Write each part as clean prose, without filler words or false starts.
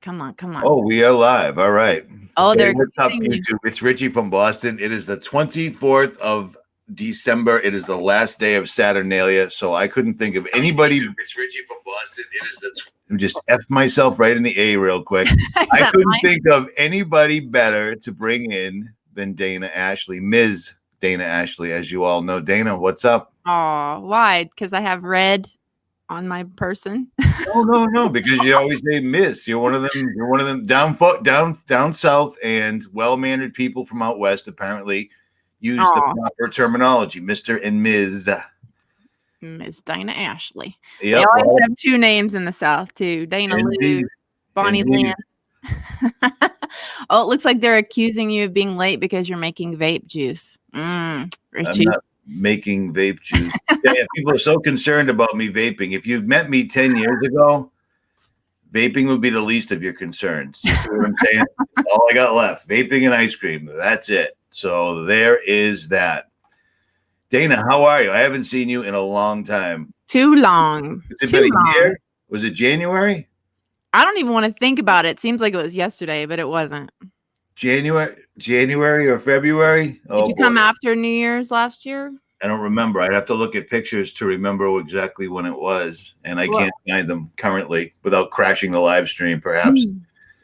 Come on, come on. Oh, we are live. All right. Oh, Hey, they're what's up, accusing you. YouTube? It's Richie from Boston. It is the 24th of December. It is the last day of Saturnalia, so I couldn't think of anybody. It's Richie from Boston. It is the just F myself right in the A real quick. Is I that couldn't mine? think of anybody better to bring in than Dana Ashley, Ms. Dana Ashley, as you all know. Dana, what's up? Oh, why? Because I have red on my person. No, because you always say Miss. You're one of them. You're one of them down south, and well-mannered people from out west apparently use the Aw. proper terminology, Mister and Ms. Miss Dana Ashley. They Yep, always well, have two names in the South, too. Dana indeed, Lou, Bonnie indeed. Lynn. Oh, it looks like they're accusing you of being late because you're making vape juice. I'm Richie. not making vape juice. Yeah, people are so concerned about me vaping. If you'd met me 10 years ago, vaping would be the least of your concerns. You see what I'm saying? That's all I got left. Vaping and ice cream. That's it. So there is that. Dana, how are you? I haven't seen you in a long time. Too long. Has it Too been a long. year? Was it January? I don't even want to think about it. Seems like it was yesterday, but it wasn't. January or February? Did you come after New Year's last year? I don't remember. I'd have to look at pictures to remember exactly when it was, and I can't find them currently without crashing the live stream, perhaps.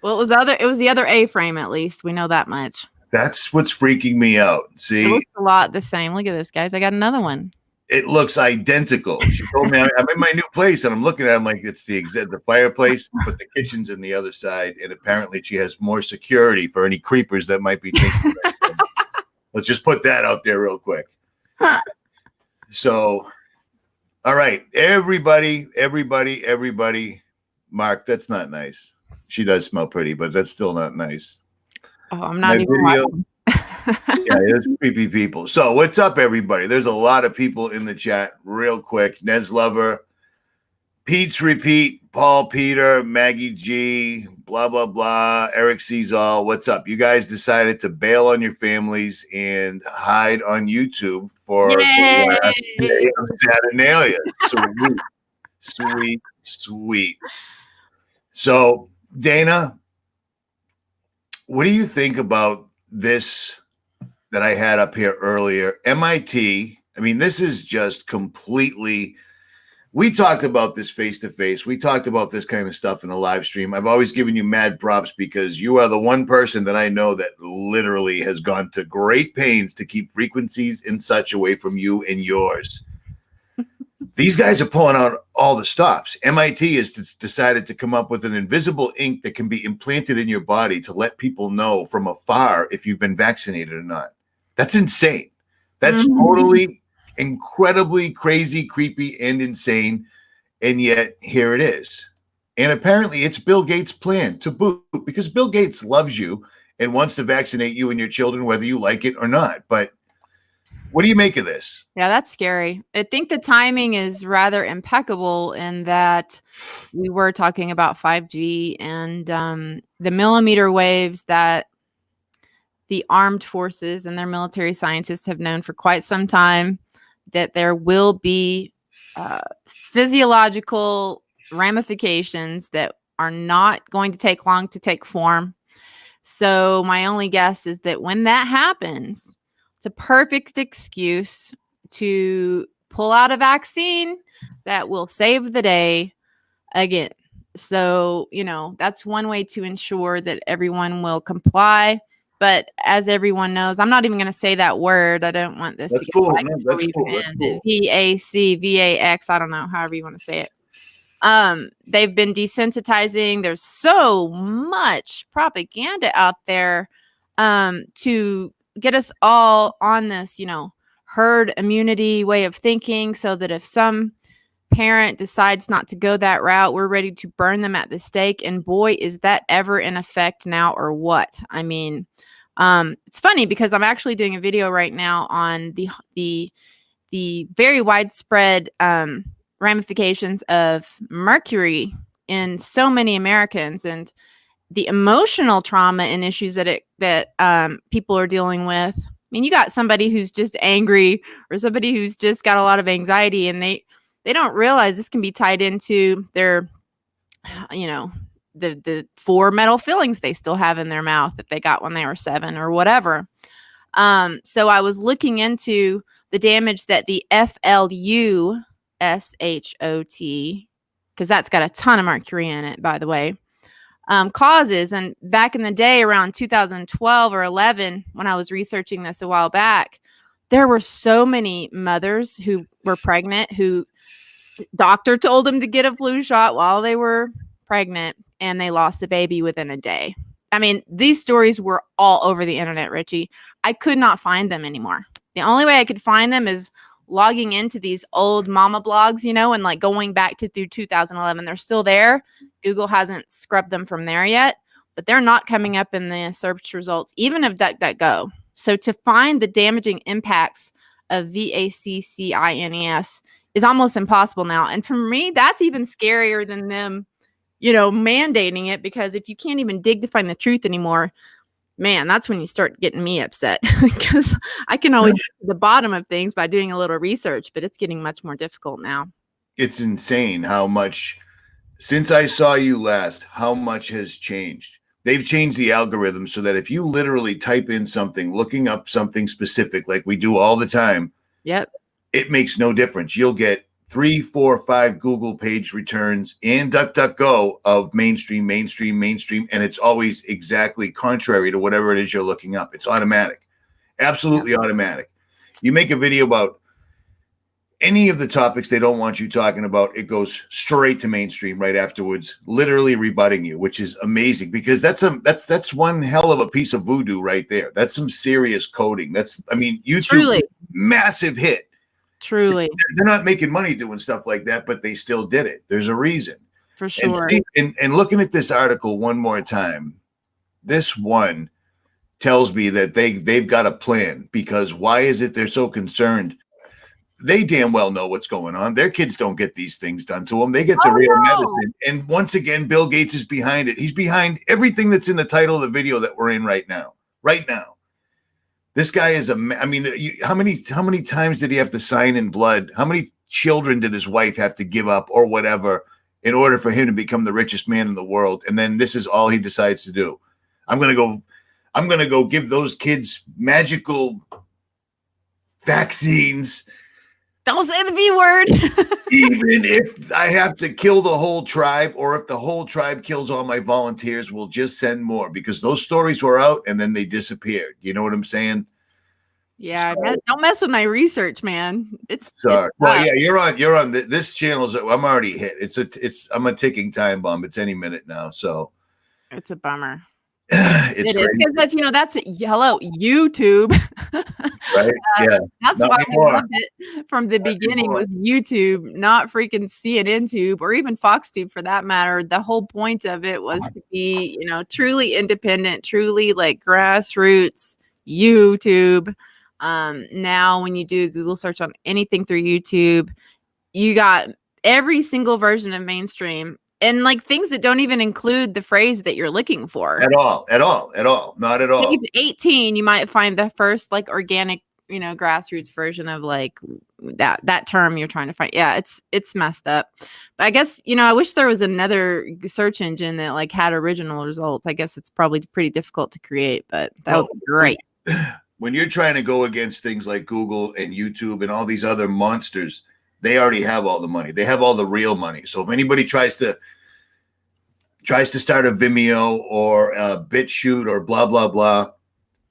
Well, it was the other A-frame, at least. We know that much. That's what's freaking me out. See? It looks a lot the same. Look at this, guys. I got another one. It looks identical. She told me I'm in my new place, and I'm looking at it. I'm like, it's the fireplace, but the kitchen's in the other side, and apparently she has more security for any creepers that might be thinking. Let's just put that out there real quick. So, all right, everybody. Mark, that's not nice. She does smell pretty, but that's still not nice. Oh, I'm not even watching. Yeah, there's creepy people. So what's up, everybody? There's a lot of people in the chat. Real quick, Nez Lover, Pete's Repeat, Paul Peter, Maggie G, blah blah blah, Eric sees all. What's up? You guys decided to bail on your families and hide on YouTube for the last day of Saturnalia. Sweet. So Dana, what do you think about this that I had up here earlier? MIT, I mean, this is just completely, we talked about this face-to-face. We talked about this kind of stuff in a live stream. I've always given you mad props because you are the one person that I know that literally has gone to great pains to keep frequencies and such away from you and yours. These guys are pulling out all the stops. MIT has decided to come up with an invisible ink that can be implanted in your body to let people know from afar if you've been vaccinated or not. That's insane. That's totally incredibly crazy, creepy, and insane. And yet here it is. And apparently it's Bill Gates' plan to boot, because Bill Gates loves you and wants to vaccinate you and your children, whether you like it or not. But what do you make of this? Yeah, that's scary. I think the timing is rather impeccable in that we were talking about 5G and the millimeter waves that the armed forces and their military scientists have known for quite some time, that there will be physiological ramifications that are not going to take long to take form. So my only guess is that when that happens, it's a perfect excuse to pull out a vaccine that will save the day again. So, that's one way to ensure that everyone will comply. But as everyone knows, I'm not even going to say that word. I don't want this to get cool. like That's cool. VAX. I don't know, however you want to say it. They've been desensitizing. There's so much propaganda out there to get us all on this, herd immunity way of thinking, so that if some parent decides not to go that route, we're ready to burn them at the stake. And boy, is that ever in effect now or what? I mean, it's funny because I'm actually doing a video right now on the very widespread ramifications of mercury in so many Americans and the emotional trauma and issues that people are dealing with. I mean, you got somebody who's just angry or somebody who's just got a lot of anxiety, and they don't realize this can be tied into their the 4 metal fillings they still have in their mouth that they got when they were 7 or whatever. So I was looking into the damage that the FLU SHOT, because that's got a ton of mercury in it, by the way, causes. And back in the day, around 2012 or 11, when I was researching this a while back, there were so many mothers who were pregnant who doctor told them to get a flu shot while they were pregnant, and they lost the baby within a day. I mean, these stories were all over the internet, Richie. I could not find them anymore. The only way I could find them is logging into these old mama blogs, you know, and like going back to through 2011. They're still there. Google hasn't scrubbed them from there yet, but they're not coming up in the search results, even of DuckDuckGo. So to find the damaging impacts of VACCINES is almost impossible now. And for me, that's even scarier than them, you know, mandating it, because if you can't even dig to find the truth anymore, man, that's when you start getting me upset, because I can always get to the bottom of things by doing a little research, but it's getting much more difficult now. It's insane how much, since I saw you last, how much has changed. They've changed the algorithm so that if you literally type in something, looking up something specific, like we do all the time, yep, it makes no difference. You'll get 3, 4, 5 Google page returns and DuckDuckGo of mainstream, and it's always exactly contrary to whatever it is you're looking up. It's automatic, absolutely automatic. You make a video about any of the topics they don't want you talking about, it goes straight to mainstream right afterwards, literally rebutting you, which is amazing, because that's one hell of a piece of voodoo right there. That's some serious coding. I mean, YouTube, truly, massive hit. Truly. They're not making money doing stuff like that, but they still did it. There's a reason. For sure. And looking at this article one more time, this one tells me that they've got a plan, because why is it they're so concerned? They damn well know what's going on. Their kids don't get these things done to them. They get the real medicine. And once again, Bill Gates is behind it. He's behind everything that's in the title of the video that we're in right now. Right now. This guy is how many times did he have to sign in blood? How many children did his wife have to give up or whatever in order for him to become the richest man in the world? And then this is all he decides to do. I'm going to go give those kids magical vaccines. Don't say the V word. Even if I have to kill the whole tribe, or if the whole tribe kills all my volunteers, we'll just send more, because those stories were out and then they disappeared. You know what I'm saying? Yeah, don't mess with my research, man. It's sorry. Well, yeah, you're on this channel's. I'm already hit. I'm a ticking time bomb. It's any minute now. So it's a bummer. It's because that's hello YouTube. Right? Yeah. That's why we loved it from the beginning was YouTube, not freaking CNN Tube or even Fox Tube for that matter. The whole point of it was to be, truly independent, truly like grassroots YouTube. Now when you do a Google search on anything through YouTube, you got every single version of mainstream. And like things that don't even include the phrase that you're looking for. At all. Not at all. Page 18, you might find the first like organic, grassroots version of like that term you're trying to find. Yeah, it's messed up. But I guess, I wish there was another search engine that like had original results. I guess it's probably pretty difficult to create, but that would be great. When you're trying to go against things like Google and YouTube and all these other monsters, they already have all the money. They have all the real money. So if anybody tries to start a Vimeo or a BitChute or blah, blah, blah,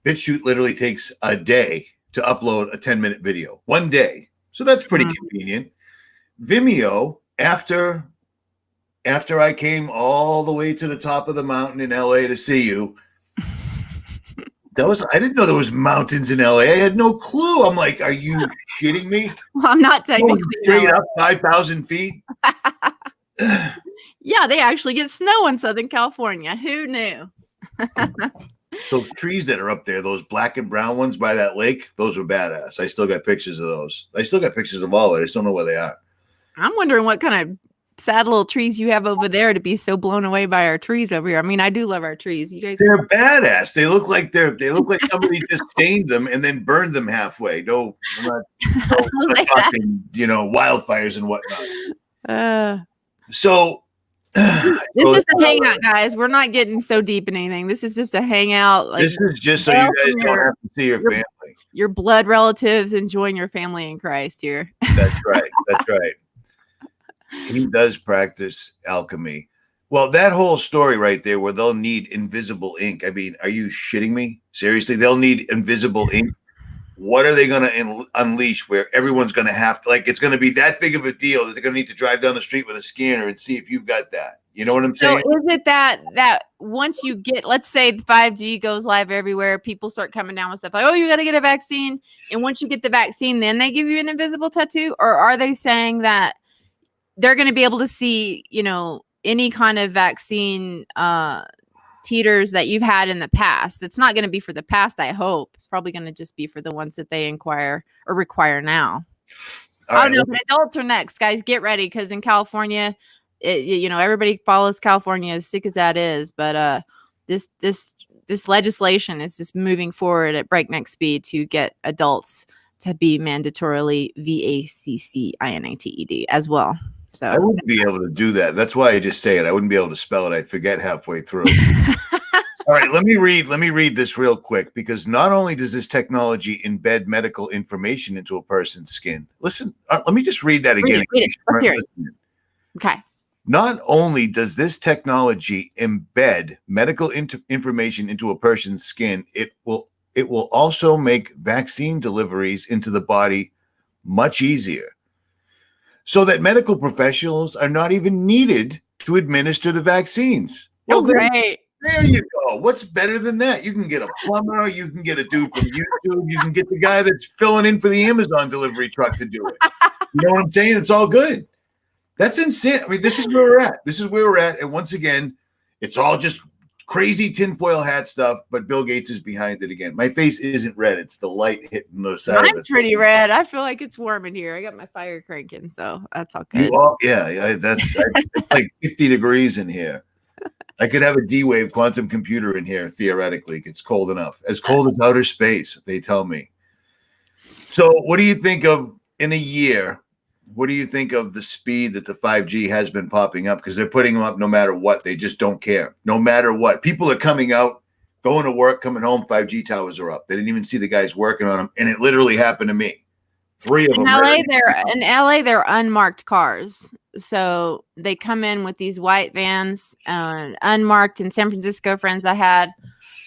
BitChute literally takes a day to upload a 10-minute video. 1 day. So that's pretty convenient. Vimeo, after I came all the way to the top of the mountain in LA to see you, I didn't know there was mountains in LA. I had no clue. I'm like, are you shitting me? Well, I'm not technically straight up 5,000 feet. Yeah, they actually get snow in Southern California. Who knew? Those trees that are up there, those black and brown ones by that lake, those were badass. I still got pictures of those. I still got pictures of all of it. I just don't know where they are. I'm wondering what kind of sad little trees you have over there to be so blown away by our trees over here. I mean, I do love our trees. You guys, they're badass. They look like somebody just stained them and then burned them halfway. I'm not talking, wildfires and whatnot. So This is a hangout, guys. We're not getting so deep in anything. This is just a hangout. Like, this is just so you guys don't have to see your family. Your blood relatives enjoying your family in Christ here. That's right. That's right. He does practice alchemy. Well, that whole story right there where they'll need invisible ink. I mean, are you shitting me? Seriously, they'll need invisible ink. What are they going to unleash where everyone's going to have to, like, it's going to be that big of a deal that they're going to need to drive down the street with a scanner and see if you've got that. You know what I'm saying? So is it that once you get, let's say the 5G goes live everywhere, people start coming down with stuff like, oh, you got to get a vaccine. And once you get the vaccine, then they give you an invisible tattoo? Or are they saying that they're going to be able to see, you know, any kind of vaccine teeters that you've had in the past? It's not going to be for the past, I hope. It's probably going to just be for the ones that they require now. I don't know. Adults are next, guys. Get ready, because in California, you know, everybody follows California, as sick as that is. But this legislation is just moving forward at breakneck speed to get adults to be mandatorily vaccinated as well. So I wouldn't be able to do that. That's why I just say it. I wouldn't be able to spell it. I'd forget halfway through. All right, let me read this real quick, because not only does this technology embed medical information into a person's skin. Listen, let me just read that again. Read it. Let's hear it. Okay. Not only does this technology embed medical information into a person's skin, it will also make vaccine deliveries into the body much easier, so that medical professionals are not even needed to administer the vaccines. Well, great. There you go. What's better than that? You can get a plumber, you can get a dude from YouTube, you can get the guy that's filling in for the Amazon delivery truck to do it. You know what I'm saying? It's all good. That's insane. I mean, this is where we're at. This is where we're at. And once again, it's all just crazy tinfoil hat stuff, but Bill Gates is behind it again. My face isn't red. It's the light hitting the side. Mine's pretty red. I feel like it's warm in here. I got my fire cranking, so that's all good. It's like 50 degrees in here. I could have a D-Wave quantum computer in here, theoretically. It's cold enough. As cold as outer space, they tell me. So what do you think of, in a year, what do you think of the speed that the 5G has been popping up? Because they're putting them up no matter what. They just don't care. No matter what. People are coming out, going to work, coming home, 5G towers are up. They didn't even see the guys working on them. And it literally happened to me. 3 of them. In LA, they're unmarked cars. So they come in with these white vans, unmarked. In San Francisco, friends I had,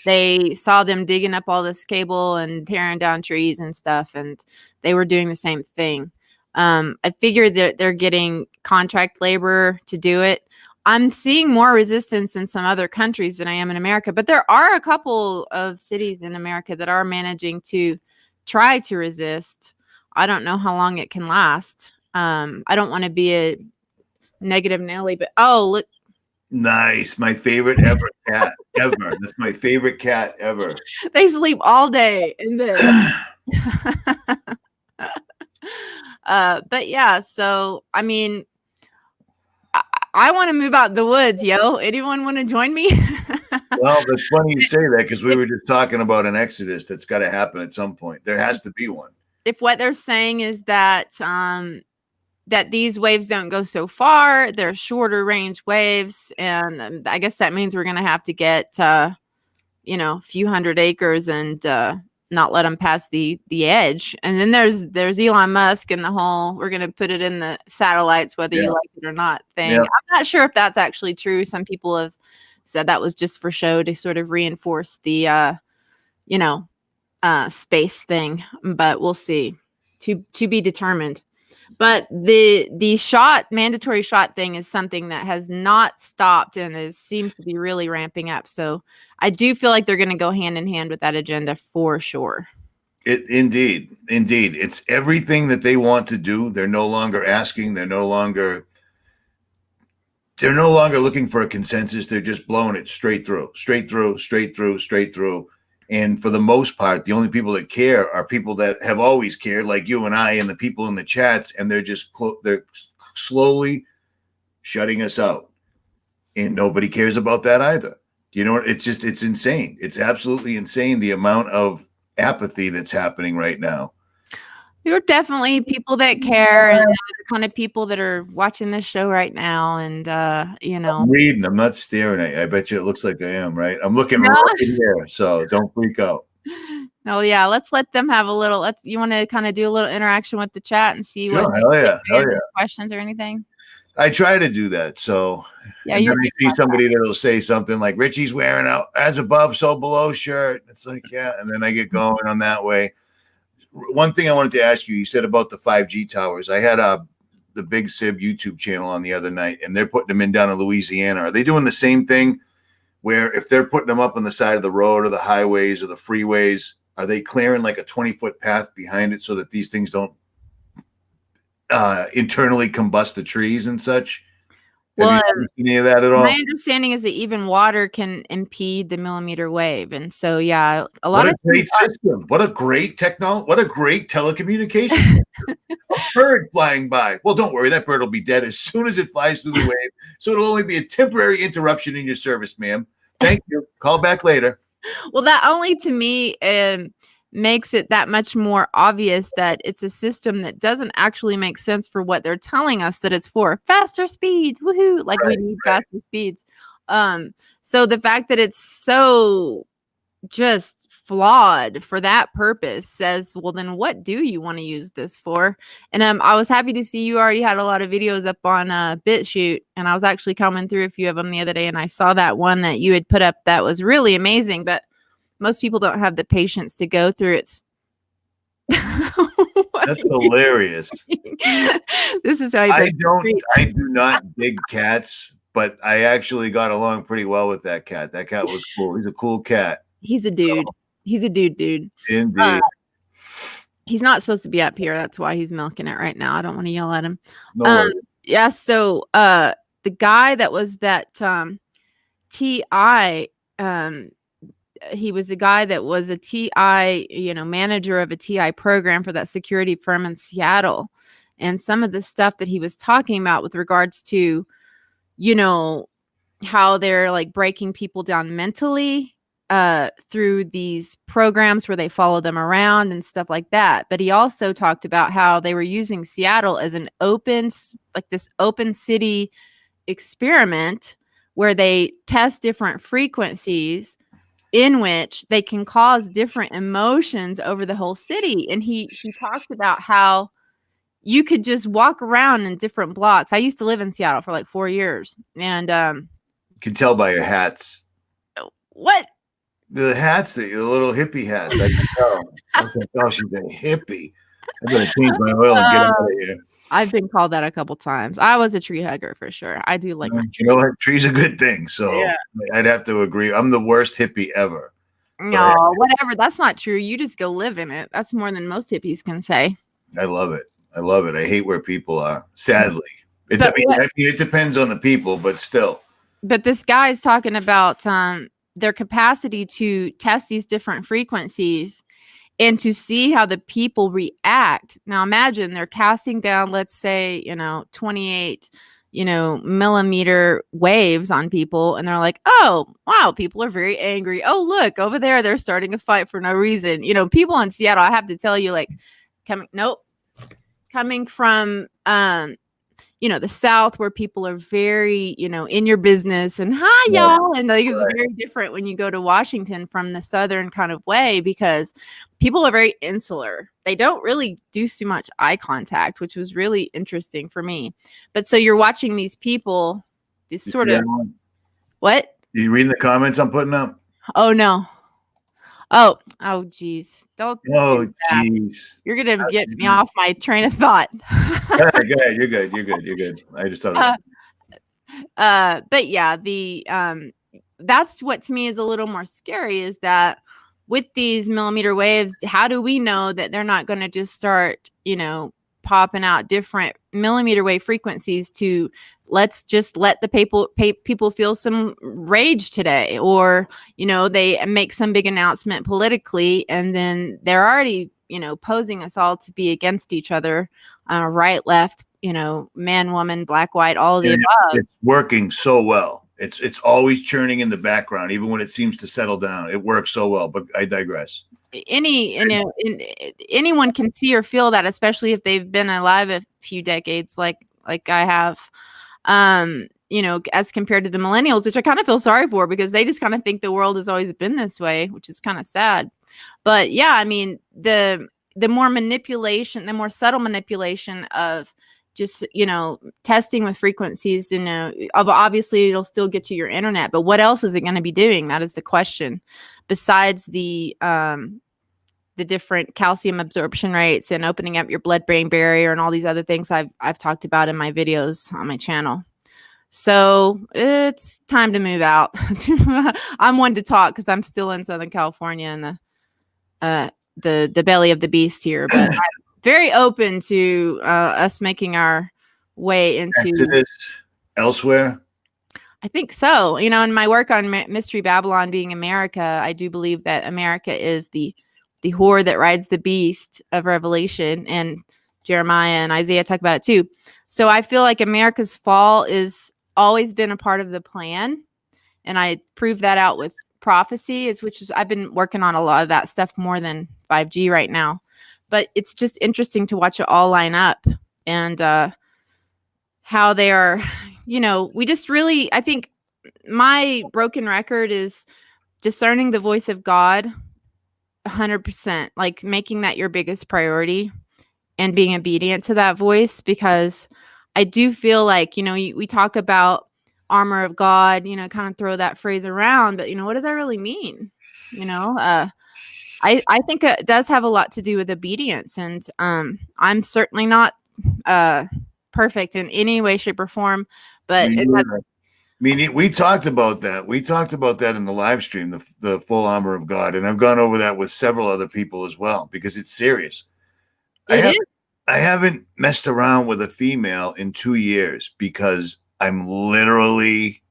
they saw them digging up all this cable and tearing down trees and stuff. And they were doing the same thing. I figured that they're getting contract labor to do it. I'm seeing more resistance in some other countries than I am in America, but there are a couple of cities in America that are managing to try to resist. I don't know how long it can last. I don't want to be a negative Nelly, but look. Nice. My favorite ever cat ever. That's my favorite cat ever. They sleep all day in this. But yeah, so I mean, I want to move out the woods, yo. Anyone want to join me? Well, it's funny you say that, because we were just talking about an exodus that's got to happen at some point. There has to be one. If what they're saying is that that these waves don't go so far, they're shorter range waves, and I guess that means we're going to have to get a few hundred acres and not let them pass the edge. And then there's Elon Musk and the whole, we're going to put it in the satellites, whether you like it or not thing. I'm not sure if that's actually true. Some people have said that was just for show to sort of reinforce the, space thing, but we'll see. To be determined. But the mandatory shot thing is something that has not stopped and seems to be really ramping up. So I do feel like they're going to go hand in hand with that agenda for sure. Indeed. It's everything that they want to do. They're no longer asking. They're no longer looking for a consensus. They're just blowing it straight through. And for the most part, the only people that care are people that have always cared, like you and I and the people in the chats, and they're just they're slowly shutting us out. And nobody cares about that either. You know, it's insane. It's absolutely insane, the amount of apathy that's happening right now. You're definitely people that care, and the kind of people that are watching this show right now, and you know. I'm reading. I'm not staring at you. I bet you it looks like I am, right? I'm looking No. right here, so don't freak out. Oh yeah, let's let them have a little. You want to kind of do a little interaction with the chat and see what Sure, hell yeah, hell yeah. questions or anything. I try to do that. So, Yeah, and you're then I see somebody that'll say something like Richie's wearing out as above, so below shirt. It's like, yeah. And then I get going on that way. One thing I wanted to ask you, you said about the 5G towers. I had the Big Sib YouTube channel on the other night, and they're putting them in down in Louisiana. Are they doing the same thing where if they're putting them up on the side of the road or the highways or the freeways, are they clearing like a 20-foot path behind it so that these things don't internally combust the trees and such? Well, Have you seen any of that at all? my understanding is that even water can impede the millimeter wave, and so yeah, a lot What of a great system! What a great technology! What a great telecommunications! A bird flying by. Well, don't worry, that bird will be dead as soon as it flies through the wave. So it'll only be a temporary interruption in your service, ma'am. Thank you. Call back later. Well, that only to me makes it that much more obvious that it's a system that doesn't actually make sense for what they're telling us that it's for. Faster speeds, woohoo! Like we need faster speeds. So the fact that it's so just flawed for that purpose says, well, then what do you want to use this for? And I was happy to see you already had a lot of videos up on BitChute, and I was actually coming through a few of them the other day, and I saw that one that you had put up that was really amazing, but most people don't have the patience to go through it. That's hilarious. This is how I do not dig cats, but I actually got along pretty well with that cat. That cat was cool. He's a cool cat. He's a dude. He's a dude. Indeed. He's not supposed to be up here. That's why he's milking it right now. I don't want to yell at him. No yeah. So the guy that was that TI, he was a guy that was a TI, manager of a TI program for that security firm in Seattle. And some of the stuff that he was talking about with regards to, how they're like breaking people down mentally through these programs where they follow them around and stuff like that. But he also talked about how they were using Seattle as an this open city experiment where they test different frequencies in which they can cause different emotions over the whole city. And he talked about how you could just walk around in different blocks. I used to live in Seattle for like 4 years, and you can tell by your hats. What? The hats, the little hippie hats. I can tell. I was like, oh, she's a hippie. I'm gonna change my oil and get out of here. I've been called that a couple times. I was a tree hugger for sure. I do like. You know what? Tree's a good thing. So yeah. I'd have to agree. I'm the worst hippie ever. No, whatever. That's not true. You just go live in it. That's more than most hippies can say. I love it. I love it. I hate where people are. Sadly, it depends on the people, but still. But this guy is talking about their capacity to test these different frequencies and to see how the people react. Now imagine they're casting down, let's say, 28, millimeter waves on people. And they're like, oh, wow, people are very angry. Oh, look over there. They're starting a fight for no reason. People in Seattle, I have to tell you, like coming from, the South, where people are very, in your business and hi y'all. And like, it's very different when you go to Washington from the Southern kind of way, because people are very insular. They don't really do too much eye contact, which was really interesting for me. But so you're watching these people, this sort of, what? You reading the comments I'm putting up? Oh, no. Oh, geez. Don't. Oh, geez. You're going to get me off my train of thought. Go ahead. You're good. I just thought but yeah, that's what to me is a little more scary, is that with these millimeter waves, how do we know that they're not going to just start, popping out different millimeter wave frequencies to let's just let the people feel some rage today, or, they make some big announcement politically, and then they're already, posing us all to be against each other, right, left, man, woman, black, white, all of the above. It's working so well. It's always churning in the background, even when it seems to settle down. It works so well, but I digress. anyone can see or feel that, especially if they've been alive a few decades, like I have. As compared to the millennials, which I kind of feel sorry for because they just kind of think the world has always been this way, which is kind of sad. But yeah, I mean, the more manipulation, the more subtle manipulation of just, testing with frequencies, obviously it'll still get you your internet, but what else is it going to be doing? That is the question. Besides the different calcium absorption rates and opening up your blood-brain barrier and all these other things I've talked about in my videos on my channel. So it's time to move out. I'm one to talk because I'm still in Southern California in the belly of the beast here, but I'm very open to us making our way into elsewhere. I think so. In my work on Mystery Babylon being America, I do believe that America is the whore that rides the beast of Revelation, and Jeremiah and Isaiah talk about it too. So I feel like America's fall is always been a part of the plan, and I proved that out with prophecy, I've been working on a lot of that stuff more than 5G right now. But it's just interesting to watch it all line up and how they are. We just really, I think my broken record is discerning the voice of God 100%, like making that your biggest priority and being obedient to that voice, because I do feel like, we talk about armor of God, kind of throw that phrase around, but what does that really mean? I think it does have a lot to do with obedience, and I'm certainly not perfect in any way, shape, or form, but we talked about that. We talked about that in the live stream, the full armor of God, and I've gone over that with several other people as well because it's serious. I haven't messed around with a female in 2 years because I'm literally,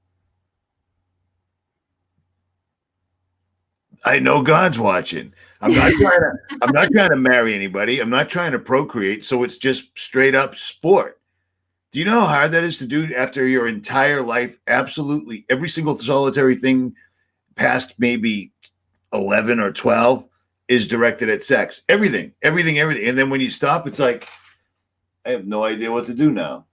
I know God's watching. I'm not trying to marry anybody. I'm not trying to procreate. So it's just straight up sport. Do you know how hard that is to do after your entire life? Absolutely. Every single solitary thing past maybe 11 or 12 is directed at sex. Everything. And then when you stop, it's like, I have no idea what to do now.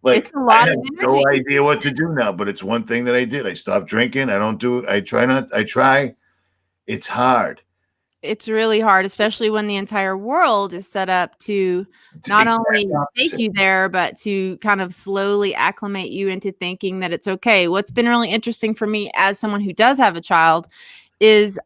Like, I have no idea what to do now, but it's one thing that I did. I stopped drinking. I try. It's hard. It's really hard, especially when the entire world is set up to not only take you there, but to kind of slowly acclimate you into thinking that it's okay. What's been really interesting for me as someone who does have a child is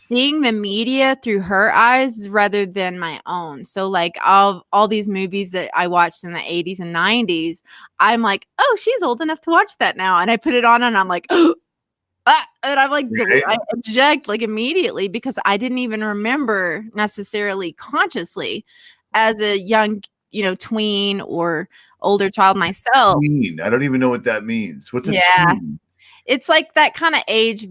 seeing the media through her eyes rather than my own. So like all these movies that I watched in the 80s and 90s, I'm like, oh, she's old enough to watch that now. And I put it on and I'm like, oh, and I'm like, I eject like immediately because I didn't even remember necessarily consciously as a young, tween or older child myself. I don't even know what that means. What's it? Yeah. It's like that kind of age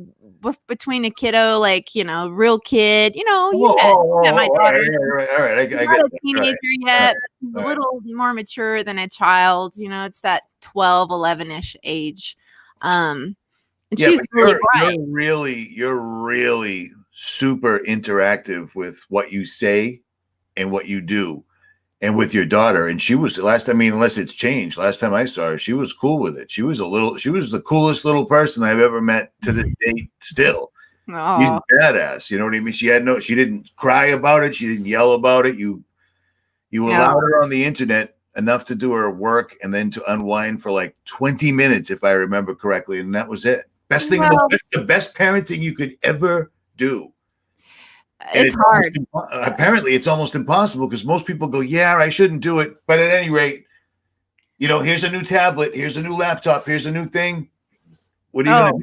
between a kiddo, like, real kid, you met my daughter. All right. I get a teenager yet, a little more mature than a child. It's that 12, 11-ish age. And yeah, she's really bright. You're really super interactive with what you say and what you do. And with your daughter, and she was unless it's changed. Last time I saw her, she was cool with it. She was the coolest little person I've ever met to this date. Still, she's badass. You know what I mean? She didn't cry about it. She didn't yell about it. You allowed her on the internet enough to do her work and then to unwind for like 20 minutes, if I remember correctly, and that was it. Best thing, the best parenting you could ever do. It's hard. Apparently, it's almost impossible because most people go, yeah, I shouldn't do it. But at any rate, here's a new tablet, here's a new laptop, here's a new thing. What are you going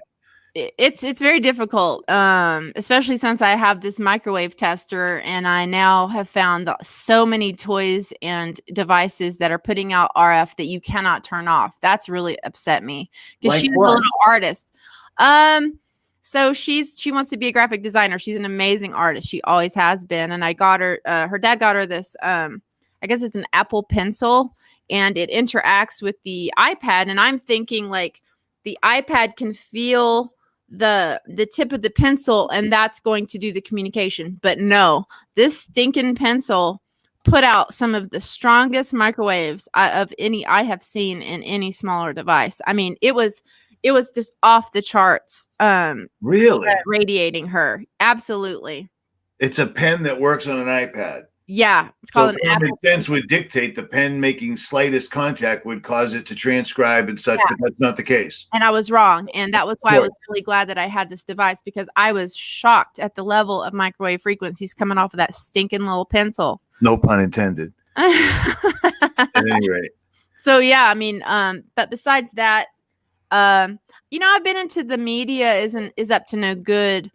to do? It's very difficult, especially since I have this microwave tester and I now have found so many toys and devices that are putting out RF that you cannot turn off. That's really upset me because she's a little artist. So she wants to be a graphic designer. She's an amazing artist. She always has been. And I got her, her dad got her this, I guess it's an Apple Pencil, and it interacts with the iPad. And I'm thinking like the iPad can feel the tip of the pencil, and that's going to do the communication. But no, this stinking pencil put out some of the strongest microwaves of any I have seen in any smaller device. I mean, it was just off the charts. Really? Radiating her. Absolutely. It's a pen that works on an iPad. Yeah, it's So called an common Apple. sense would dictate the pen making slightest contact would cause it to transcribe and such, but that's not the case. And I was wrong. And that was why I was really glad that I had this device, because I was shocked at the level of microwave frequencies coming off of that stinking little pencil. No pun intended. At any rate. So yeah, I mean, but besides that, you know, I've been into the media is up to no good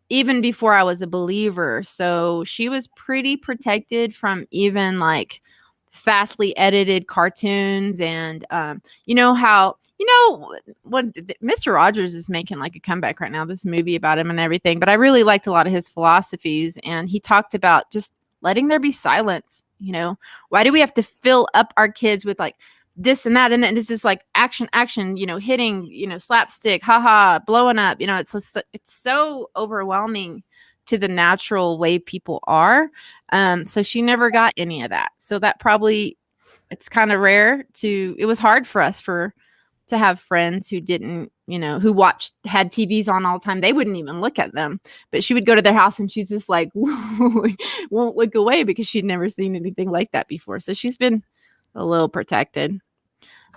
even before I was a believer. So she was pretty protected from even like fastly edited cartoons. And you know how, you know, what Mr. Rogers is making like a comeback right now, this movie about him and everything. But I really liked a lot of his philosophies, and he talked about just letting there be silence. You know, why do we have to fill up our kids with like this and that, and then it's just like action, you know, hitting, you know, slapstick, haha, blowing up, you know, it's so overwhelming to the natural way people are. So she never got any of that. So that probably, it's kind of rare it was hard for us to have friends who didn't, you know, who had TVs on all the time. They wouldn't even look at them, but she would go to their house and she's just like, won't look away because she'd never seen anything like that before. So she's been a little protected.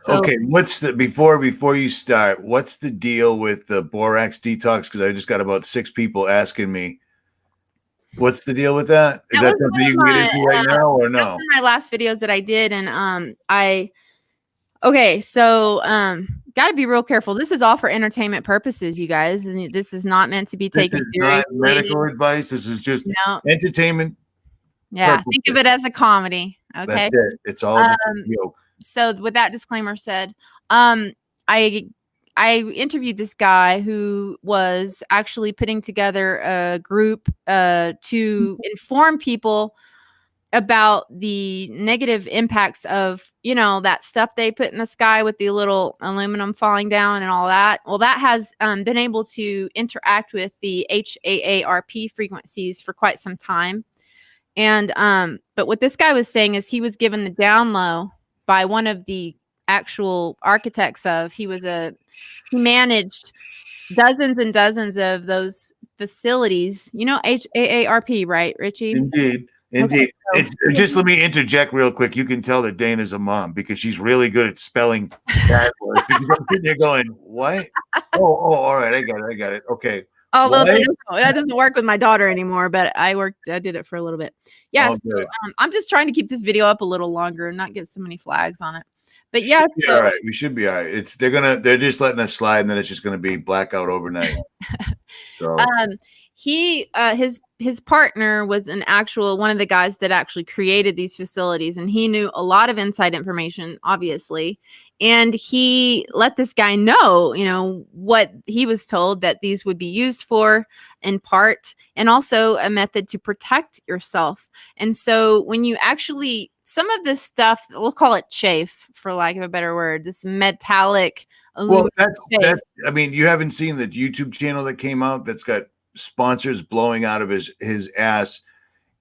So, okay, what's the before you start? What's the deal with the borax detox? Because I just got about 6 people asking me. What's the deal with that? Is that something you can get into right now or no? That's one of my last videos that I did, and okay, so got to be real careful. This is all for entertainment purposes, you guys. And this is not meant to be taken seriously. Not medical advice. This is just entertainment. Yeah, purposes. Think of it as a comedy. Okay, that's it. It's all just a joke. So with that disclaimer said, I interviewed this guy who was actually putting together a group to inform people about the negative impacts of, you know, that stuff they put in the sky with the little aluminum falling down and all that. Well, that has been able to interact with the HAARP frequencies for quite some time. And but what this guy was saying is he was given the down low by one of the actual architects of, he managed dozens and dozens of those facilities, you know, HAARP, right, Richie? Indeed. Okay, so it's just, let me interject real quick. You can tell that Dana's a mom because she's really good at spelling bad words. I'm sitting there going, what? Oh, all right. I got it. Okay. Although that doesn't work with my daughter anymore, but I did it for a little bit. Yeah. So, I'm just trying to keep this video up a little longer and not get so many flags on it. But yeah, all right. We should be all right. They're just letting us slide, and then it's just gonna be blackout overnight. So his partner was one of the guys that actually created these facilities, and he knew a lot of inside information, obviously. And he let this guy know, you know, what he was told that these would be used for in part, and also a method to protect yourself. And so when you actually, some of this stuff, we'll call it chafe for lack of a better word, this metallic. Well, that's, I mean, you haven't seen the YouTube channel that came out that's got sponsors blowing out of his ass,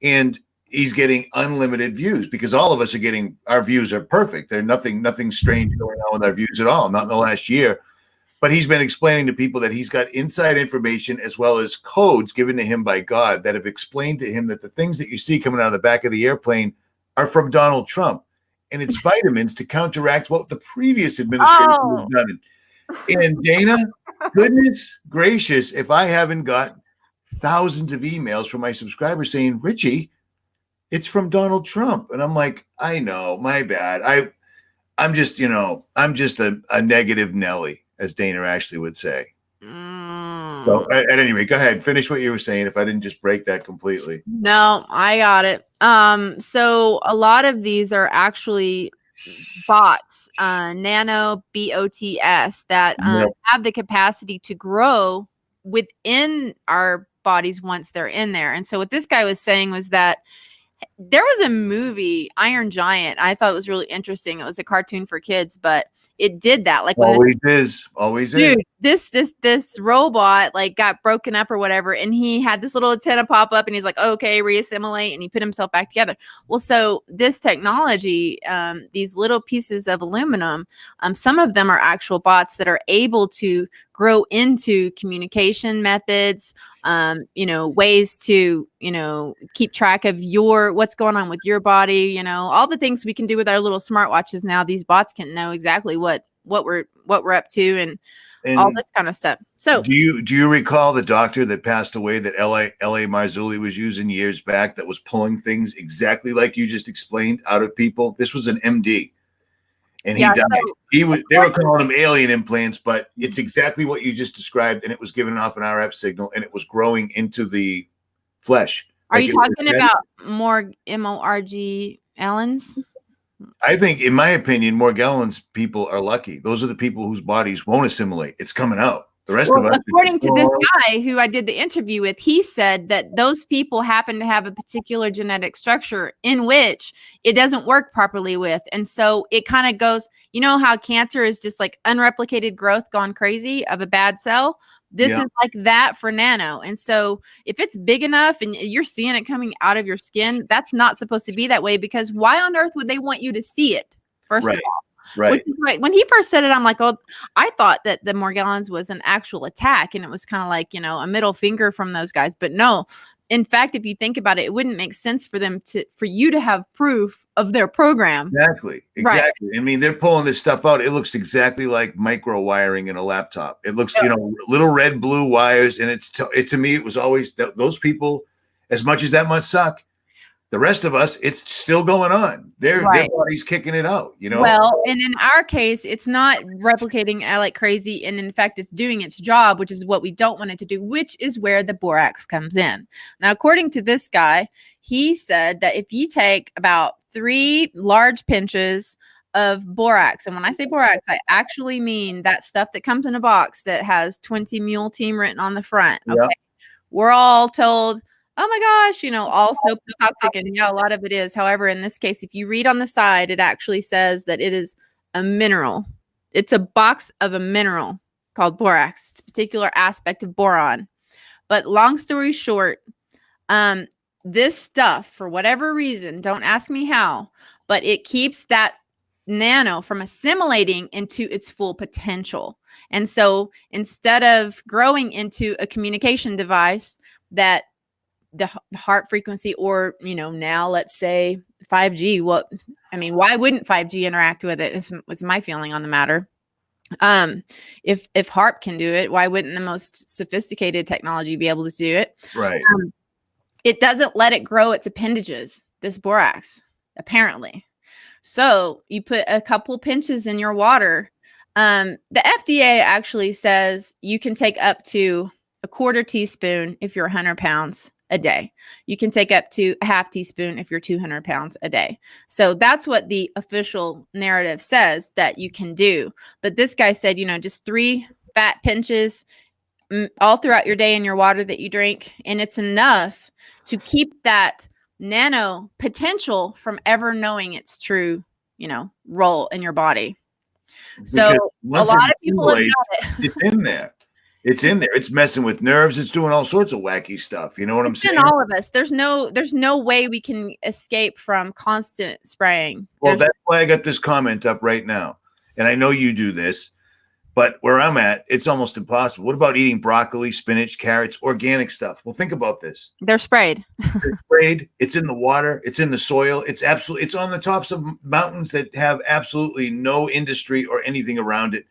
and he's getting unlimited views because all of us are getting, our views are perfect. There's nothing strange going on with our views at all, not in the last year. But he's been explaining to people that he's got inside information as well as codes given to him by God that have explained to him that the things that you see coming out of the back of the airplane are from Donald Trump, and it's vitamins to counteract what the previous administration has done. And Dana, goodness gracious, if I haven't got thousands of emails from my subscribers saying, Richie, it's from Donald Trump. And I'm like, I know, my bad. I'm just, you know, I'm just a negative Nelly, as Dana Ashley would say. So at any rate, go ahead, finish what you were saying if I didn't just break that completely. No, I got it. So a lot of these are actually bots, nano BOTS, that have the capacity to grow within our bodies once they're in there. And so what this guy was saying was that There was a movie, Iron Giant. I thought it was really interesting. It was a cartoon for kids, but it did that. Like when Always is. dude, this robot like got broken up or whatever, and he had this little antenna pop up, and he's like, okay, reassimilate, and he put himself back together. Well, so this technology, these little pieces of aluminum, some of them are actual bots that are able to grow into communication methods, ways to, keep track of what's going on with your body, all the things we can do with our little smartwatches now. These bots can know exactly what we're up to, and all this kind of stuff. So do you recall the doctor that passed away that L.A. Marzulli was using years back that was pulling things exactly like you just explained out of people? This was an MD, and he died. They were calling them alien implants, but it's exactly what you just described, and it was giving off an RF signal, and it was growing into the flesh. Are you talking about Morg Allens? I think, in my opinion, Morgellons people are lucky. Those are the people whose bodies won't assimilate. It's coming out. The rest of us. According to this guy who I did the interview with, he said that those people happen to have a particular genetic structure in which it doesn't work properly with. And so it kind of goes, you know how cancer is just like unreplicated growth gone crazy of a bad cell? This is like that for nano. And so if it's big enough and you're seeing it coming out of your skin, that's not supposed to be that way, because why on earth would they want you to see it? First of all. Right. When he first said it, I'm like, oh, I thought that the Morgellons was an actual attack, and it was kind of like, a middle finger from those guys. But no, in fact, if you think about it, it wouldn't make sense for you to have proof of their program. Exactly. Right. I mean, they're pulling this stuff out. It looks exactly like micro wiring in a laptop. It looks, little red, blue wires. And to me, it was always those people, as much as that must suck, the rest of us, it's still going on. Their body's kicking it out, Well, and in our case, it's not replicating like crazy. And in fact, it's doing its job, which is what we don't want it to do, which is where the borax comes in. Now, according to this guy, he said that if you take about 3 large pinches of borax, and when I say borax, I actually mean that stuff that comes in a box that has 20 Mule Team written on the front. Okay. Yep. We're all told, oh my gosh, all so toxic. And yeah, a lot of it is. However, in this case, if you read on the side, it actually says that it is a mineral. It's a box of a mineral called borax. It's a particular aspect of boron. But long story short, this stuff, for whatever reason, don't ask me how, but it keeps that nano from assimilating into its full potential. And so instead of growing into a communication device that the heart frequency, or now let's say 5G, well, I mean, why wouldn't 5G interact with it? It's my feeling on the matter. If HARP can do it, why wouldn't the most sophisticated technology be able to do it? Right. It doesn't let it grow its appendages, this borax, apparently. So you put a couple pinches in your water. The FDA actually says you can take up to a 1/4 teaspoon if you're 100 pounds a day. You can take up to a 1/2 teaspoon if you're 200 pounds a day. So that's what the official narrative says that you can do. But this guy said, just 3 fat pinches all throughout your day in your water that you drink. And it's enough to keep that nano potential from ever knowing its true, role in your body. So a lot of people have got it. It's in there. It's in there. It's messing with nerves. It's doing all sorts of wacky stuff. You know what I'm saying? All of us. There's no way we can escape from constant spraying. Well, that's why I got this comment up right now. And I know you do this, but where I'm at, it's almost impossible. What about eating broccoli, spinach, carrots, organic stuff? Well, think about this. They're sprayed. They're sprayed. It's in the water. It's in the soil. It's on the tops of mountains that have absolutely no industry or anything around it.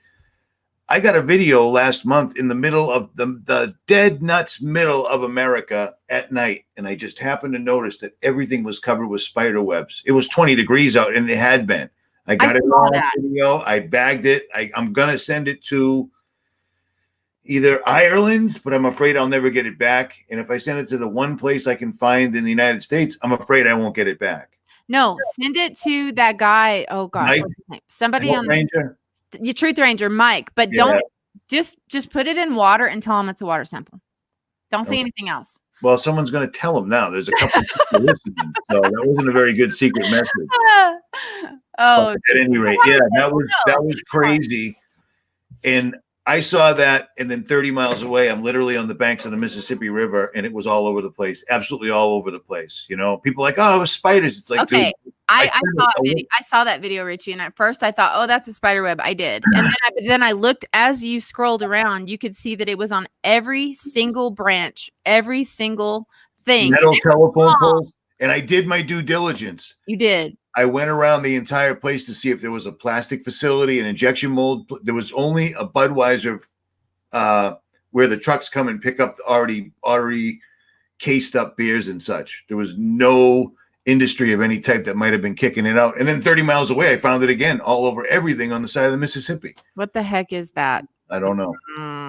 I got a video last month in the middle of the dead nuts middle of America at night, and I just happened to notice that everything was covered with spider webs. It was 20 degrees out, and it had been. I got it on video. I bagged it. I'm going to send it to either Ireland, but I'm afraid I'll never get it back. And if I send it to the one place I can find in the United States, I'm afraid I won't get it back. No, send it to that guy. Oh, gosh. Somebody on Ranger. Your Truth Ranger, Mike, but don't just put it in water and tell him it's a water sample. Don't say anything else. Well, someone's going to tell them now. There's a couple of people listening, so that wasn't a very good secret message. Oh, But at any rate, yeah, that was crazy. And I saw that, and then 30 miles away, I'm literally on the banks of the Mississippi River, and it was all over the place, absolutely all over the place. You know, people are like, oh, it was spiders. It's like, okay. dude, I saw that video, Richie, and at first I thought, oh, that's a spider web. I did, and then I looked as you scrolled around. You could see that it was on every single branch, every single thing. Metal telephone poles, and I did my due diligence. You did. I went around the entire place to see if there was a plastic facility, an injection mold. There was only a Budweiser where the trucks come and pick up the already cased up beers and such. There was no industry of any type that might have been kicking it out. And then 30 miles away, I found it again, all over everything on the side of the Mississippi. What the heck is that? I don't know.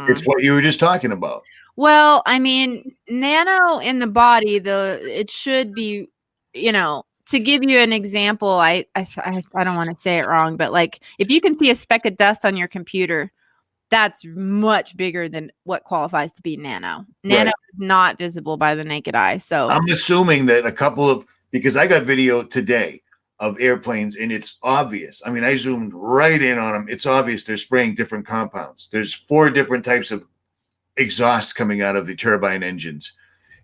It's what you were just talking about. Well, I mean, nano in the body, it should be, you know, to give you an example, I don't want to say it wrong, but like if you can see a speck of dust on your computer, that's much bigger than what qualifies to be nano. Nano is not visible by the naked eye. So I'm assuming that because I got video today of airplanes and it's obvious. I mean, I zoomed right in on them. It's obvious they're spraying different compounds. There's 4 different types of exhaust coming out of the turbine engines.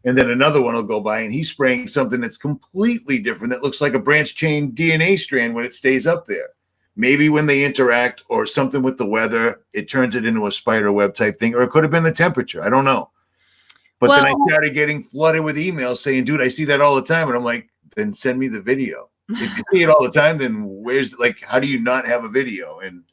And then another one will go by and he's spraying something that's completely different. That looks like a branch chain DNA strand when it stays up there. Maybe when they interact or something with the weather, it turns it into a spider web type thing, or it could have been the temperature. I don't know. But then I started getting flooded with emails saying, dude, I see that all the time. And I'm like, then send me the video. If you see it all the time, then how do you not have a video? And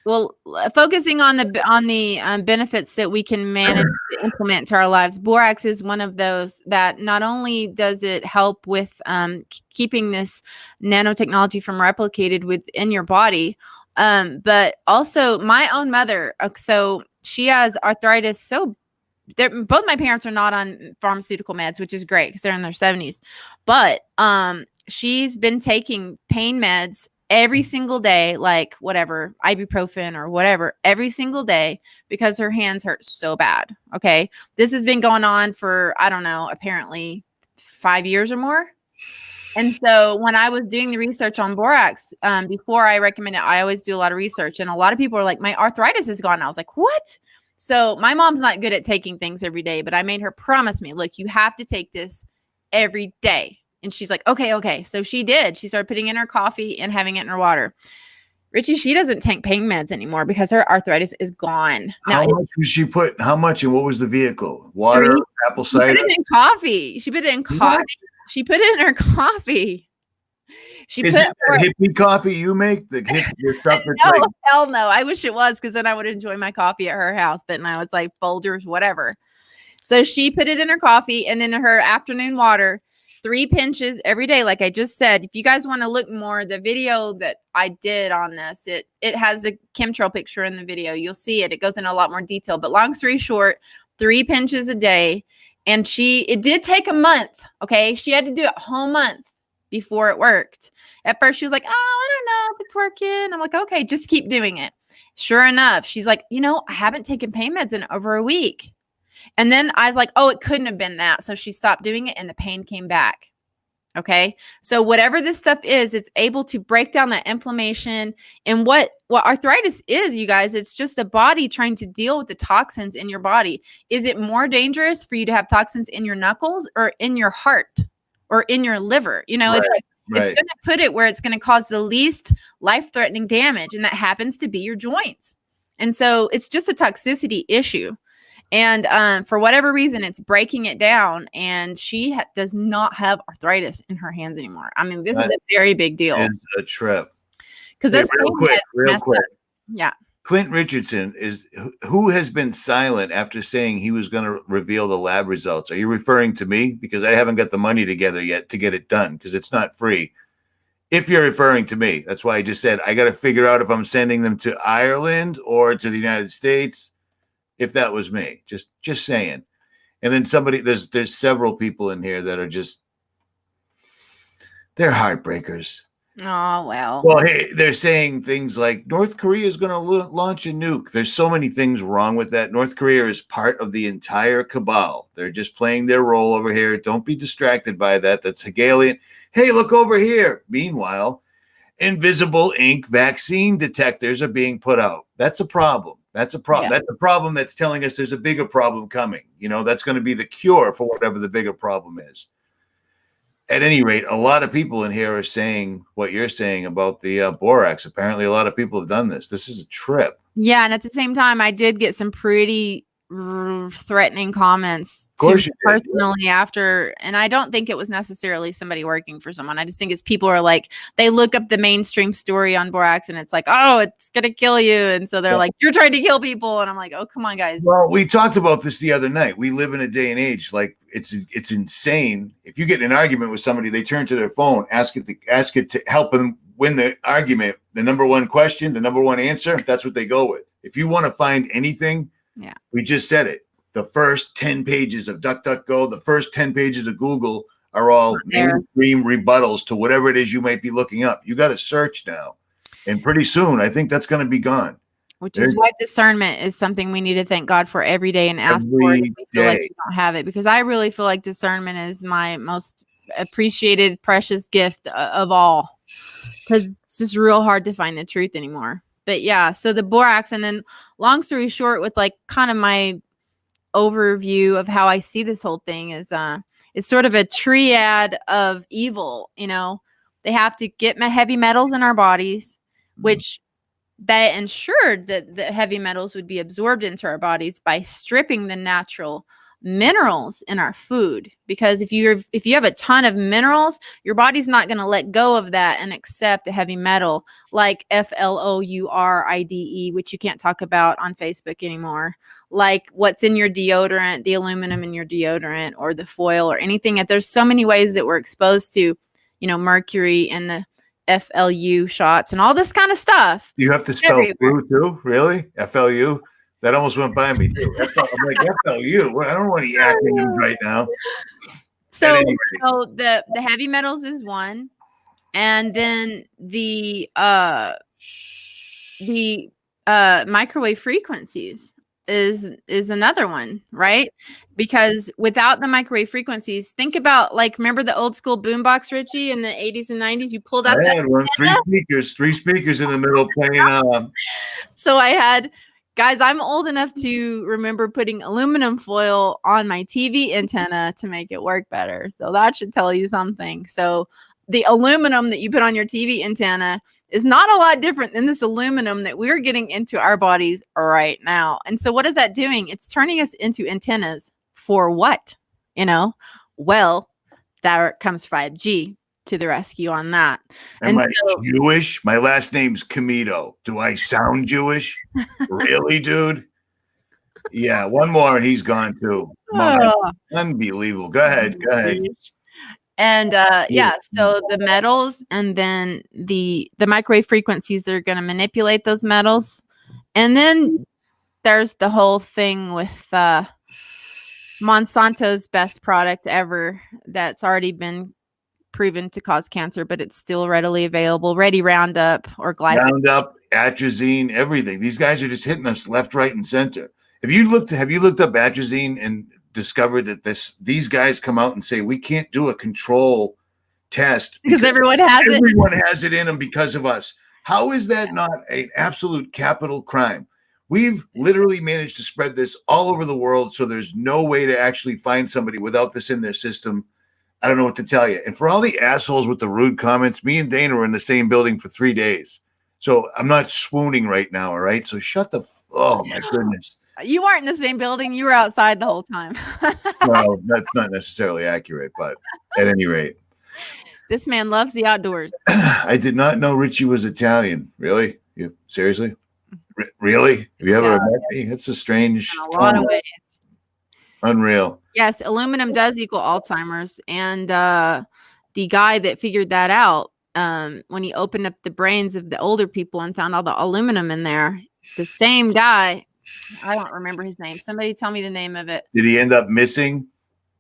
well, focusing on the benefits that we can manage to implement to our lives, borax is one of those that not only does it help with keeping this nanotechnology from replicated within your body, but also my own mother. So she has arthritis. So both my parents are not on pharmaceutical meds, which is great because they're in their 70s. But she's been taking pain meds every single day, like whatever, ibuprofen or whatever, every single day because her hands hurt so bad. Okay. This has been going on for, I don't know, apparently 5 years or more. And so when I was doing the research on borax, before I recommend it, I always do a lot of research. And a lot of people are like, my arthritis is gone. I was like, what? So my mom's not good at taking things every day, but I made her promise me, look, you have to take this every day. And she's like, okay. So she did. She started putting in her coffee and having it in her water. Richie, she doesn't take pain meds anymore because her arthritis is gone. Now, how much did she put? How much and what was the vehicle? Water, apple cider? She put it in coffee. She put it in coffee. What? She put it in her coffee. Is it hippie coffee you make? The stuff that's no, hell no. I wish it was because then I would enjoy my coffee at her house. But now it's like Folgers, whatever. So she put it in her coffee and in her afternoon water. 3 pinches every day, like I just said. If you guys want to look more, the video that I did on this, it has a chemtrail picture in the video. You'll see it. It goes into a lot more detail. But long story short, 3 pinches a day. And it did take a month, okay? She had to do it a whole month before it worked. At first, she was like, oh, I don't know if it's working. I'm like, okay, just keep doing it. Sure enough, she's like, I haven't taken pain meds in over a week. And then I was like, oh, it couldn't have been that. So she stopped doing it and the pain came back. Okay. So whatever this stuff is, it's able to break down that inflammation. And what arthritis is, you guys, it's just the body trying to deal with the toxins in your body. Is it more dangerous for you to have toxins in your knuckles or in your heart or in your liver? It's like, it's going to put it where it's going to cause the least life-threatening damage. And that happens to be your joints. And so it's just a toxicity issue. And for whatever reason, it's breaking it down. And she does not have arthritis in her hands anymore. I mean, this is a very big deal. It's a trip. Because that's real quick. Yeah. Clint Richardson who has been silent after saying he was going to reveal the lab results. Are you referring to me? Because I haven't got the money together yet to get it done because it's not free. If you're referring to me, that's why I just said I got to figure out if I'm sending them to Ireland or to the United States. If that was me, just saying. And then there's several people in here that are they're heartbreakers. Oh, well. Well, hey, they're saying things like North Korea is going to launch a nuke. There's so many things wrong with that. North Korea is part of the entire cabal. They're just playing their role over here. Don't be distracted by that. That's Hegelian. Hey, look over here. Meanwhile, invisible ink vaccine detectors are being put out. That's a problem. That's a problem. Yeah. That's a problem that's telling us there's a bigger problem coming. You know, that's going to be the cure for whatever the bigger problem is. At any rate, a lot of people in here are saying what you're saying about the borax. Apparently, a lot of people have done this. This is a trip. Yeah, and at the same time, I did get some pretty threatening comments Of course to you did. personally after, and I don't think it was necessarily somebody working for someone. I just think it's people are like, they look up the mainstream story on borax and it's like, oh, it's gonna kill you, and so they're like, you're trying to kill people, and I'm like, oh, come on, guys. Well, we talked about this the other night. We live in a day and age like it's insane. If you get in an argument with somebody, they turn to their phone, ask it to help them win the argument. The number one question, the number one answer, that's what they go with. If you want to find anything, yeah, we just said it. The first 10 pages of DuckDuckGo, the first 10 pages of Google are all mainstream rebuttals to whatever it is you might be looking up. You got to search now. And pretty soon, I think that's going to be gone. Which is why discernment is something we need to thank God for every day and ask for it if we feel like we don't have it. Because I really feel like discernment is my most appreciated, precious gift of all. Because it's just real hard to find the truth anymore. But yeah, so the borax, and then long story short, with like kind of my overview of how I see this whole thing is it's sort of a triad of evil. You know, they have to get heavy metals in our bodies, which they ensured that the heavy metals would be absorbed into our bodies by stripping the natural minerals in our food. Because if you have a ton of minerals, your body's not going to let go of that and accept a heavy metal like fluoride, which you can't talk about on Facebook anymore, like what's in your deodorant, the aluminum in your deodorant, or the foil, or anything. There's so many ways that we're exposed to, mercury and the FLU shots and all this kind of stuff. You have to spell flu too? Really? FLU? That almost went by me too. I'm like, FLU. I don't want any acronyms right now. So, the heavy metals is one, and then the microwave frequencies is another one, right? Because without the microwave frequencies, think about, like, remember the old school boombox, Richie, in the 80s and 90s? You pulled out three speakers in the middle playing. So I had, guys, I'm old enough to remember putting aluminum foil on my TV antenna to make it work better. So that should tell you something. So the aluminum that you put on your TV antenna is not a lot different than this aluminum that we're getting into our bodies right now. And so what is that doing? It's turning us into antennas for what? Well, there comes 5G to the rescue on that. Am I Jewish? My last name's Camito. Do I sound Jewish? Really, dude? Yeah, one more and he's gone too. Unbelievable. Go ahead. And so the metals, and then the microwave frequencies that are going to manipulate those metals. And then there's the whole thing with Monsanto's best product ever that's already been proven to cause cancer, but it's still readily available. Ready Roundup or glyphosate. Roundup, atrazine, everything. These guys are just hitting us left, right, and center. Have you looked up atrazine and discovered that these guys come out and say we can't do a control test because everyone has it. Everyone has it in them because of us. How is that not an absolute capital crime? We've literally managed to spread this all over the world, so there's no way to actually find somebody without this in their system. I don't know what to tell you. And for all the assholes with the rude comments, me and Dana were in the same building for 3 days. So I'm not swooning right now, all right? So shut the oh my goodness. You weren't in the same building. You were outside the whole time. Well, that's not necessarily accurate, but at any rate. This man loves the outdoors. I did not know Richie was Italian. Really? You seriously? Really? Have you ever met me? It's a strange. In a lot of ways. Unreal. Yes, aluminum does equal Alzheimer's. And the guy that figured that out, when he opened up the brains of the older people and found all the aluminum in there, the same guy, I don't remember his name. Somebody tell me the name of it. Did he end up missing?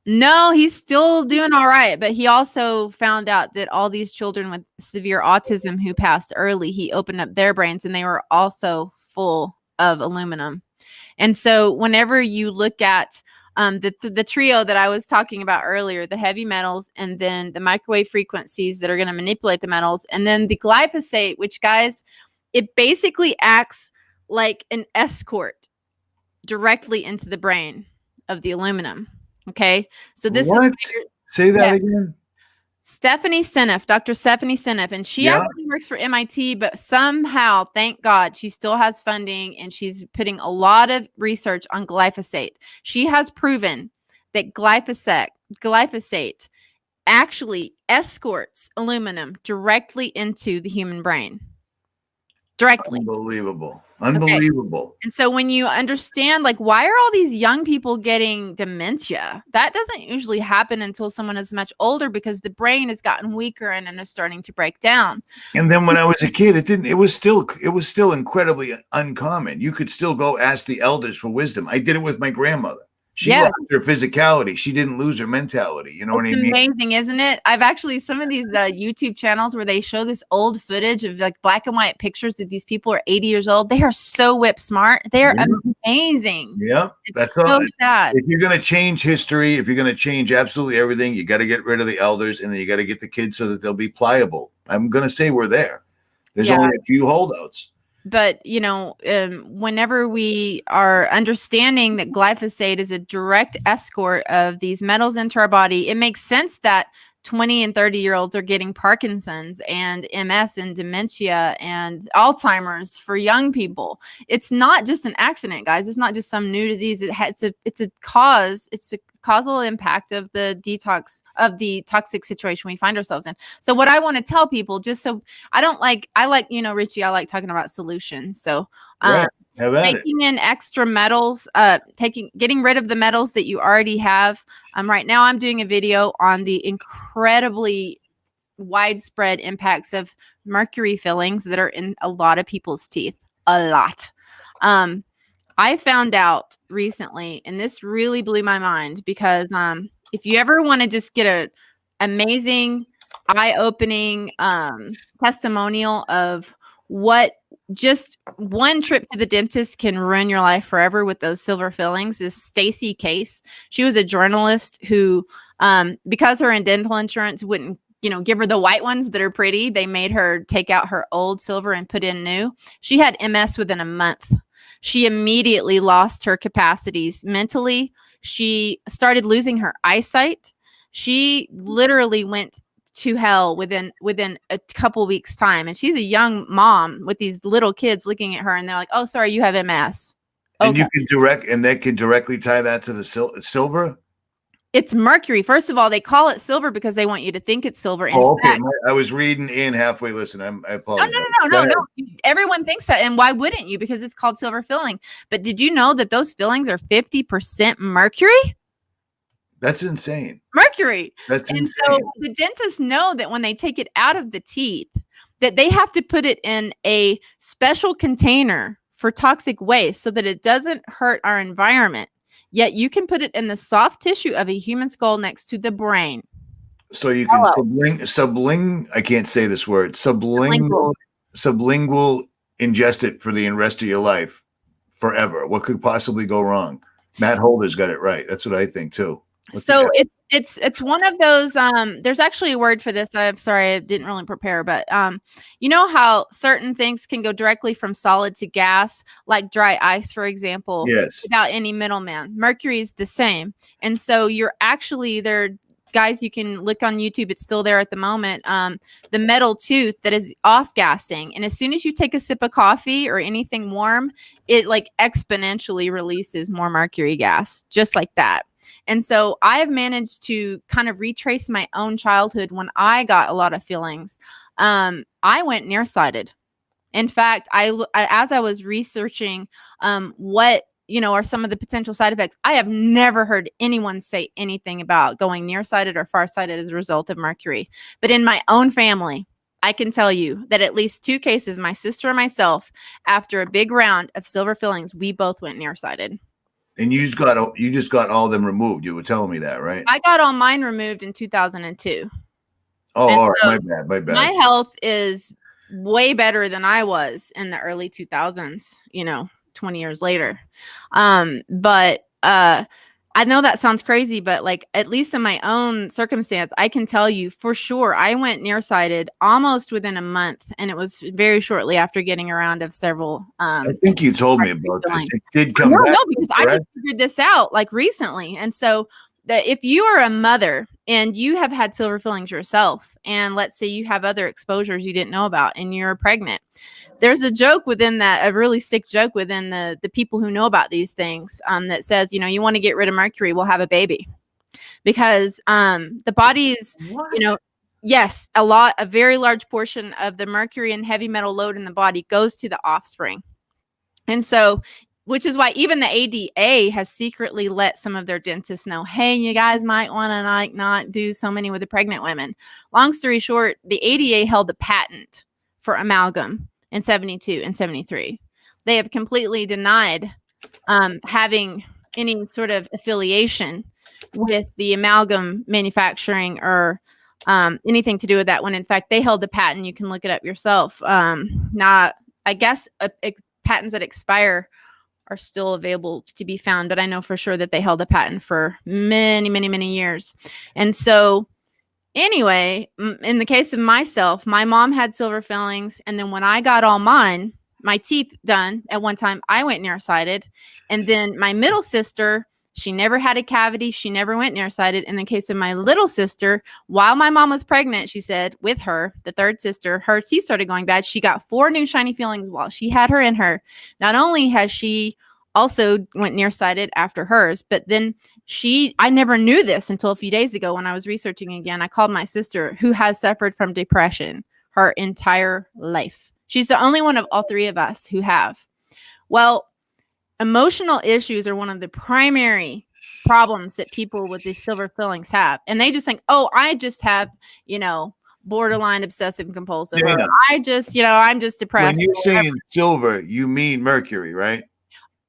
No, he's still doing all right, but he also found out that all these children with severe autism who passed early, he opened up their brains and they were also full of aluminum. And so whenever you look at the trio that I was talking about earlier, the heavy metals and then the microwave frequencies that are going to manipulate the metals, and then the glyphosate, which, guys, it basically acts like an escort directly into the brain of the aluminum. Okay. So this What? is Say that yeah. again. Stephanie Seneff, Dr. Stephanie Seneff, and she Yeah. actually works for MIT, but somehow, thank God, she still has funding and she's putting a lot of research on glyphosate. She has proven that glyphosate actually escorts aluminum directly into the human brain. Directly. Unbelievable. Okay. Unbelievable. And so when you understand, like, why are all these young people getting dementia? That doesn't usually happen until someone is much older because the brain has gotten weaker and is starting to break down. And then when I was a kid, it was still incredibly uncommon. You could still go ask the elders for wisdom. I did it with my grandmother. She Yeah. lost her physicality. She didn't lose her mentality. You know what I It's mean? amazing, isn't it? I've actually some of these YouTube channels where they show this old footage of like black and white pictures that these people are 80 years old. They are so whip smart. They're amazing. Yeah, It's that's so all. sad. If you're going to change history, if you're going to change absolutely everything, you got to get rid of the elders, and then you got to get the kids so that they'll be pliable. I'm going to say we're there. There's Yeah. only a few holdouts. But, you know, whenever we are understanding that glyphosate is a direct escort of these metals into our body, it makes sense that 20 and 30-year-olds are getting Parkinson's and MS and dementia and Alzheimer's for young people. It's not just an accident, guys. It's not just some new disease. It's a causal impact of the toxic situation we find ourselves in. So what I want to tell people, just so I like, you know, Richie, I like talking about solutions. So Right. Have at it. taking in extra metals, getting rid of the metals that you already have. Right now I'm doing a video on the incredibly widespread impacts of mercury fillings that are in a lot of people's teeth. A lot. I found out recently, and this really blew my mind because if you ever want to just get a amazing, eye-opening testimonial of what just one trip to the dentist can ruin your life forever with those silver fillings is Stacy Case. She was a journalist who, because her dental insurance wouldn't, you know, give her the white ones that are pretty, they made her take out her old silver and put in new. She had MS within a month. She immediately lost her capacities mentally. She started losing her eyesight. She literally went to hell within a couple weeks time, and she's a young mom with these little kids looking at her and they're like, oh, sorry, you have MS. And you can they can directly tie that to the silver. It's mercury. First of all, they call it silver because they want you to think it's silver. In fact, I was reading in halfway. Listen, I apologize. No. Everyone thinks that, and why wouldn't you? Because it's called silver filling. But did you know that those fillings are 50% mercury? That's insane. Mercury. That's insane. So the dentists know that when they take it out of the teeth, that they have to put it in a special container for toxic waste so that it doesn't hurt our environment. Yet you can put it in the soft tissue of a human skull next to the brain. So you can I can't say this word, sublingual ingest it for the rest of your life forever. What could possibly go wrong? Matt Holder's got it right. That's what I think too. So it's one of those there's actually a word for this. I'm sorry, I didn't really prepare, but you know how certain things can go directly from solid to gas, like dry ice, for example, without any middleman. Mercury is the same. And so you're actually there, guys, you can look on YouTube, it's still there at the moment. The metal tooth that is off gassing. And as soon as you take a sip of coffee or anything warm, it like exponentially releases more mercury gas, just like that. And so I have managed to kind of retrace my own childhood when I got a lot of feelings. I went nearsighted. In fact, as I was researching what, you know, are some of the potential side effects, I have never heard anyone say anything about going nearsighted or farsighted as a result of mercury. But in my own family, I can tell you that at least 2 cases, my sister and myself, after a big round of silver fillings, we both went nearsighted. And you just got all of them removed. You were telling me that, right? I got all mine removed in 2002. Oh, And all right. so My bad. My bad. my health is way better than I was in the early 2000s, 20 years later. But I know that sounds crazy, but like at least in my own circumstance, I can tell you for sure I went nearsighted almost within a month, and it was very shortly after getting around of several I think you told me about this. It did come back. No, because I just figured this out like recently. And so that if you are a mother and you have had silver fillings yourself, and let's say you have other exposures you didn't know about and you're pregnant, there's a joke within that, a really sick joke within the people who know about these things, that says, you want to get rid of mercury, we'll have a baby. Because the body's, What? yes, a very large portion of the mercury and heavy metal load in the body goes to the offspring. And so, which is why even the ADA has secretly let some of their dentists know, hey, you guys might want to like not do so many with the pregnant women. Long story short, the ADA held the patent for amalgam in 72 and 73. They have completely denied having any sort of affiliation with the amalgam manufacturing or anything to do with that, when in fact they held the patent. You can look it up yourself. Now, I guess patents that expire are still available to be found, but I know for sure that they held a patent for many, many, many years. And so anyway, in the case of myself, my mom had silver fillings, and then when I got all mine, my teeth done at one time, I went nearsighted. And then my middle sister, she never had a cavity. She never went nearsighted. In the case of my little sister, while my mom was pregnant, she said with her, the third sister, her teeth started going bad. She got 4 new shiny fillings while she had her in her. Not only has she also went nearsighted after hers, but then I never knew this until a few days ago when I was researching again. I called my sister, who has suffered from depression her entire life. She's the only one of all 3 of us who have. Well, emotional issues are one of the primary problems that people with these silver fillings have. And they just think, oh, I just have, borderline obsessive compulsive. Or I just, I'm just depressed. When you're saying silver, you mean mercury, right?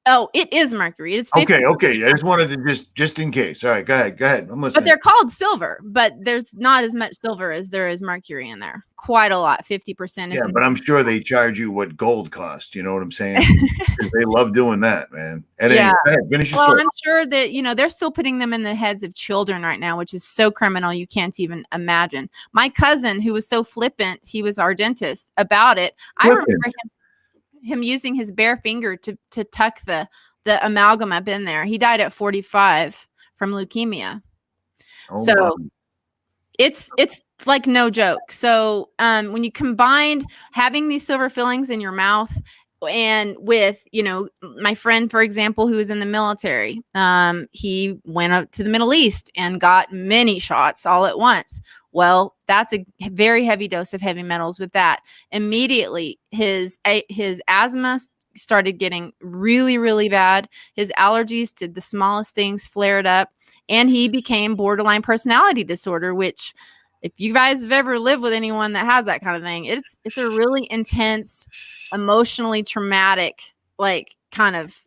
Oh, it is mercury. It's 50%. Okay. I just wanted to just in case. All right, go ahead. I'm listening. But they're called silver, but there's not as much silver as there is mercury in there. Quite a lot, 50%. Yeah, but I'm sure they charge you what gold costs. You know what I'm saying? They love doing that, man. And yeah. Anyway, finish your well, story. I'm sure that, they're still putting them in the heads of children right now, which is so criminal. You can't even imagine. My cousin, who was so flippant, he was our dentist about it. I remember him using his bare finger to tuck the amalgam up in there. He died at 45 from leukemia. Oh, so wow. It's like no joke. So when you combined having these silver fillings in your mouth and with, my friend, for example, who was in the military, he went up to the Middle East and got many shots all at once. Well, that's a very heavy dose of heavy metals. With that, immediately his asthma started getting really, really bad. His allergies to the smallest things flared up, and he became borderline personality disorder, which, if you guys have ever lived with anyone that has that kind of thing, it's a really intense, emotionally traumatic, like, kind of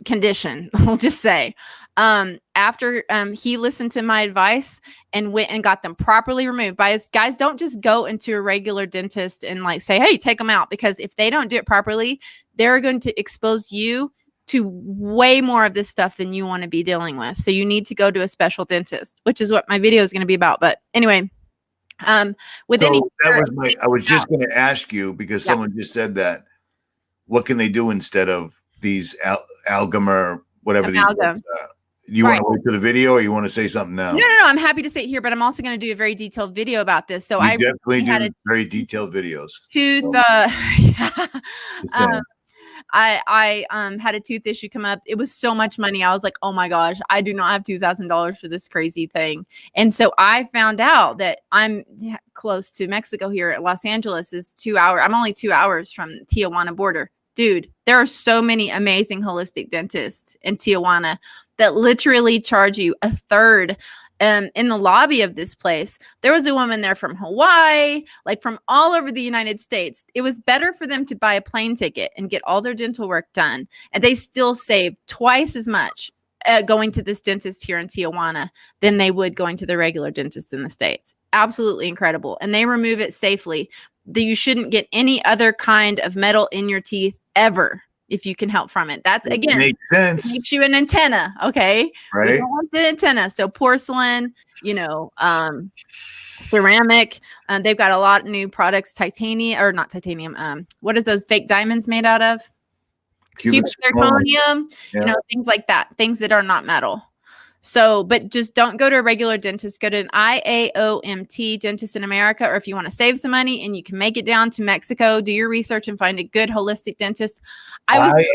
condition, we'll just say. After he listened to my advice and went and got them properly removed by his guys, don't just go into a regular dentist and like say, hey, take them out, because if they don't do it properly, they're going to expose you to way more of this stuff than you want to be dealing with. So you need to go to a special dentist, which is what my video is going to be about. But anyway, I was just going to ask you, because someone just said that, what can they do instead of these amalgam or whatever these are? You want to wait for the video, or you want to say something now? No. I'm happy to say it here, but I'm also going to do a very detailed video about this. So I definitely do very detailed videos. I had a tooth issue come up. It was so much money. I was like, oh my gosh, I do not have $2,000 for this crazy thing. And so I found out that I'm close to Mexico here at Los Angeles is 2 hours. I'm only 2 hours from Tijuana border. Dude, there are so many amazing holistic dentists in Tijuana that literally charge you a third in the lobby of this place, there was a woman there from Hawaii, like from all over the United States. It was better for them to buy a plane ticket and get all their dental work done, and they still saved twice as much going to this dentist here in Tijuana than they would going to the regular dentist in the States. Absolutely incredible. And they remove it safely. You shouldn't get any other kind of metal in your teeth ever if you can help from it. That's, again, makes sense. Makes you an antenna, okay? Right. We don't want the antenna. So porcelain, ceramic. They've got a lot of new products, titanium, or not titanium. What are those fake diamonds made out of? Cubic zirconium, things like that, things that are not metal. So, but just don't go to a regular dentist. Go to an IAOMT dentist in America, or if you want to save some money and you can make it down to Mexico, do your research and find a good holistic dentist. I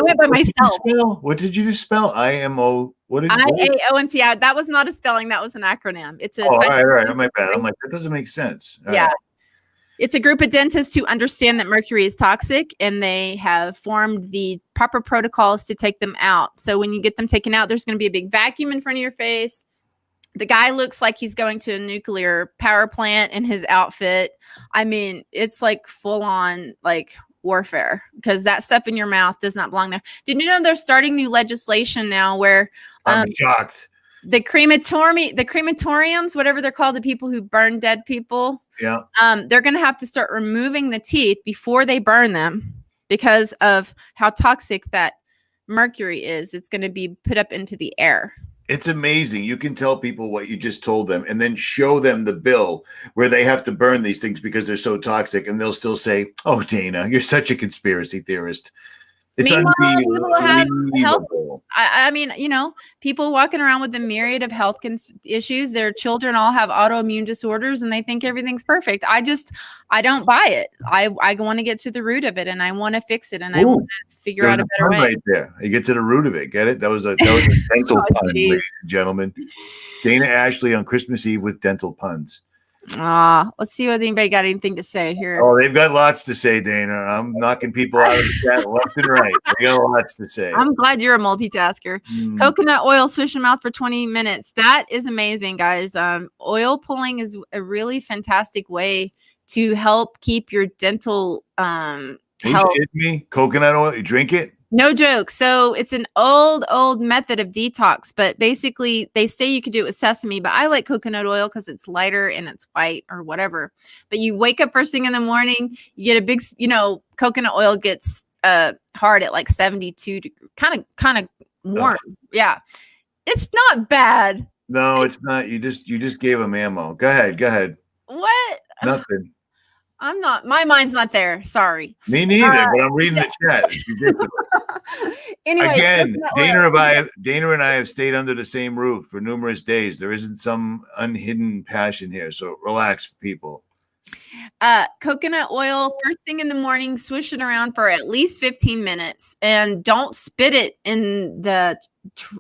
went by myself. What did you just spell? IMO. What did you IAOMT? That was not a spelling. That was an acronym. It's a. All right. My bad. I'm like, that doesn't make sense. All right. It's a group of dentists who understand that mercury is toxic, and they have formed the proper protocols to take them out. So when you get them taken out, there's going to be a big vacuum in front of your face. The guy looks like he's going to a nuclear power plant in his outfit. I mean, it's like full on like warfare, because that stuff in your mouth does not belong there. Did you know they're starting new legislation now where I'm shocked. The crematoriums, whatever they're called, the people who burn dead people. Yeah. They're going to have to start removing the teeth before they burn them because of how toxic that mercury is. It's going to be put up into the air. It's amazing. You can tell people what you just told them and then show them the bill where they have to burn these things because they're so toxic, and they'll still say, "Oh, Dana, you're such a conspiracy theorist." It's unbelievable. I mean, people walking around with a myriad of health issues. Their children all have autoimmune disorders, and they think everything's perfect. I don't buy it. I want to get to the root of it, and I want to fix it, and I want to figure out a better way. Right there, you get to the root of it. Get it? That was a dental pun, ladies and gentlemen. Dana Ashley on Christmas Eve with dental puns. Let's see what anybody got anything to say here. Oh, they've got lots to say, Dana. I'm knocking people out of the chat left and right. They got lots to say. I'm glad you're a multitasker. Coconut oil, swish your mouth for 20 minutes. That is amazing, guys. Oil pulling is a really fantastic way to help keep your dental health. Are you kidding me? Coconut oil, you drink it? No joke. So it's an old method of detox, but basically they say you could do it with sesame, but I like coconut oil because it's lighter and it's white or whatever. But you wake up first thing in the morning, you get a big, coconut oil gets hard at like 72, kind of warm. Yeah. It's not bad. No, it's not. You just gave them ammo. Go ahead. What? Nothing. I'm not. My mind's not there. Sorry. Me neither. But I'm reading the chat. It's ridiculous. Anyway, again, Dana and I have stayed under the same roof for numerous days. There isn't some unhidden passion here. So relax, people. Coconut oil, first thing in the morning, swish it around for at least 15 minutes, and don't spit it in the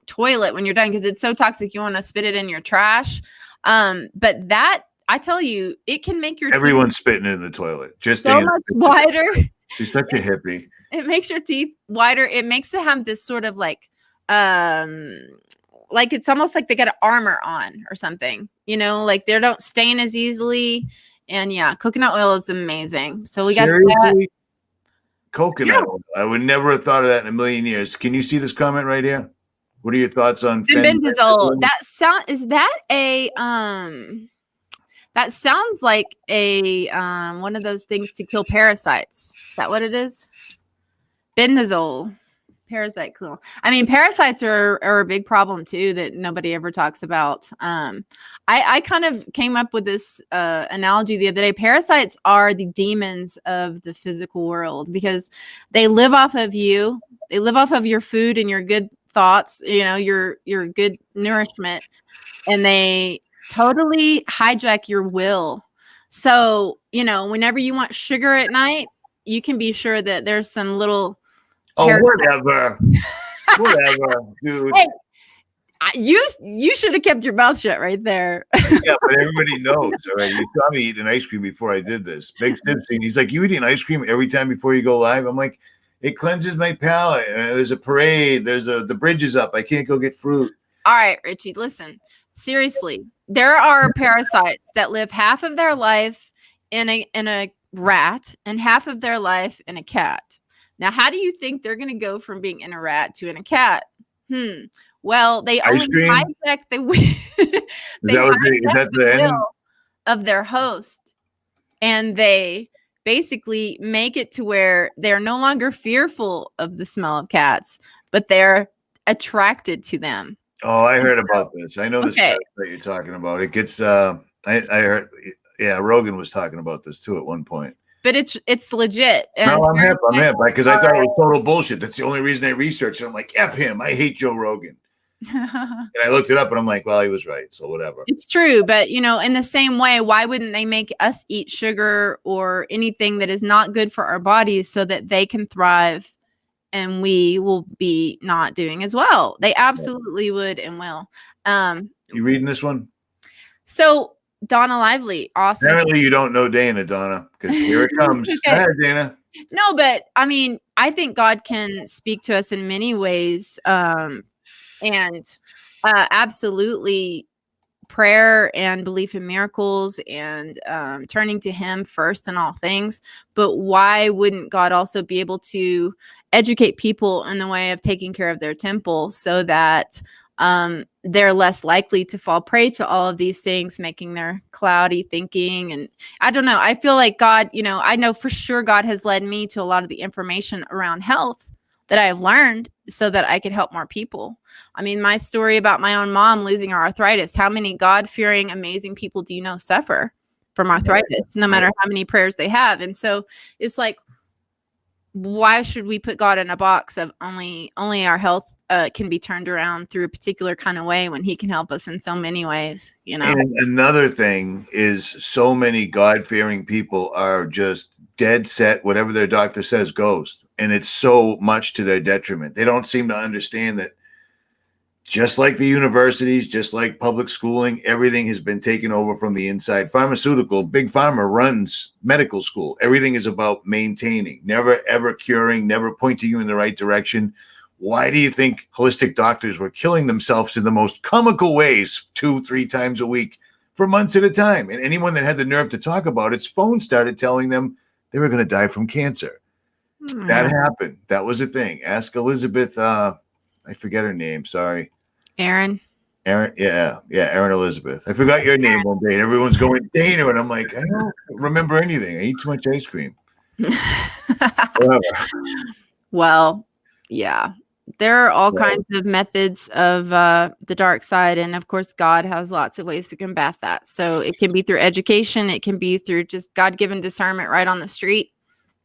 toilet when you're done because it's so toxic. You want to spit it in your trash. But that, I tell you, it can make your everyone's spitting in the toilet. Just so much wider. She's such a hippie. It makes your teeth wider. It makes it have this sort of like it's almost like they got an armor on or something. Like they don't stain as easily. And yeah, coconut oil is amazing. So we got that. Coconut oil. I would never have thought of that in a million years. Can you see this comment right here? What are your thoughts on benzodiazole? That sounds like a one of those things to kill parasites. Is that what it is? Benzodiazole, parasite kill. I mean, parasites are a big problem too that nobody ever talks about. I kind of came up with this analogy the other day. Parasites are the demons of the physical world because they live off of you. They live off of your food and your good thoughts. Your good nourishment, and they totally hijack your will. So, whenever you want sugar at night, you can be sure that there's some little. Whatever, dude. Hey, you should have kept your mouth shut right there. Yeah, but everybody knows. All right, you saw me eating ice cream before I did this. Big Simpson, he's like, "You eating ice cream every time before you go live?" I'm like, "It cleanses my palate. There's a parade. The bridge is up. I can't go get fruit." All right, Richie, listen. Seriously, there are parasites that live half of their life in a rat and half of their life in a cat. Now, how do you think they're going to go from being in a rat to in a cat? Well, they Ice only cream? hijack the Is they that what is hijack that the the end? will of their host, and they basically make it to where they're no longer fearful of the smell of cats, but they're attracted to them. Oh, I heard about this. I know this Okay. parasite you're talking about. It gets I heard, yeah, Rogan was talking about this too at one point. But it's legit. No, And I'm hip because I thought it was total bullshit. That's the only reason I researched it. I'm like, F him. I hate Joe Rogan. And I looked it up and I'm like, well, he was right. So whatever. it's true, but in the same way, why wouldn't they make us eat sugar or anything that is not good for our bodies so that they can thrive and we will be not doing as well? They absolutely would and will. You reading this one? So Donna Lively, awesome. Apparently you don't know Dana, Donna, because here it comes. Okay. Hi, Dana. No, but I mean, I think God can speak to us in many ways. And absolutely prayer and belief in miracles and turning to him first in all things. But why wouldn't God also be able to educate people in the way of taking care of their temple so that they're less likely to fall prey to all of these things, making their cloudy thinking? And I don't know. I feel like God, I know for sure God has led me to a lot of the information around health that I have learned so that I could help more people. I mean, my story about my own mom losing her arthritis, how many God-fearing, amazing people do you know suffer from arthritis, no matter how many prayers they have? And so it's like, why should we put God in a box of only our health can be turned around through a particular kind of way when he can help us in so many ways, And another thing is so many God-fearing people are just dead set, whatever their doctor says goes. And it's so much to their detriment. They don't seem to understand that just like the universities, just like public schooling, everything has been taken over from the inside. Pharmaceutical, Big Pharma runs medical school. Everything is about maintaining, never ever curing, never pointing you in the right direction. Why do you think holistic doctors were killing themselves in the most comical ways 2-3 times a week for months at a time? And anyone that had the nerve to talk about its phone started telling them they were going to die from cancer. That happened. That was a thing. Ask Elizabeth. I forget her name. Sorry. Aaron. Yeah, Aaron Elizabeth. I forgot your name one day. Everyone's going Dana, and I'm like, I don't remember anything. I eat too much ice cream. Well, yeah, there are all kinds of methods of the dark side, and of course, God has lots of ways to combat that. So it can be through education, it can be through just God-given discernment right on the street,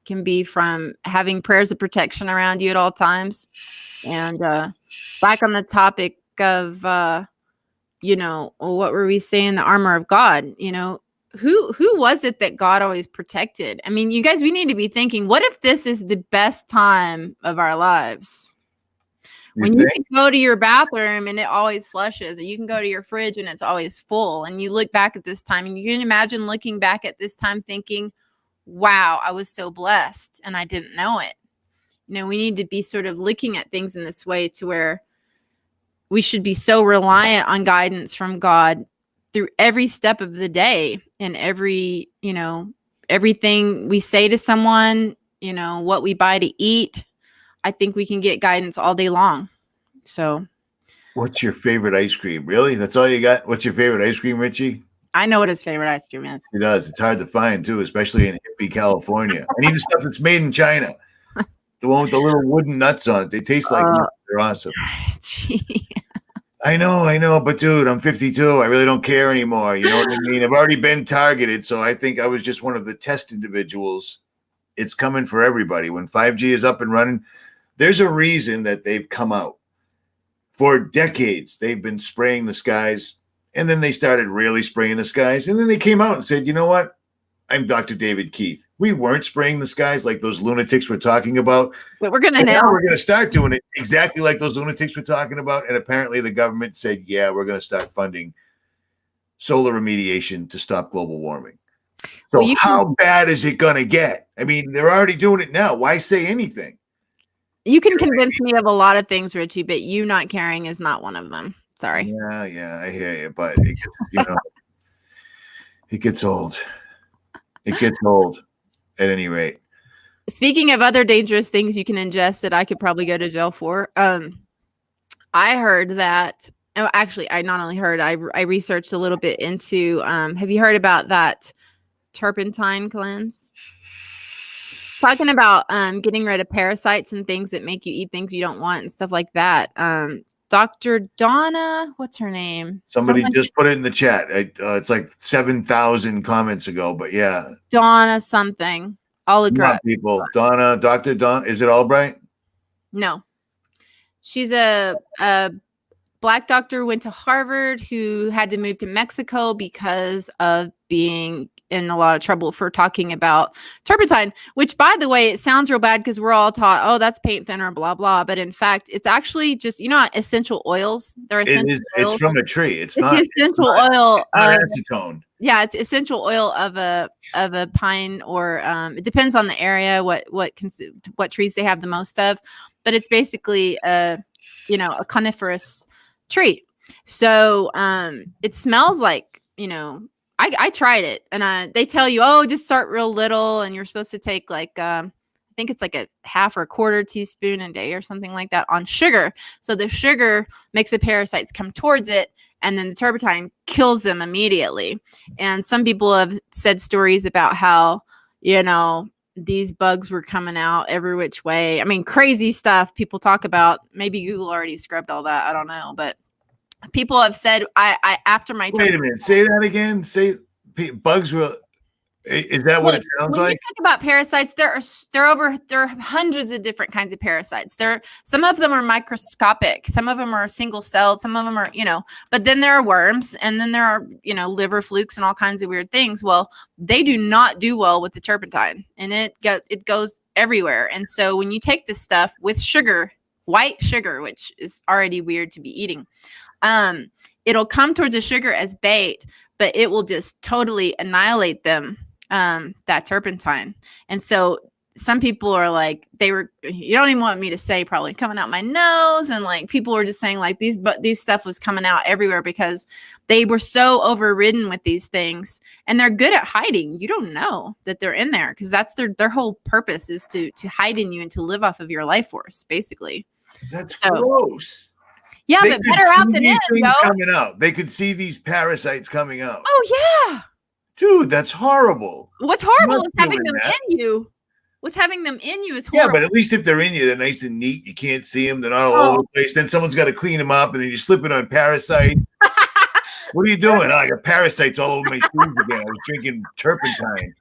it can be from having prayers of protection around you at all times. And back on the topic of what were we saying, the armor of God, who was it that God always protected? I mean, you guys, we need to be thinking, what if this is the best time of our lives? When you can go to your bathroom and it always flushes, or you can go to your fridge and it's always full, and you look back at this time and you can imagine looking back at this time thinking, wow, I was so blessed and I didn't know it. We need to be sort of looking at things in this way to where we should be so reliant on guidance from God through every step of the day, and every, everything we say to someone, what we buy to eat. I think we can get guidance all day long. So what's your favorite ice cream? Really? That's all you got? What's your favorite ice cream, Richie? I know what his favorite ice cream is. He does. It's hard to find too, especially in hippie California. I need the stuff that's made in China. The one with the little wooden nuts on it. They taste like nuts. They're awesome. Gee. I know. But dude, I'm 52. I really don't care anymore. You know what I mean? I've already been targeted. So I think I was just one of the test individuals. It's coming for everybody. When 5G is up and running, there's a reason that they've come out. For decades, they've been spraying the skies. And then they started really spraying the skies. And then they came out and said, you know what? I'm Dr. David Keith. We weren't spraying the skies like those lunatics were talking about. But we're going to now we're going to start doing it exactly like those lunatics were talking about. And apparently the government said, yeah, we're going to start funding solar remediation to stop global warming. So how bad is it going to get? I mean, they're already doing it now. Why say anything? You can convince me of a lot of things, Richie, but you not caring is not one of them. Sorry. Yeah, I hear you, but it gets, it gets old. It gets old at any rate. Speaking of other dangerous things you can ingest that I could probably go to jail for, I heard that. Oh, actually, I not only heard, I researched a little bit into. Have you heard about that turpentine cleanse? Talking about getting rid of parasites and things that make you eat things you don't want and stuff like that. Dr. Donna, what's her name? Somebody just put it in the chat. It's like 7,000 comments ago, but yeah. Donna something. I'll look her up. People. Donna, Dr. Donna. Is it Albright? No. She's a Black doctor, went to Harvard, who had to move to Mexico because of being in a lot of trouble for talking about turpentine, which, by the way, it sounds real bad because we're all taught, oh, that's paint thinner, blah, blah. But in fact, it's actually just, essential oils. They're essential oils. It's from a tree. It's not essential oil. It's not acetone. Yeah, it's essential oil of a pine, or it depends on the area, what trees they have the most of. But it's basically a coniferous tree. So it smells like, I tried it, and they tell you, oh, just start real little, and you're supposed to take like I think it's like a half or a quarter teaspoon a day or something like that on sugar. So the sugar makes the parasites come towards it, and then the turpentine kills them immediately. And some people have said stories about how, these bugs were coming out every which way. I mean, crazy stuff people talk about. Maybe Google already scrubbed all that. I don't know, but people have said, I after my wait a minute, say that again. Say bugs will. Is that what it sounds like? When you talk about parasites, there are hundreds of different kinds of parasites. Some of them are microscopic, some of them are single celled, some of them are, but then there are worms, and then there are, liver flukes and all kinds of weird things. Well, they do not do well with the turpentine, and it goes everywhere. And so when you take this stuff with sugar, white sugar, which is already weird to be eating, it'll come towards the sugar as bait, but it will just totally annihilate them. That turpentine. And so some people are like, you don't even want me to say, probably coming out my nose, and like people were just saying like these stuff was coming out everywhere because they were so overridden with these things, and they're good at hiding. You don't know that they're in there because that's their whole purpose, is to hide in you and to live off of your life force, basically. That's gross. Yeah, but better out than in, coming out. They could see these parasites coming out. Oh yeah. Dude, that's horrible. What's horrible is having them in you. What's having them in you is horrible. Yeah, but at least if they're in you, they're nice and neat. You can't see them. They're not all over the place. Then someone's got to clean them up, and then you're slipping on parasites. What are you doing? I got parasites all over my shoes again. I was drinking turpentine.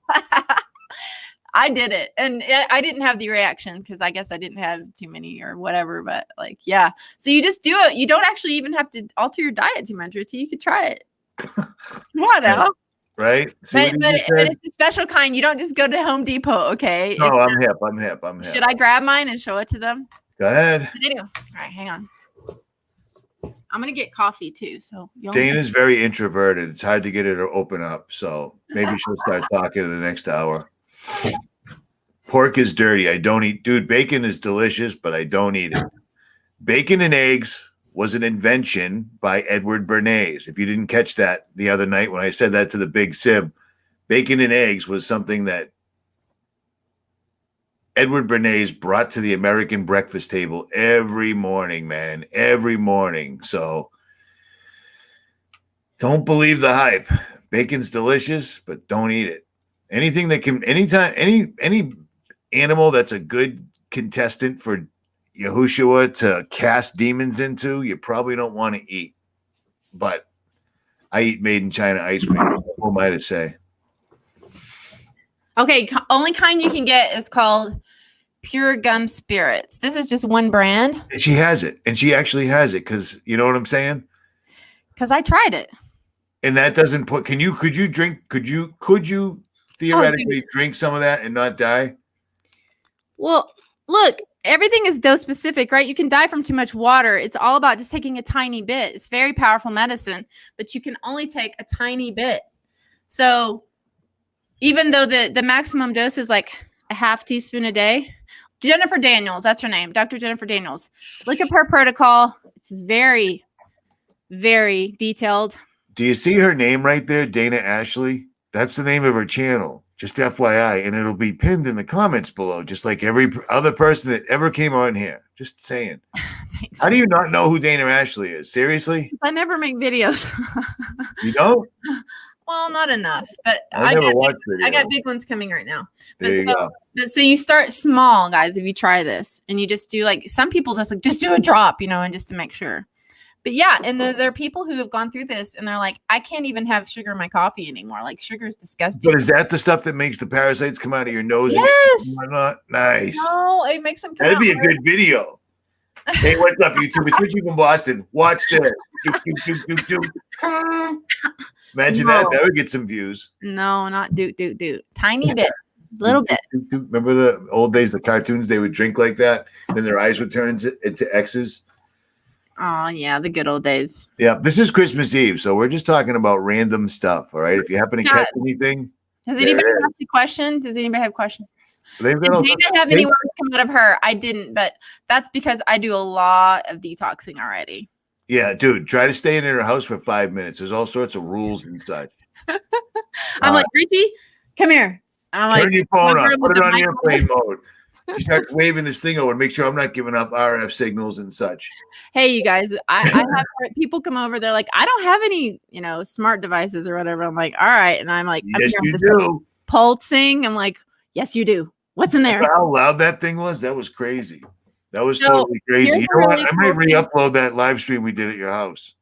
I did it, and I didn't have the reaction because I guess I didn't have too many or whatever. But like, yeah. So you just do it. You don't actually even have to alter your diet too much, Richie. You could try it. Yeah, now. Right? But it's a special kind. You don't just go to Home Depot, okay? No, I'm hip. Should I grab mine and show it to them? Go ahead. All right, hang on. I'm going to get coffee too. So Dana's very introverted. It's hard to get her to open up. So maybe she'll start talking in the next hour. Pork is dirty. I don't eat. Dude, bacon is delicious, but I don't eat it. Bacon and eggs was an invention by Edward Bernays. If you didn't catch that the other night when I said that to the big sib, bacon and eggs was something that Edward Bernays brought to the American breakfast table every morning, man, every morning. So don't believe the hype. Bacon's delicious, but don't eat it. Anything that can, anytime, any animal that's a good contestant for Yahushua to cast demons into, you probably don't want to eat. But I eat made in China ice cream. What am I to say? Okay, only kind you can get is called Pure Gum Spirits. This is just one brand. And she has it, and she actually has it because you know what I'm saying. Because I tried it. And that doesn't put. Could you theoretically drink some of that and not die? Well, look. Everything is dose specific, right? You can die from too much water. It's all about just taking a tiny bit. It's very powerful medicine, but you can only take a tiny bit. So even though the maximum dose is like a half teaspoon a day, Jennifer Daniels, that's her name, Dr. Jennifer Daniels. Look up her protocol. It's very, very detailed. Do you see her name right there, Dana Ashley? That's the name of her channel. Just FYI, and it'll be pinned in the comments below, just like every other person that ever came on here. Just saying. Thanks. How do you not know who Dana Ashley is? Seriously? I never make videos. You don't? Well, not enough, but I never watched videos. I got big ones coming right now. There you go. So you start small, guys, if you try this, and you just do like some people just do a drop, and just to make sure. But yeah, and there are people who have gone through this and they're like, I can't even have sugar in my coffee anymore. Like sugar is disgusting. But is that the stuff that makes the parasites come out of your nose? Yes. And whatnot? Nice. No, it makes them come That'd out be a good video. Hey, what's up, YouTube? It's Richie from Boston. Watch this. Imagine that. That would get some views. No, not doot. Tiny bit. Little bit. Remember the old days, the cartoons, they would drink like that, then their eyes would turn into X's. Oh, yeah, the good old days. Yeah, this is Christmas Eve, so we're just talking about random stuff, all right? If you happen to catch anything. Does anybody have a question? Does anybody have a question? Did Dana have any words come out of her? I didn't, but that's because I do a lot of detoxing already. Yeah, dude, try to stay in her house for 5 minutes. There's all sorts of rules and such. I'm like, Richie, come here. I'm turn your phone off. Put it on airplane mode. She starts waving this thing over. Make sure I'm not giving off RF signals and such. Hey, you guys, I have people come over. They're like, I don't have any, smart devices or whatever. I'm like, all right. And I'm like, yes, you do. Pulsing. I'm like, yes, you do. What's in there? How loud that thing was? That was crazy. That was totally crazy. You know what? I might re-upload that live stream we did at your house.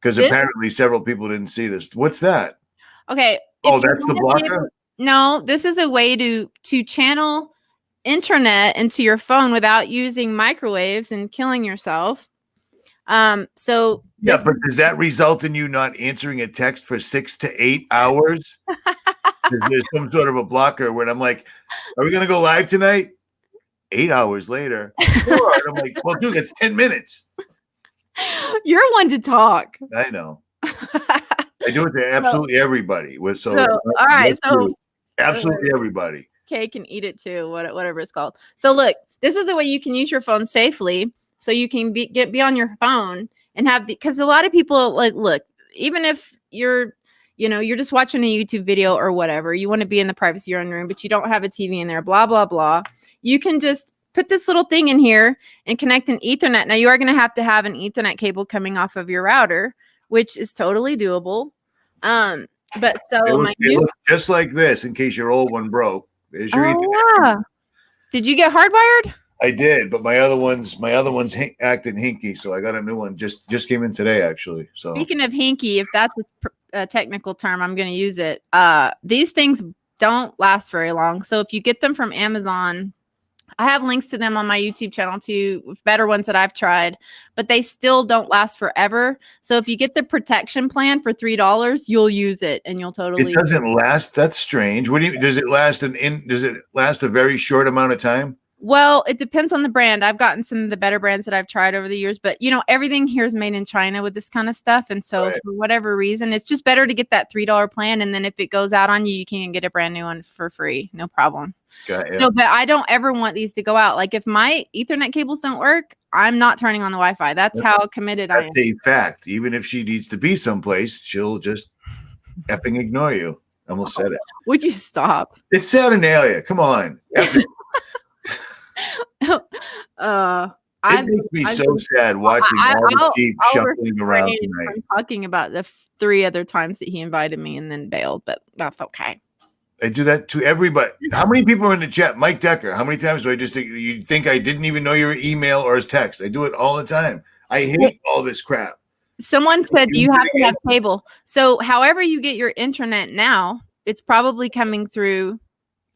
Because apparently several people didn't see this. What's that? Okay. Oh, that's the blocker? No, this is a way to channel internet into your phone without using microwaves and killing yourself. So yeah, but does that result in you not answering a text for 6 to 8 hours? There's some sort of a blocker when I'm like, are we gonna go live tonight? 8 hours later. I'm like, well, dude, that's 10 minutes. You're one to talk. I know. I do it to absolutely everybody. So all right, so absolutely everybody. Cake and eat it too, whatever it's called. So look, this is a way you can use your phone safely, so you can be on your phone and have because a lot of people like look, even if you're just watching a YouTube video or whatever, you want to be in the privacy of your own room, but you don't have a TV in there, blah blah blah. You can just put this little thing in here and connect an Ethernet. Now you are going to have an Ethernet cable coming off of your router, which is totally doable. But so it looks just like this in case your old one broke. There's your Ethernet. Yeah. Did you get hardwired? I did, but my other one's acting hinky, so I got a new one. Just came in today, actually. So speaking of hinky, if that's a technical term, I'm going to use it. These things don't last very long. So if you get them from Amazon, I have links to them on my YouTube channel too, better ones that I've tried, but they still don't last forever. So if you get the protection plan for $3, you'll use it and you'll totally. It doesn't last. That's strange. Does it last does it last a very short amount of time? Well, it depends on the brand. I've gotten some of the better brands that I've tried over the years, but everything here is made in China with this kind of stuff. And so for whatever reason, it's just better to get that $3 plan. And then if it goes out on you, you can get a brand new one for free. No problem. So, but I don't ever want these to go out. Like if my Ethernet cables don't work, I'm not turning on the Wi-Fi. That's how committed I am. That's a fact. Even if she needs to be someplace, she'll just effing ignore you. I almost said it. Would you stop? It's Saturnalia. Come on. It makes me so sad watching all the sheep shuffling around tonight. I'm talking about the 3 other times that he invited me and then bailed, but that's okay. I do that to everybody. How many people are in the chat? Mike Decker. How many times do I just think you think I didn't even know your email or his text? I do it all the time. I hate all this crap. Someone said you have to have cable. So however you get your internet now, it's probably coming through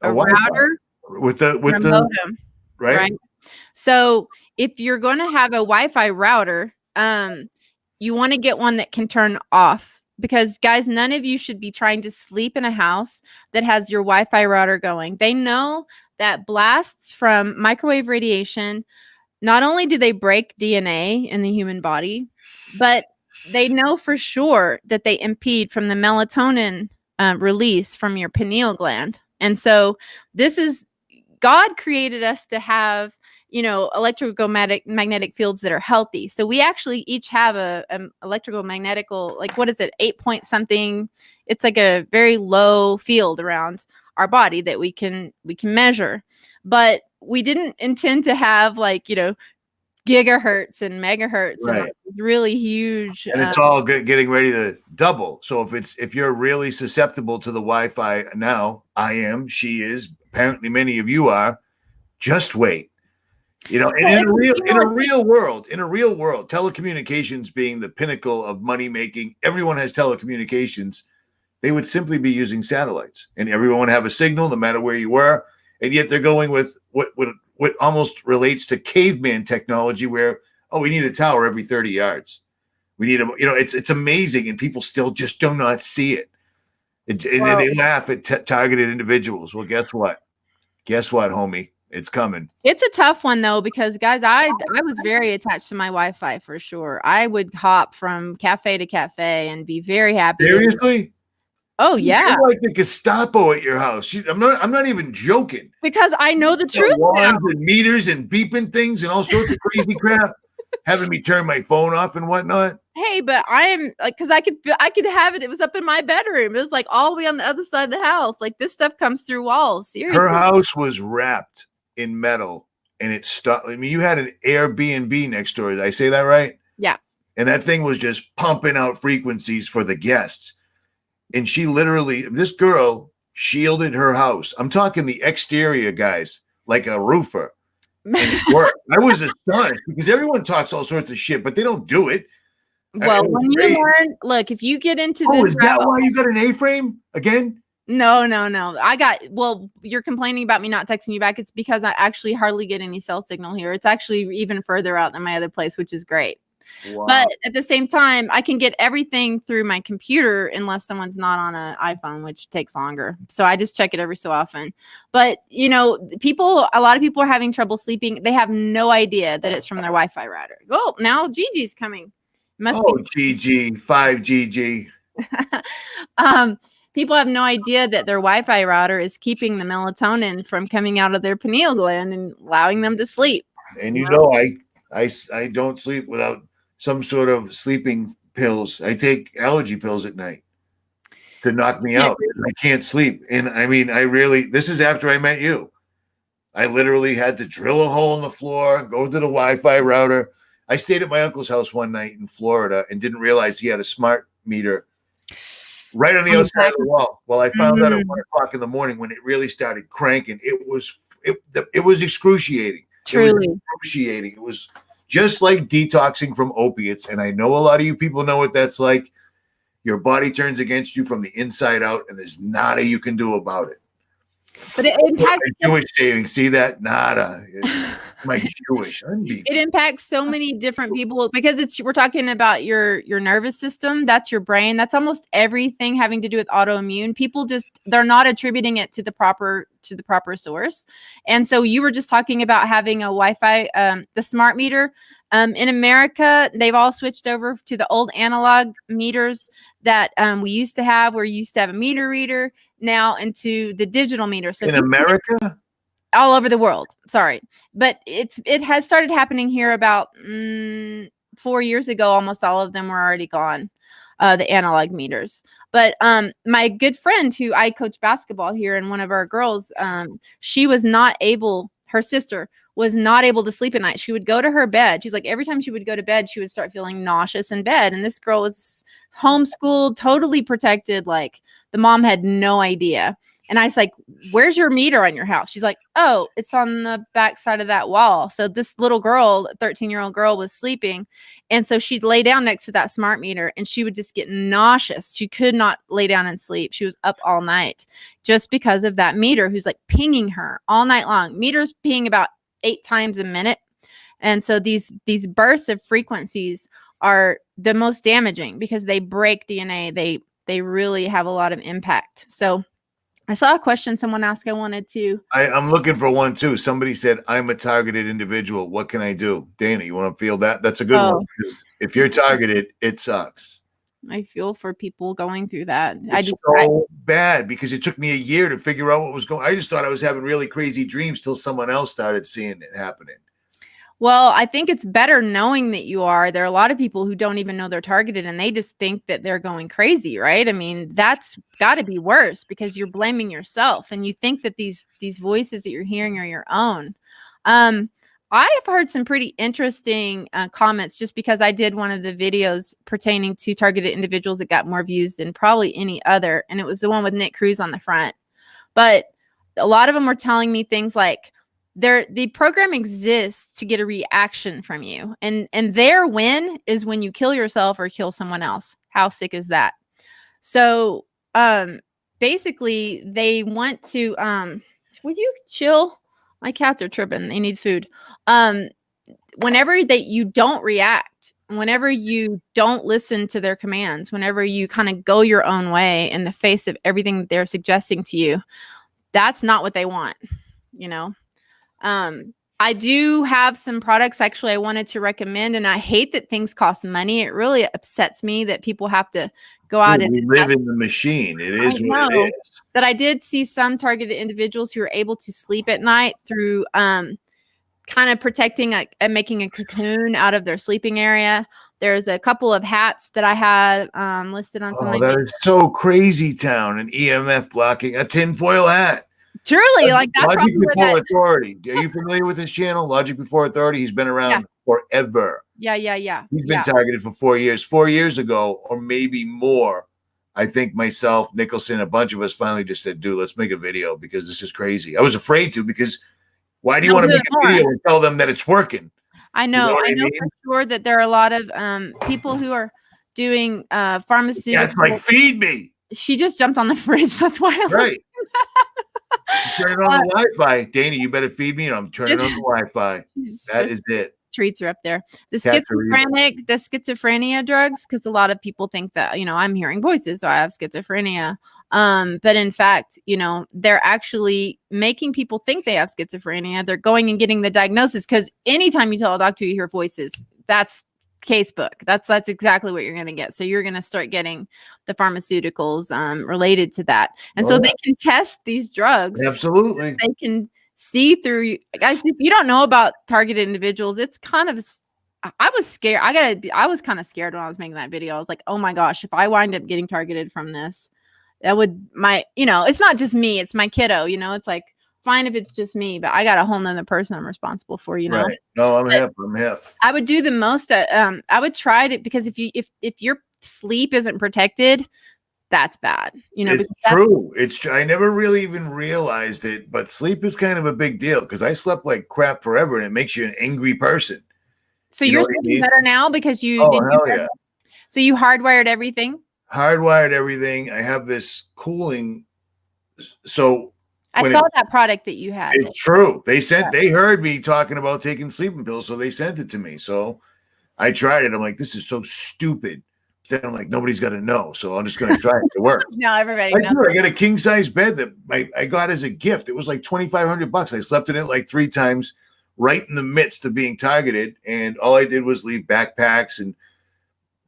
a router with the modem. Right. So if you're going to have a Wi-Fi router, you want to get one that can turn off because guys, none of you should be trying to sleep in a house that has your Wi-Fi router going. They know that blasts from microwave radiation, not only do they break DNA in the human body, but they know for sure that they impede from the melatonin release from your pineal gland. And so this is God created us to have electromagnetic fields that are healthy. So we actually each have a electrical magnetical, like, what is it, 8 point something. It's like a very low field around our body that we can measure. But we didn't intend to have, like, gigahertz and megahertz and Right. like really huge. And it's all getting ready to double. So if you're really susceptible to the Wi-Fi now, I am, she is, apparently many of you are, just wait. And in a real world, telecommunications being the pinnacle of money making, everyone has telecommunications. They would simply be using satellites, and everyone would have a signal no matter where you were. And yet they're going with what almost relates to caveman technology, where we need a tower every 30 yards. We need it's amazing, and people still just do not see it. And they laugh at targeted individuals. Well, guess what, homie? It's coming. It's a tough one though, because guys, I was very attached to my Wi-Fi for sure. I would hop from cafe to cafe and be very happy. Seriously? Oh yeah. You're like the Gestapo at your house. I'm not even joking. Because I know the truth. Wands and meters and beeping things and all sorts of crazy crap, having me turn my phone off and whatnot. Hey, but I am like, because I could have it. It was up in my bedroom. It was like all the way on the other side of the house. Like, this stuff comes through walls. Seriously. Her house was wrapped in metal, and it stopped. I mean, you had an Airbnb next door. Did I say that right? Yeah. And that thing was just pumping out frequencies for the guests. And she literally, this girl shielded her house. I'm talking the exterior, guys, like a roofer. And it worked. I was astonished, because everyone talks all sorts of shit, but they don't do it. Well, when you learn, look, if you get into this. Is that why you got an A-frame again? No. You're complaining about me not texting you back. It's because I actually hardly get any cell signal here. It's actually even further out than my other place, which is great. Wow. But at the same time, I can get everything through my computer unless someone's not on an iPhone, which takes longer. So I just check it every so often. But, a lot of people are having trouble sleeping. They have no idea that it's from their Wi-Fi router. Oh, now Gigi's coming. Gigi, 5GG. People have no idea that their Wi-Fi router is keeping the melatonin from coming out of their pineal gland and allowing them to sleep. And I don't sleep without some sort of sleeping pills. I take allergy pills at night to knock me out. I can't sleep. And I mean, this is after I met you. I literally had to drill a hole in the floor, go to the Wi-Fi router. I stayed at my uncle's house one night in Florida and didn't realize he had a smart meter right on the outside of the wall. Well, I found out at 1 o'clock in the morning when it really started cranking. It was excruciating. Truly. It was excruciating. It was just like detoxing from opiates. And I know a lot of you people know what that's like. Your body turns against you from the inside out, and there's nada you can do about it. But it impacts Jewish saving. See that? Nada. My Jewish. It impacts so many different people, because we're talking about your nervous system. That's your brain. That's almost everything having to do with autoimmune. People they're not attributing it to the proper source. And so you were just talking about having a Wi-Fi, the smart meter. In America, they've all switched over to the old analog meters that we used to have, where you used to have a meter reader, now into the digital meter. So in America? All over the world. Sorry. But it has started happening here about 4 years ago. Almost all of them were already gone, the analog meters. But my good friend, who I coach basketball here, and one of our girls, her sister was not able to sleep at night. She would go to her bed. She's like, every time she would go to bed, she would start feeling nauseous in bed. And this girl was homeschooled, totally protected. Like, the mom had no idea. And I was like, where's your meter on your house? She's like, oh, it's on the back side of that wall. So this little girl, 13-year-old girl, was sleeping. And so she'd lay down next to that smart meter, and she would just get nauseous. She could not lay down and sleep. She was up all night just because of that meter, who's like pinging her all night long. Meters ping about 8 times a minute. And so these bursts of frequencies are the most damaging, because they break DNA. They really have a lot of impact. So I saw a question someone asked. I'm looking for one too. Somebody said, I'm a targeted individual. What can I do? Dana, you want to feel that? That's a good one. If you're targeted, it sucks. I feel for people going through that. It's so bad, because it took me a year to figure out what was going on. I just thought I was having really crazy dreams till someone else started seeing it happening. Well, I think it's better knowing that you are. There are a lot of people who don't even know they're targeted and they just think that they're going crazy, right? I mean, that's got to be worse because you're blaming yourself and you think that these voices that you're hearing are your own. Um, I have heard some pretty interesting comments just because I did one of the videos pertaining to targeted individuals that got more views than probably any other, and it was the one with Nick Cruz on the front. But a lot of them were telling me things like the program exists to get a reaction from you, and their win is when you kill yourself or kill someone else. How sick is that? So basically they want to would you chill? My cats are tripping, they need food. Whenever that you don't react, whenever you don't listen to their commands, whenever you kind of go your own way in the face of everything that they're suggesting to you, that's not what they want, you know. I do have some products actually I wanted to recommend, and I hate that things cost money. It really upsets me that people have to go out and we live in the machine. It is what it is. But I did see some targeted individuals who are able to sleep at night through kind of protecting and making a cocoon out of their sleeping area. There's a couple of hats that I had listed on some. Oh, that is so crazy town. An EMF blocking, a tinfoil hat. Truly, like that's Logic Before Authority. Are you familiar with his channel, Logic Before Authority? He's been around forever. Yeah. He's been targeted for 4 years. 4 years ago, or maybe more, I think myself, Nicholson, a bunch of us finally just said, dude, let's make a video because this is crazy. I was afraid to because why do you want to make a video and tell them that it's working? I know. I know for sure that there are a lot of people who are doing pharmaceuticals. Yeah, it's like, feed me. She just jumped on the fridge. That's why I'm right. Turn it on the Wi-Fi. Dana, you better feed me, and I'm turning on the Wi-Fi. That is it. Treats are up there. The schizophrenia drugs, because a lot of people think that, you know, I'm hearing voices, so I have schizophrenia. But in fact, you know, they're actually making people think they have schizophrenia. They're going and getting the diagnosis because anytime you tell a doctor you hear voices, that's casebook. That's exactly what you're going to get. So you're going to start getting the pharmaceuticals related to that. And so they can test these drugs. Absolutely. They can see through. Guys, if you don't know about targeted individuals, it's kind of, I was scared. I was kind of scared when I was making that video. I was like, oh my gosh, if I wind up getting targeted from this, that would you know, it's not just me, it's my kiddo, you know, it's like, fine if it's just me, but I got a whole nother person I'm responsible for, you know. Right. No, I'm hip. I would do the most. I would try to, because if your sleep isn't protected, that's bad. You know, it's true. I never really even realized it, but sleep is kind of a big deal because I slept like crap forever, and it makes you an angry person. So you're sleeping better now because you. Oh, hell yeah! So you hardwired everything. Hardwired everything. I have this cooling. So I saw that product that you had. It's true. They heard me talking about taking sleeping pills, so they sent it to me. So I tried it. I'm like, this is so stupid. Then I'm like, nobody's got to know, so I'm just going to try it to work. No, everybody knows. I got a king size bed that I got as a gift. It was like $2,500. I slept in it like 3 times, right in the midst of being targeted, and all I did was leave backpacks and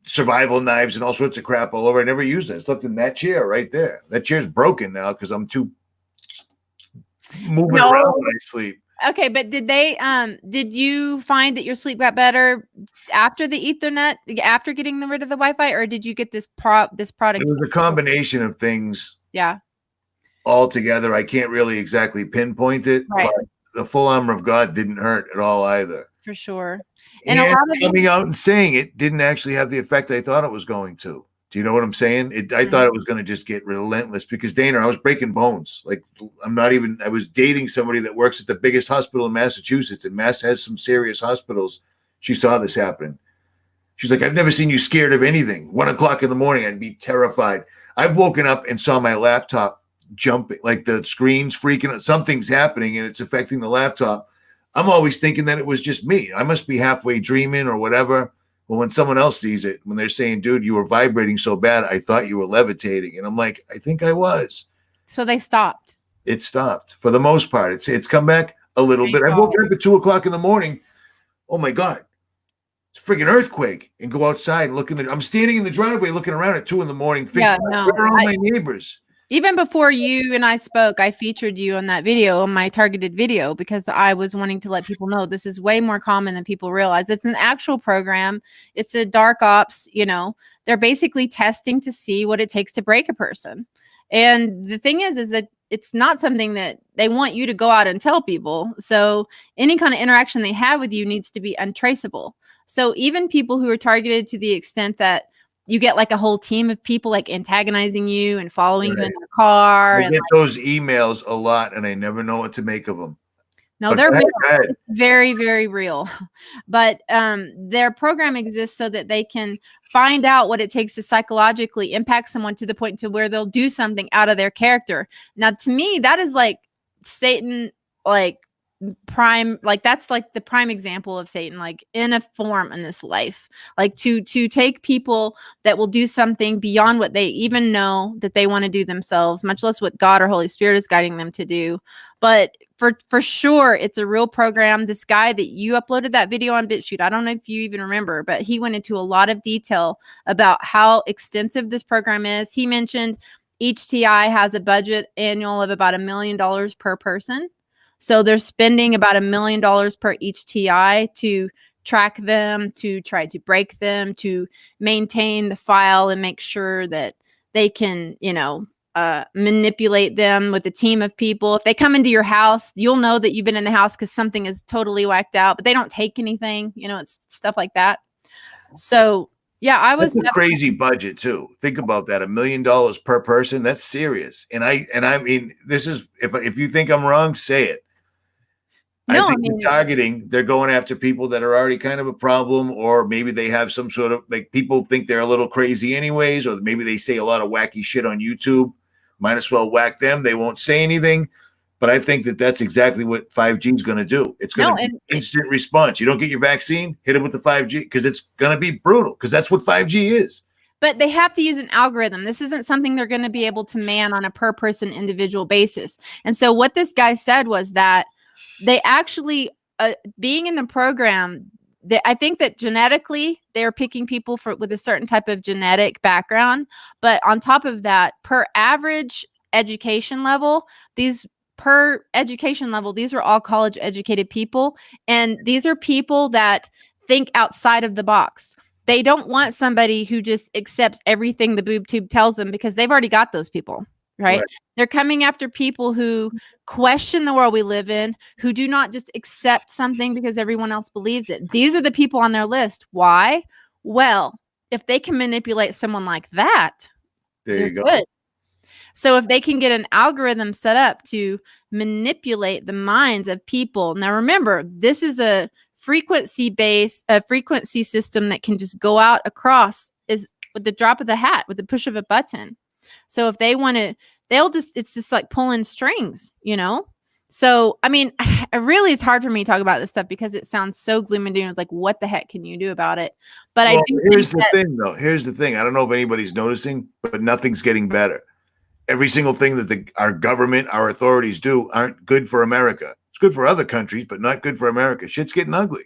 survival knives and all sorts of crap all over. I never used it. I slept in that chair right there. That chair's broken now because I'm too moving around when I sleep. Okay, but did you find that your sleep got better after the Ethernet, after getting rid of the Wi-Fi, or did you get this product? It was a combination of things. Yeah. All together, I can't really exactly pinpoint it. Right. But the full armor of God didn't hurt at all either. For sure. And a lot of coming out and saying it didn't actually have the effect I thought it was going to. Do you know what I'm saying? I thought it was going to just get relentless because, Dana, I was breaking bones. Like, I was dating somebody that works at the biggest hospital in Massachusetts, and Mass has some serious hospitals. She saw this happen. She's like, I've never seen you scared of anything. 1 o'clock in the morning, I'd be terrified. I've woken up and saw my laptop jumping, like the screen's freaking out. Something's happening and it's affecting the laptop. I'm always thinking that it was just me. I must be halfway dreaming or whatever. Well, when someone else sees it, when they're saying, dude, you were vibrating so bad, I thought you were levitating. And I'm like, I think I was. So they stopped. It stopped for the most part. It's come back a little bit. I woke up at 2 o'clock in the morning. Oh my God, it's a freaking earthquake. And go outside and look I'm standing in the driveway looking around at 2 in the morning. Thinking, where are all my neighbors? Even before you and I spoke, I featured you on that video, on my targeted video, because I was wanting to let people know this is way more common than people realize. It's an actual program. It's a dark ops, they're basically testing to see what it takes to break a person. And the thing is that it's not something that they want you to go out and tell people. So any kind of interaction they have with you needs to be untraceable. So even people who are targeted to the extent that you get like a whole team of people like antagonizing you and following you in their car. I And get those emails a lot, and I never know what to make of them. no, they're real. It's very, very real. But their program exists so that they can find out what it takes to psychologically impact someone to the point to where they'll do something out of their character. Now, to me, that is like Satan, like prime, like that's like the prime example of Satan, like in a form in this life, like to take people that will do something beyond what they even know that they want to do themselves, much less what God or Holy Spirit is guiding them to do. But for sure, it's a real program. This guy that you uploaded that video on BitChute, I don't know if you even remember, but he went into a lot of detail about how extensive this program is. He mentioned each TI has a budget annual of about $1 million per person. So they're spending about $1 million per each TI to track them, to try to break them, to maintain the file and make sure that they can, manipulate them with a team of people. If they come into your house, you'll know that you've been in the house because something is totally whacked out, but they don't take anything, it's stuff like that. So yeah, I was a crazy budget too. Think about that. $1 million per person. That's serious. And I mean, this is, if you think I'm wrong, say it. No, I think targeting, they're going after people that are already kind of a problem, or maybe they have some sort of, like, people think they're a little crazy anyways, or maybe they say a lot of wacky shit on YouTube. Might as well whack them. They won't say anything. But I think that that's exactly what 5G is going to do. It's going to be instant response. You don't get your vaccine, hit it with the 5G, because it's going to be brutal, because that's what 5G is. But they have to use an algorithm. This isn't something they're going to be able to man on a per person individual basis. And so what this guy said was that they actually, being in the program, I think that genetically they're picking people with a certain type of genetic background. But on top of that, per education level, these are all college educated people. And these are people that think outside of the box. They don't want somebody who just accepts everything the boob tube tells them, because they've already got those people. Right? They're coming after people who question the world we live in, who do not just accept something because everyone else believes it. These are the people on their list. Why? Well, if they can manipulate someone like that, there you go. Good. So if they can get an algorithm set up to manipulate the minds of people. Now, remember, this is a frequency system that can just go out across is with the drop of the hat, with the push of a button. So if they want to, it's just like pulling strings, So, I mean, it's hard for me to talk about this stuff because it sounds so gloom and doom. It's like, what the heck can you do about it? But I do. Here's the thing. I don't know if anybody's noticing, but nothing's getting better. Every single thing that our government, our authorities do aren't good for America. It's good for other countries, but not good for America. Shit's getting ugly.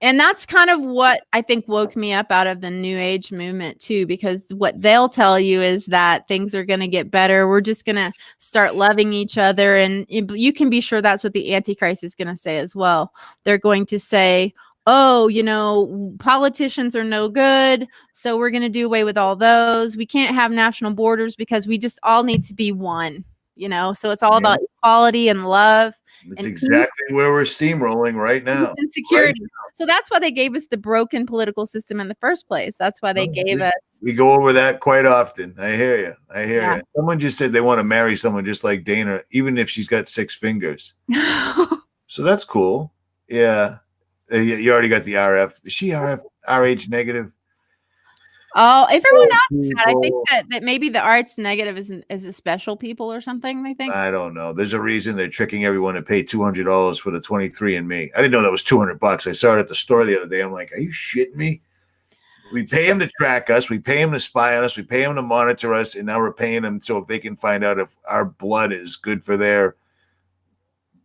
And that's kind of what I think woke me up out of the New Age movement too, because what they'll tell you is that things are going to get better. We're just going to start loving each other. And you can be sure that's what the Antichrist is going to say as well. They're going to say, oh, politicians are no good, so we're going to do away with all those. We can't have national borders because we just all need to be one. So it's all about equality and love. That's exactly where we're steamrolling right now. And security. Right now. So that's why they gave us the broken political system in the first place. That's why they gave us. We go over that quite often. I hear you. Someone just said they want to marry someone just like Dana, even if she's got 6 fingers. So that's cool. Yeah. You already got the RF. Is she RH negative? Oh, everyone asks that. I think that maybe the RH negative is a special people or something, they think. I don't know. There's a reason they're tricking everyone to pay $200 for the 23andMe. I didn't know that was $200. I saw it at the store the other day. I'm like, are you shitting me? We pay them to track us. We pay them to spy on us. We pay them to monitor us. And now we're paying them so if they can find out if our blood is good for their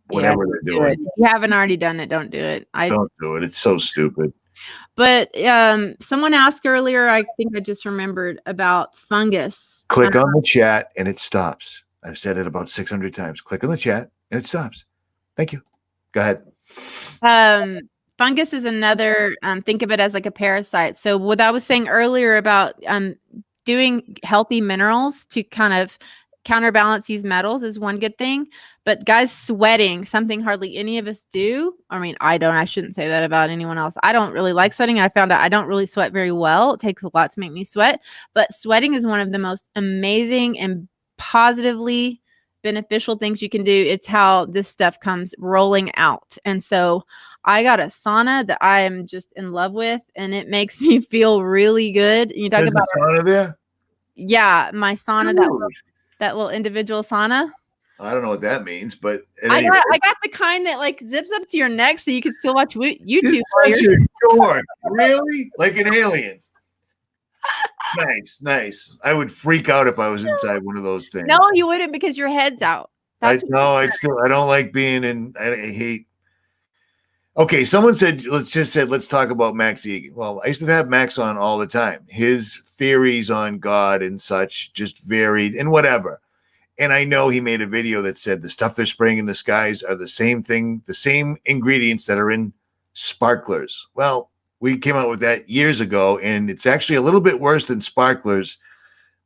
whatever they're doing. If you haven't already done it, don't do it. Don't do it. It's so stupid. But someone asked earlier, I think I just remembered about fungus. Click on the chat and it stops. I've said it about 600 times. Click on the chat and it stops. Thank you. Go ahead. Fungus is another, think of it as like a parasite. So what I was saying earlier about doing healthy minerals to kind of counterbalance these metals is one good thing. But guys, sweating, something hardly any of us do. I mean, I don't. I shouldn't say that about anyone else. I don't really like sweating. I found out I don't really sweat very well. It takes a lot to make me sweat. But sweating is one of the most amazing and positively beneficial things you can do. It's how this stuff comes rolling out. And so I got a sauna that I am just in love with, and it makes me feel really good. You talk about a sauna there? Yeah, my sauna, that little individual sauna. I don't know what that means, but I got the kind that like zips up to your neck so you can still watch YouTube. Really? Like an alien. Nice. I would freak out if I was inside one of those things. No, you wouldn't, because your head's out. I don't like being in. I hate. Okay, someone said, let's talk about Max Egan. Well, I used to have Max on all the time. His theories on God and such just varied and whatever. And I know he made a video that said the stuff they're spraying in the skies are the same thing, the same ingredients that are in sparklers. Well, we came out with that years ago, and it's actually a little bit worse than sparklers.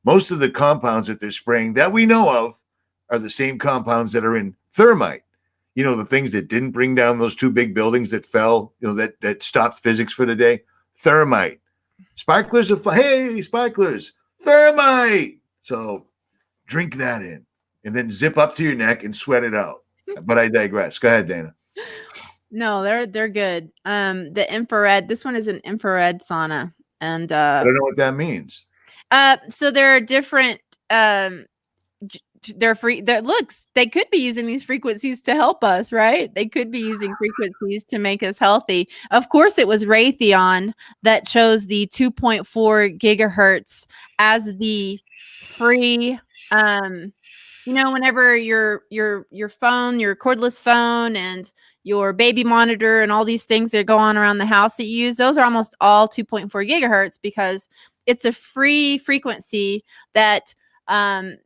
Most of the compounds that they're spraying that we know of are the same compounds that are in thermite. You know, the things that didn't bring down those 2 big buildings that fell, you know, that stopped physics for the day. Thermite. Sparklers are hey, sparklers. Thermite. So drink that in and then zip up to your neck and sweat it out. But I digress. Go ahead, Dana. No, they're good. The infrared, this one is an infrared sauna. And I don't know what that means. So there are different they're free that looks they could be using these frequencies to help us, right? They could be using frequencies to make us healthy. Of course, it was Raytheon that chose the 2.4 gigahertz as the free whenever your phone, your cordless phone and your baby monitor and all these things that go on around the house that you use, those are almost all 2.4 gigahertz because it's a free frequency that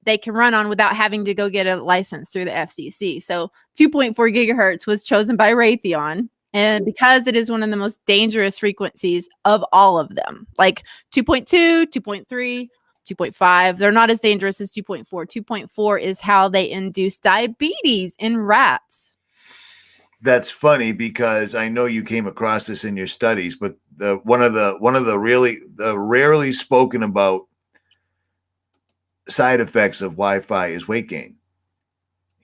they can run on without having to go get a license through the FCC. So 2.4 gigahertz was chosen by Raytheon, and because it is one of the most dangerous frequencies of all of them, like 2.2, 2.3, 2.5, they're not as dangerous as 2.4. 2.4 is how they induce diabetes in rats. That's funny because I know you came across this in your studies, but one of the rarely spoken about side effects of Wi-Fi is weight gain.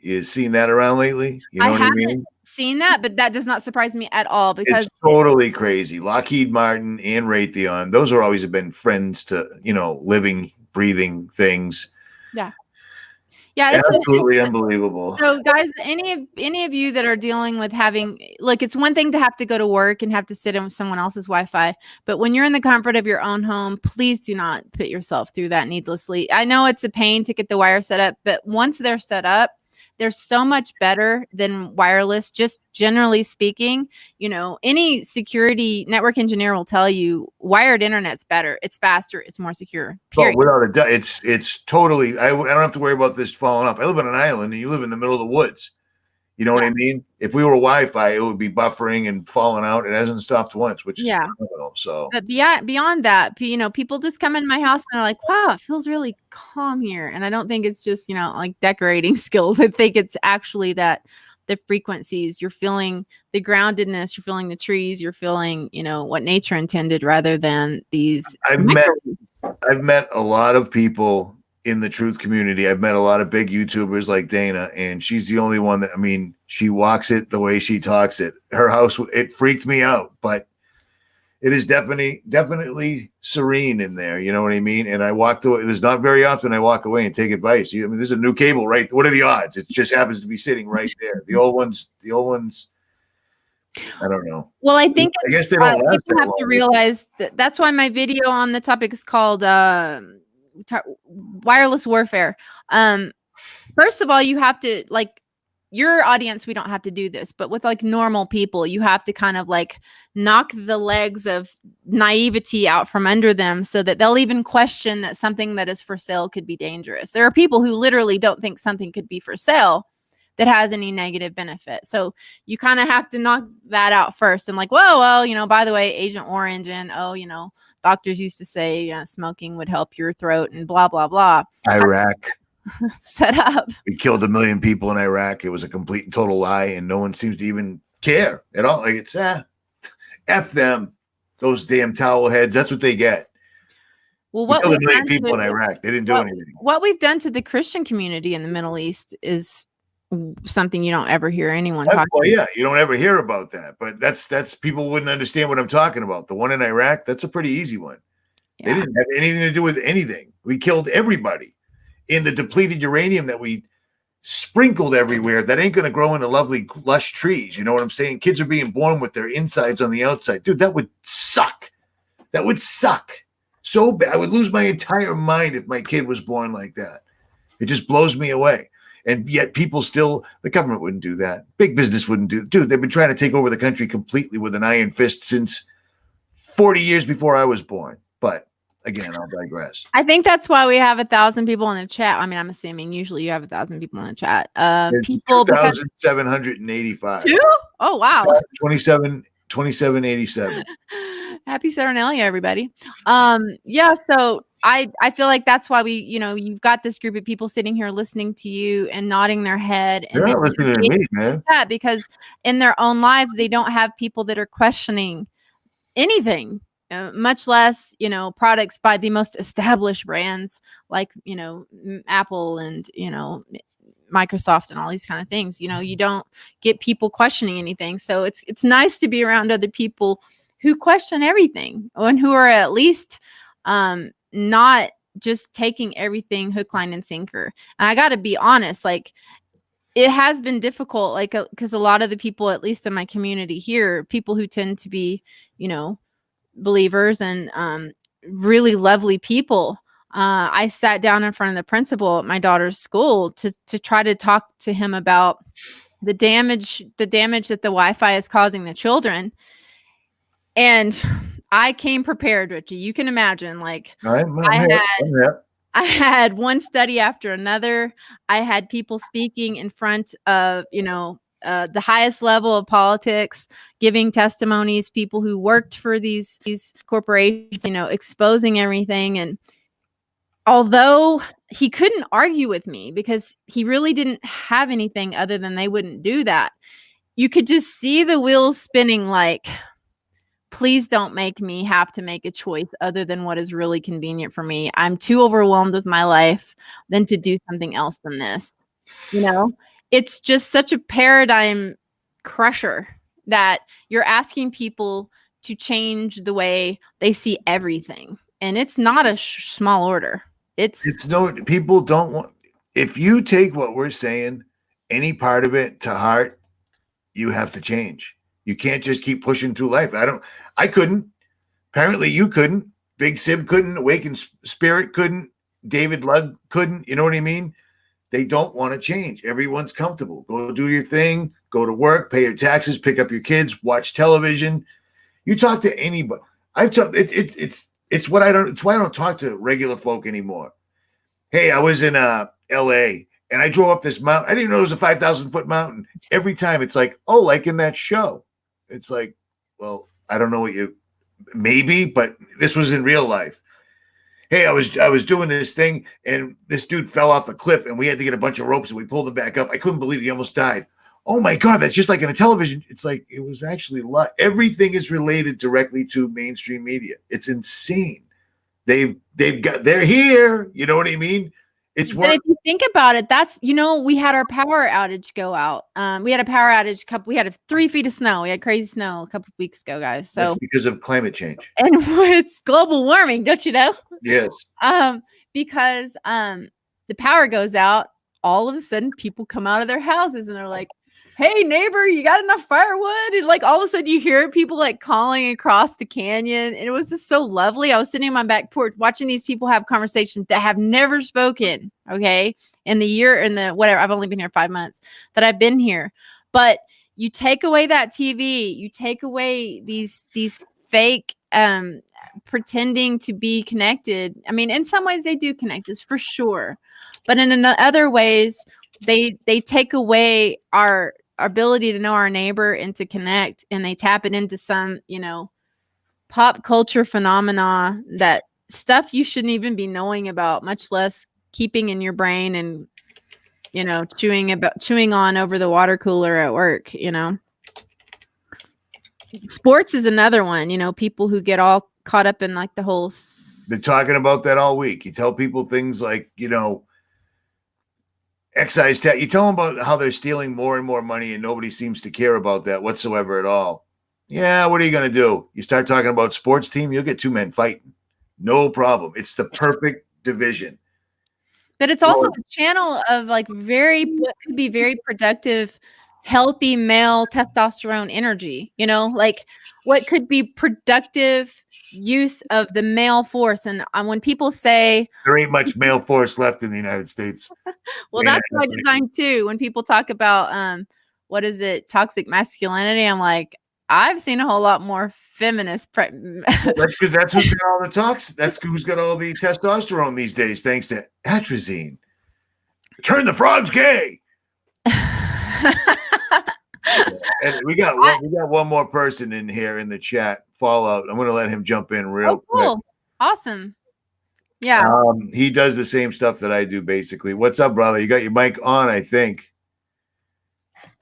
You seen that around lately? You know what I mean? Seen that, but that does not surprise me at all because it's totally crazy. Lockheed Martin and Raytheon, those are always have been friends to, living, breathing things. Yeah. Yeah, it's absolutely unbelievable. So guys, any of you that are dealing with it's one thing to have to go to work and have to sit in with someone else's Wi-Fi, but when you're in the comfort of your own home, please do not put yourself through that needlessly. I know it's a pain to get the wire set up, but once they're set up, they're so much better than wireless, just generally speaking. Any security network engineer will tell you wired internet's better. It's faster. It's more secure. Period. Well, without a doubt, it's totally, I don't have to worry about this falling off. I live on an island and you live in the middle of the woods. You know what I mean? If we were Wi-Fi, it would be buffering and falling out. It hasn't stopped once, which is phenomenal. So, but beyond that, people just come in my house and are like, "Wow, it feels really calm here." And I don't think it's just like decorating skills. I think it's actually that the frequencies, you're feeling the groundedness, you're feeling the trees, you're feeling what nature intended rather than these. I've met a lot of people in the truth community. I've met a lot of big YouTubers like Dana, and she's the only one that, she walks it the way she talks it. Her house, it freaked me out, but it is definitely serene in there. You know what I mean? And I walked away. There's not very often I walk away and take advice. There's a new cable, right? What are the odds? It just happens to be sitting right there. The old ones, I don't know. Well, I guess they don't last people have to realize that's why my video on the topic is called wireless warfare. First of all, you have to your audience, we don't have to do this, but with like normal people, you have to kind of like knock the legs of naivety out from under them so that they'll even question that something that is for sale could be dangerous. There are people who literally don't think something could be for sale that has any negative benefit. So you kind of have to knock that out first and like, well, you know, by the way, Agent Orange and, oh, you know, doctors used to say smoking would help your throat and blah, blah, blah. Iraq. Set up. We killed 1 million people in Iraq. It was a complete and total lie, and no one seems to even care at all. Like it's F them, those damn towel heads. That's what they get. Well, what we killed 1 million people in Iraq. They didn't do anything. What we've done to the Christian community in the Middle East is something you don't ever hear anyone talk about. Well, yeah, you don't ever hear about that, but that's people wouldn't understand what I'm talking about. The one in Iraq, that's a pretty easy one. Yeah. They didn't have anything to do with anything. We killed everybody. In the depleted uranium that we sprinkled everywhere, that ain't going to grow into lovely, lush trees. You know what I'm saying? Kids are being born with their insides on the outside. Dude, that would suck. That would suck so bad. I would lose my entire mind if my kid was born like that. It just blows me away. And yet people still, the government wouldn't do that. Big business wouldn't do. Dude, they've been trying to take over the country completely with an iron fist since 40 years before I was born. But again, I'll digress. I think that's why we have 1,000 people in the chat. I mean, I'm assuming usually you have 1,000 people in the chat. People 2,785. Two? Oh wow. 2787. Happy Saturnalia, everybody. Yeah, so I feel like that's why we, you know, you've got this group of people sitting here listening to you and nodding their head. They're not listening to me, man. Yeah, because in their own lives, they don't have people that are questioning anything. Much less, you know, products by the most established brands like, you know, Apple and, you know, Microsoft and all these kind of things. You know, you don't get people questioning anything. So it's nice to be around other people who question everything and who are at least not just taking everything hook, line, and sinker. And I got to be honest, like, it has been difficult, like, because a lot of the people, at least in my community here, people who tend to be, you know, believers and really lovely people. I sat down in front of the principal at my daughter's school to try to talk to him about the damage that the Wi-Fi is causing the children. And I came prepared, Richie. You can imagine, like, I had one study after another. I had people speaking in front of, you know, the highest level of politics, giving testimonies, people who worked for these corporations, you know, exposing everything. And although he couldn't argue with me because he really didn't have anything other than they wouldn't do that, you could just see the wheels spinning like, please don't make me have to make a choice other than what is really convenient for me. I'm too overwhelmed with my life than to do something else than this, you know? It's just such a paradigm crusher that you're asking people to change the way they see everything. And it's not a small order. It's no, people don't want, if you take what we're saying, any part of it to heart, you have to change. You can't just keep pushing through life. I couldn't. Apparently you couldn't. Big Sib couldn't. Awakened Spirit couldn't. David Lugg couldn't. You know what I mean? They don't want to change. Everyone's comfortable. Go do your thing, go to work, pay your taxes, pick up your kids, watch television. You talk to anybody. It's why I don't talk to regular folk anymore. Hey, I was in LA and I drove up this mountain. I didn't know it was a 5,000-foot mountain. Every time it's like, oh, like in that show. It's like, well, I don't know what maybe, but this was in real life. Hey, I was doing this thing and this dude fell off a cliff and we had to get a bunch of ropes and we pulled him back up. I couldn't believe he almost died. Oh my God, that's just like in a television. It's like, it was actually everything is related directly to mainstream media. It's insane. They're here. You know what I mean? It's but if you think about it, that's, you know, we had our power outage go out. We had a power outage we had 3 feet of snow. We had crazy snow a couple of weeks ago, guys. So that's because of climate change. And it's global warming, don't you know? Yes. Because the power goes out, all of a sudden people come out of their houses and they're like, hey neighbor, you got enough firewood? And like all of a sudden you hear people like calling across the canyon. And it was just so lovely. I was sitting on my back porch watching these people have conversations that have never spoken. Okay. In the whatever, I've only been here 5 months that I've been here. But you take away that TV, you take away these fake pretending to be connected. I mean, in some ways they do connect us for sure. But in other ways, they take away our ability to know our neighbor and to connect, and they tap it into some, pop culture phenomena, that stuff you shouldn't even be knowing about, much less keeping in your brain and, chewing on over the water cooler at work. Sports is another one, people who get all caught up in like the whole. They're talking about that all week. You tell people things like, excise tax. You tell them about how they're stealing more and more money and nobody seems to care about that whatsoever at all. Yeah, what are you going to do? You start talking about sports team, you'll get two men fighting. No problem. It's the perfect division. But it's also a channel of like what could be very productive, healthy male testosterone energy, like what could be productive use of the male force. And when people say there ain't much male force left in the United States. Well, that's by design too. When people talk about what is it, toxic masculinity, I'm like, I've seen a whole lot more feminist. That's because that's who's got all the that's who's got all the testosterone these days, thanks to atrazine. Turn the frogs gay. And we got one more person in here in the chat. Fallout. I'm going to let him jump in real quick. Awesome. Yeah. He does the same stuff that I do, basically. What's up, brother? You got your mic on, I think.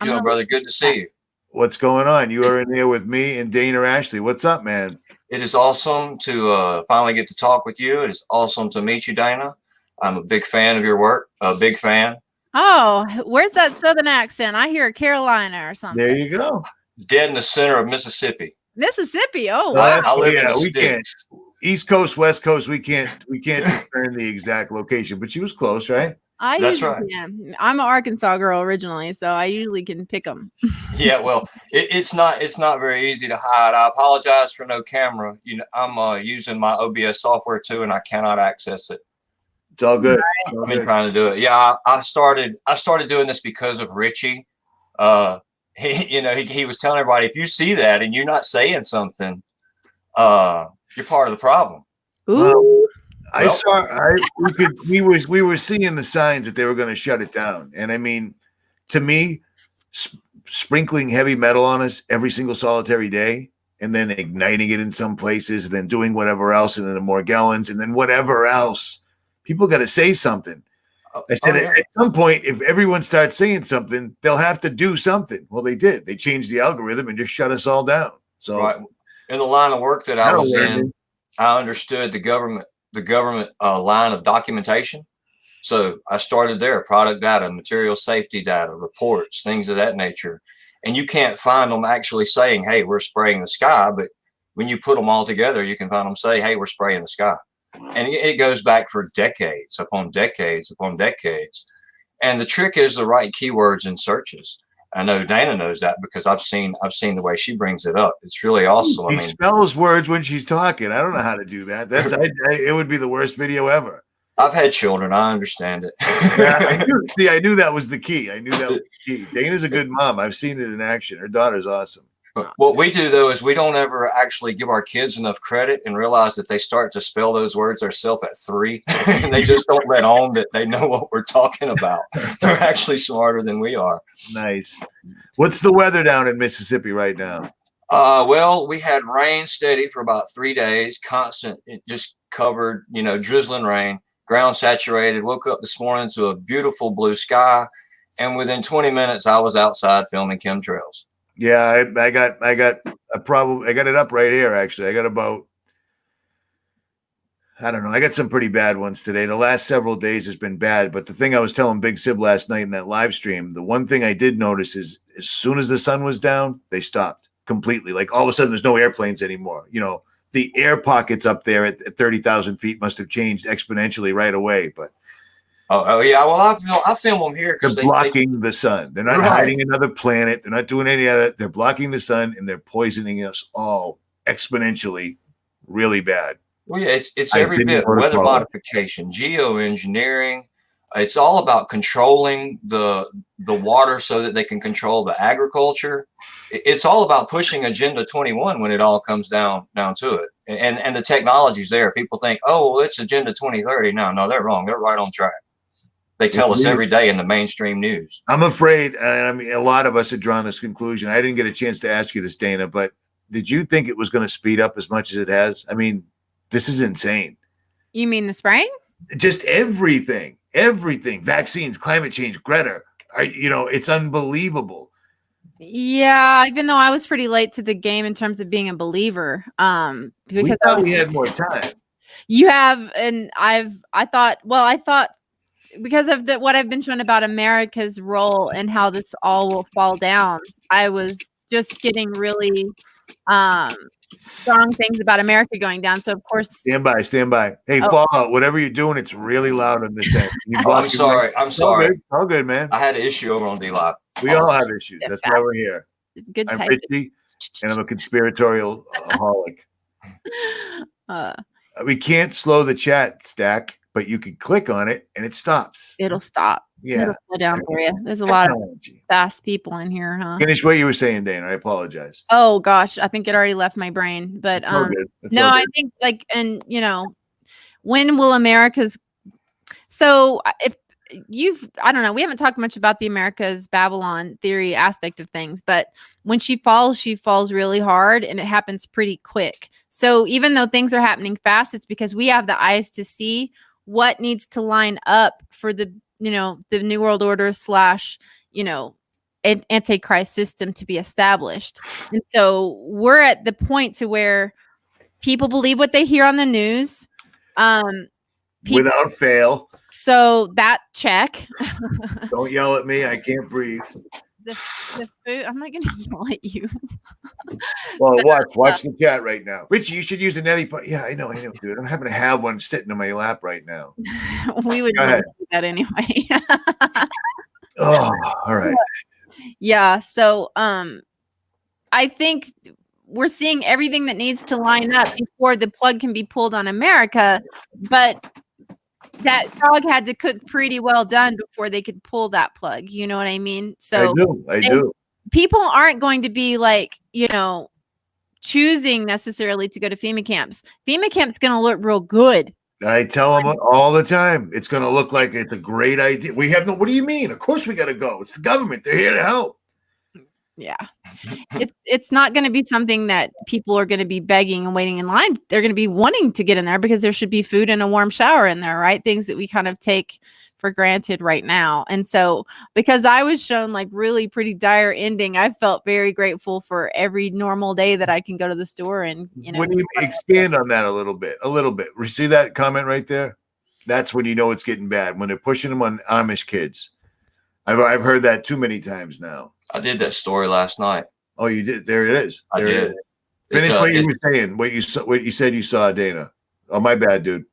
Yo, brother, good to see you. What's going on? You are in here with me and Dana Ashley. What's up, man? It is awesome to finally get to talk with you. It is awesome to meet you, Dana. I'm a big fan of your work. A big fan. Oh, where's that southern accent? I hear Carolina or something. There you go. Dead in the center of Mississippi. Mississippi. Oh, wow. I live in the sticks. East Coast, West Coast, we can't determine the exact location, but she was close, right? That's right. I'm an Arkansas girl originally, so I usually can pick them. Yeah, well, it's not very easy to hide. I apologize for no camera. I'm using my OBS software too, and I cannot access it. It's all good. Right. I've been trying to do it. Yeah, I started doing this because of Richie. He was telling everybody, if you see that and you're not saying something, you're part of the problem. Ooh. We were seeing the signs that they were going to shut it down. And I mean, to me, sprinkling heavy metal on us every single solitary day and then igniting it in some places and then doing whatever else and then the Morgellons and then whatever else, people got to say something. I said, at some point, if everyone starts saying something, they'll have to do something. Well, they did. They changed the algorithm and just shut us all down. So right. In the line of work that I was in, I understood the government line of documentation. So I started there, product data, material safety data, reports, things of that nature. And you can't find them actually saying, hey, we're spraying the sky. But when you put them all together, you can find them say, hey, we're spraying the sky. And it goes back for decades upon decades upon decades. And the trick is the right keywords in searches. I know Dana knows that because I've seen the way she brings it up. It's really awesome. She spells words when she's talking. I don't know how to do that. It would be the worst video ever. I've had children. I understand it. I knew that was the key. Dana's a good mom. I've seen it in action. Her daughter's awesome. What we do, though, is we don't ever actually give our kids enough credit and realize that they start to spell those words themselves at 3. And they just don't let on that they know what we're talking about. They're actually smarter than we are. Nice. What's the weather down in Mississippi right now? Well, we had rain steady for about 3 days, constant, it just covered, drizzling rain, ground saturated. Woke up this morning to a beautiful blue sky. And within 20 minutes, I was outside filming chemtrails. Yeah, I got it up right here. Actually, I got about, I don't know. I got some pretty bad ones today. The last several days has been bad. But the thing I was telling Big Sib last night in that live stream, the one thing I did notice is as soon as the sun was down, they stopped completely. Like all of a sudden, there's no airplanes anymore. The air pockets up there at 30,000 feet must have changed exponentially right away. But Oh yeah. Well, I film them here They're because blocking the sun. They're not hiding another planet. They're not doing any of that. They're blocking the sun, and they're poisoning us all exponentially, really bad. Well, yeah, it's every bit weather modification, geoengineering. It's all about controlling the water so that they can control the agriculture. It's all about pushing Agenda 21 when it all comes down to it. And the technology's there. People think, oh, well, it's Agenda 2030. No, they're wrong. They're right on track. They tell us every day in the mainstream news. I'm afraid, I mean, a lot of us have drawn this conclusion. I didn't get a chance to ask you this, Dana, but did you think it was going to speed up as much as it has? I mean, this is insane. You mean the spraying? Just everything, vaccines, climate change, Greta, it's unbelievable. Yeah, even though I was pretty late to the game in terms of being a believer, because we had more time. You have, and I thought because of what I've been shown about America's role and how this all will fall down, I was just getting really strong things about America going down. So of course, stand by. Hey, Fallout, whatever you're doing, it's really loud on this end. I'm sorry. All good, man. I had an issue over on D-Live. We all have issues. That's why we're here. It's good. I'm Richie, and I'm a conspiratorial aholic. We can't slow the chat stack, but you can click on it and it stops. It'll stop. Yeah. It'll slow down for you. There's a lot of fast people in here, huh? Finish what you were saying, Dana. I apologize. Oh gosh, I think it already left my brain. But no, I think when will America's if I don't know, we haven't talked much about the America's Babylon theory aspect of things, but when she falls really hard and it happens pretty quick. So even though things are happening fast, it's because we have the eyes to see what needs to line up for the New World Order / Antichrist system to be established. And so we're at the point to where people believe what they hear on the news. Without fail. So that check. Don't yell at me. I can't breathe. The food. I'm not going to yell at you. Well, watch the chat right now. Richie, you should use the neti pot. Yeah, I know, dude. I'm having to have one sitting in my lap right now. We would do that anyway. Oh, all right. Yeah. So, I think we're seeing everything that needs to line up before the plug can be pulled on America, but that dog had to cook pretty well done before they could pull that plug. You know what I mean? So I do. People aren't going to be choosing necessarily to go to FEMA camps. FEMA camp's going to look real good. I tell them all the time, it's going to look like it's a great idea. What do you mean? Of course we got to go. It's the government. They're here to help. Yeah. It's not going to be something that people are going to be begging and waiting in line. They're going to be wanting to get in there because there should be food and a warm shower in there, right? Things that we kind of take for granted right now. And so because I was shown really pretty dire ending, I felt very grateful for every normal day that I can go to the store and, When you expand on that a little bit, we see that comment right there. That's when you know it's getting bad, when they're pushing them on Amish kids. I've heard that too many times now. I did that story last night. Oh, you did? There it is. I did. Finish what you were saying. What you said you saw, Dana. Oh, my bad, dude.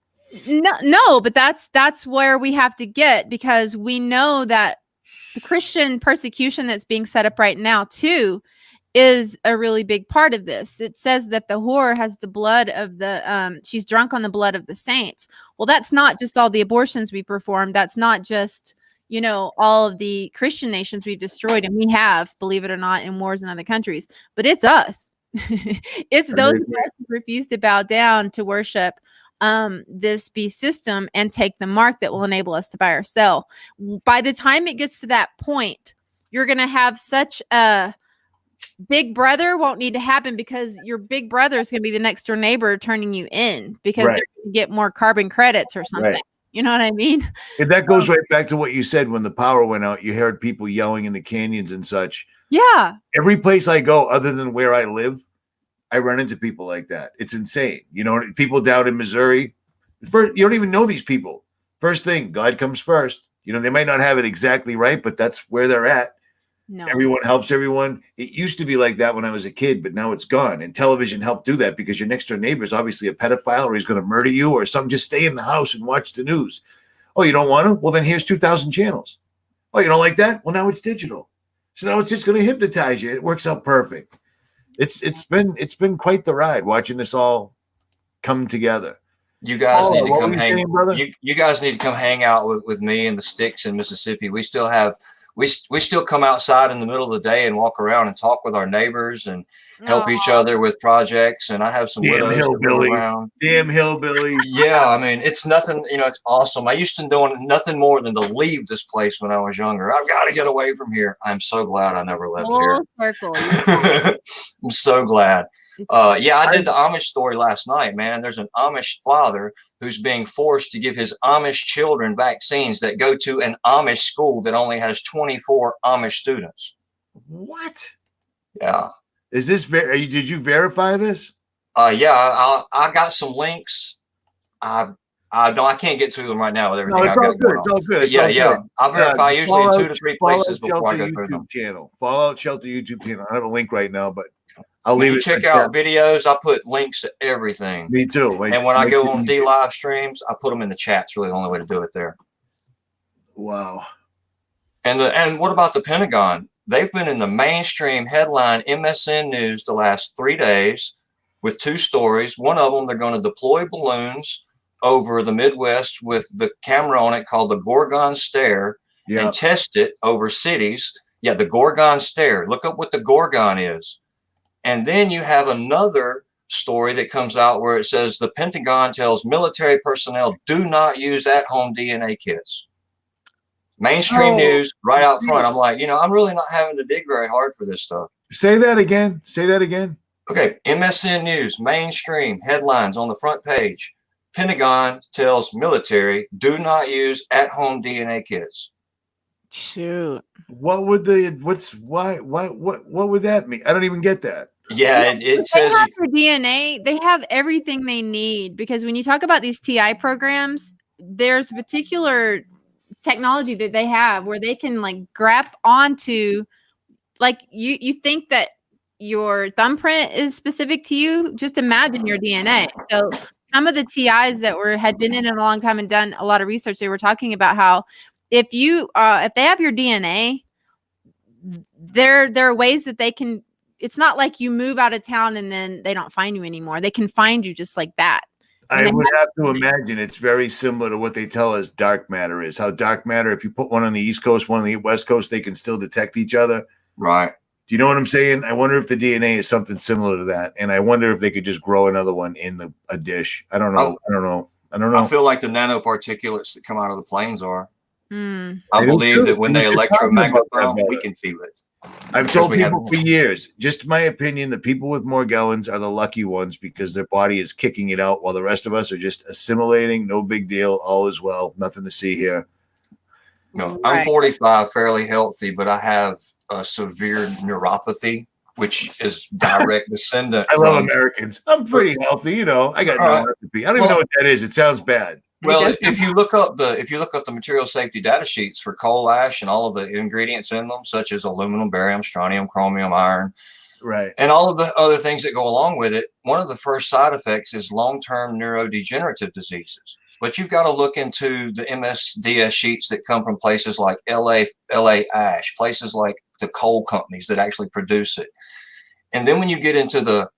No, but that's where we have to get, because we know that the Christian persecution that's being set up right now too is a really big part of this. It says that the whore has the blood of she's drunk on the blood of the saints. Well, that's not just all the abortions we performed. That's not just all of the Christian nations we've destroyed, and we have, believe it or not, in wars in other countries. But it's us. It's those who refuse to bow down to worship this beast system and take the mark that will enable us to buy or sell. By the time it gets to that point, you're going to have such a big brother won't need to happen, because your big brother is going to be the next door neighbor turning you in because they're going to get more carbon credits or something. Right. You know what I mean? And that goes right back to what you said. When the power went out, you heard people yelling in the canyons and such. Yeah. Every place I go, other than where I live, I run into people like that. It's insane. People down in Missouri, you don't even know these people. First thing, God comes first. They might not have it exactly right, but that's where they're at. No. Everyone helps everyone. It used to be like that when I was a kid, but now it's gone. And television helped do that, because your next door neighbor is obviously a pedophile, or he's going to murder you or something. Just stay in the house and watch the news. Oh, you don't want to? Well, then here's 2,000 channels. Oh, you don't like that? Well, now it's digital. So now it's just going to hypnotize you. It works out perfect. It's been quite the ride watching this all come together. You guys need to what come were you hang. saying, brother? You guys need to come hang out with me in the sticks in Mississippi. We still have we still come outside in the middle of the day and walk around and talk with our neighbors and help each other with projects. And I have some Damn widows that live around. Damn hillbillies. Yeah, I mean, it's nothing, you know, it's awesome. I used to do nothing more than to leave this place when I was younger. I've got to get away from here. I'm so glad I never left here. Circle. I'm so glad. Yeah, I did the Amish story last night, man. There's an Amish father who's being forced to give his Amish children vaccines that go to an Amish school that only has 24 Amish students. What? Yeah. Is this did you verify this? Yeah, I got some links. I can't get to them right now with everything I've got going on. It's all good. Yeah. I verify usually in 2 to 3 places before I go through them. Channel. Fallout Shelter YouTube channel. I have a link right now, but I'll leave it. Check out videos. I put links to everything. Me too. And when I go on D live streams, I put them in the chat. It's really the only way to do it there. Wow. And what about the Pentagon? They've been in the mainstream headline MSN News the last 3 days with 2 stories. One of them, they're going to deploy balloons over the Midwest with the camera on it called the Gorgon Stare and test it over cities. Yeah, the Gorgon Stare. Look up what the Gorgon is. And then you have another story that comes out where it says the Pentagon tells military personnel do not use at-home DNA kits. Mainstream news right out front. I'm like, I'm really not having to dig very hard for this stuff. Say that again. Okay. MSN News, mainstream headlines on the front page. Pentagon tells military do not use at-home DNA kits. Shoot. What would what would that mean? I don't even get that. Yeah, it says they have your DNA. They have everything they need, because when you talk about these TI programs, there's a particular technology that they have where they can like grab onto, like you think that your thumbprint is specific to you. Just imagine your DNA. So some of the TIs that had been in it a long time and done a lot of research, they were talking about how if they have your DNA, there are ways that they can. It's not like you move out of town and then they don't find you anymore. They can find you just like that. I would have to imagine it's very similar to what they tell us dark matter is. How dark matter, if you put one on the East Coast, one on the West Coast, they can still detect each other. Right. Do you know what I'm saying? I wonder if the DNA is something similar to that. And I wonder if they could just grow another one in a dish. I don't know. I don't know. I feel like the nanoparticulates that come out of the planes are. Mm. I believe that when they electromagnify, we can feel it. I've told people for years, just my opinion, the people with Morgellons are the lucky ones because their body is kicking it out while the rest of us are just assimilating. No big deal. All is well. Nothing to see here. No, I'm 45, fairly healthy, but I have a severe neuropathy, which is direct descendant. I love Americans. I'm pretty healthy. I got neuropathy. I don't even know what that is. It sounds bad. Well, if you look up the material safety data sheets for coal ash and all of the ingredients in them, such as aluminum, barium, strontium, chromium, iron, right, and all of the other things that go along with it, one of the first side effects is long-term neurodegenerative diseases. But you've got to look into the MSDS sheets that come from places like LA Ash, places like the coal companies that actually produce it. And then when you get into the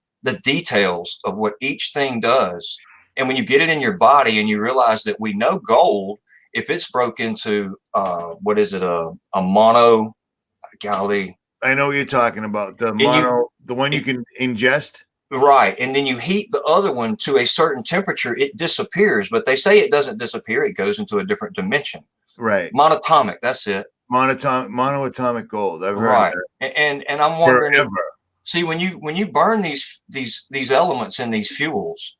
details of what each thing does, and when you get it in your body and you realize that we know gold, if it's broke into, a mono, golly. I know what you're talking about. The one you can ingest. Right. And then you heat the other one to a certain temperature, it disappears. But they say it doesn't disappear. It goes into a different dimension. Right. Monatomic. That's it. Monoatomic gold. I've heard right. That. And I'm wondering, see, when you burn these elements in these fuels,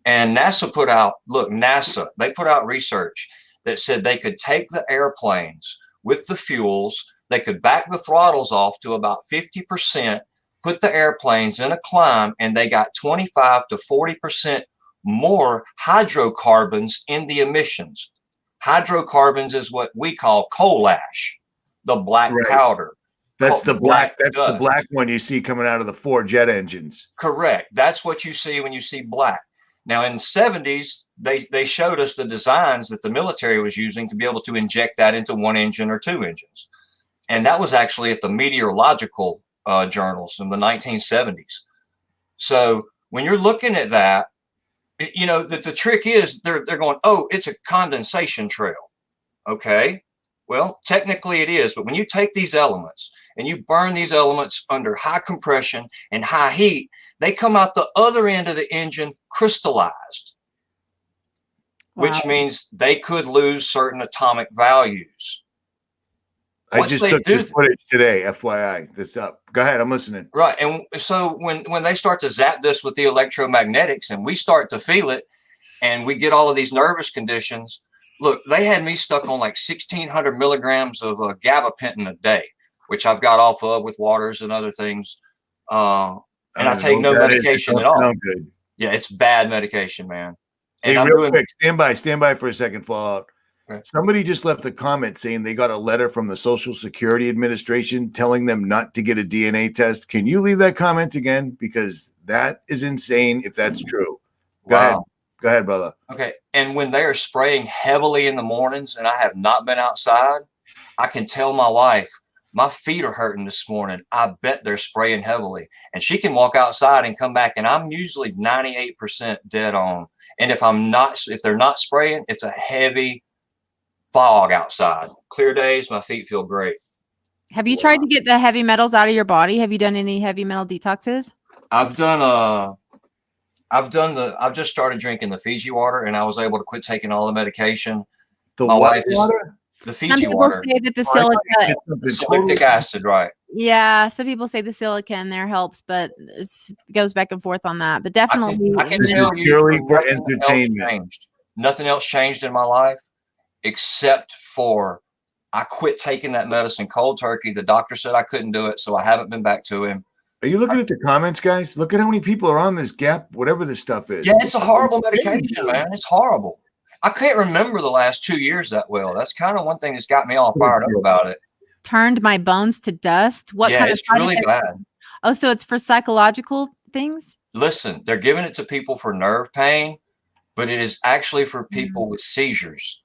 and NASA they put out research that said they could take the airplanes with the fuels, they could back the throttles off to about 50%, put the airplanes in a climb, and they got 25 to 40% more hydrocarbons in the emissions. Hydrocarbons is what we call coal ash, the black powder. That's the black. That's the black one you see coming out of the 4 jet engines. Correct. That's what you see when you see black. Now in the 70s, they showed us the designs that the military was using to be able to inject that into one engine or two engines. And that was actually at the meteorological journals in the 1970s. So when you're looking at that, you know, that the trick is they're going, oh, it's a condensation trail. Okay. Well, technically it is, but when you take these elements and you burn these elements under high compression and high heat, they come out the other end of the engine crystallized, which means they could lose certain atomic values. I just took this footage today, FYI. This up. Go ahead, I'm listening. Right, and so when they start to zap this with the electromagnetics, and we start to feel it, and we get all of these nervous conditions. Look, they had me stuck on like 1,600 milligrams of gabapentin a day, which I've got off of with waters and other things, and I take no medication at all. Good. Yeah, it's bad medication, man. And hey, real quick, stand by for a second, Fallout. Somebody just left a comment saying they got a letter from the Social Security Administration telling them not to get a DNA test. Can you leave that comment again? Because that is insane if that's true. Go ahead. Go ahead, brother. Okay. And when they are spraying heavily in the mornings and I have not been outside, I can tell my wife, my feet are hurting this morning. I bet they're spraying heavily. And she can walk outside and come back, and I'm usually 98% dead on. And if they're not spraying, it's a heavy fog outside. Clear days, my feet feel great. Have you tried to get the heavy metals out of your body? Have you done any heavy metal detoxes? I've just started drinking the Fiji water, and I was able to quit taking all the medication. My wife water? The Fiji water. Say that the silica, lactic acid, right? Yeah, some people say the silica in there helps, but it goes back and forth on that. But definitely, I can tell you, purely for entertainment. Nothing else changed in my life except for I quit taking that medicine cold turkey. The doctor said I couldn't do it, so I haven't been back to him. Are you looking at the comments, guys? Look at how many people are on this gap, whatever this stuff is. Yeah, it's a horrible medication, man. It's horrible. I can't remember the last 2 years that well. That's kind of one thing that's got me all fired up about it. Turned my bones to dust. What kind of it's really bad. Oh, so it's for psychological things? Listen, they're giving it to people for nerve pain, but it is actually for people with seizures.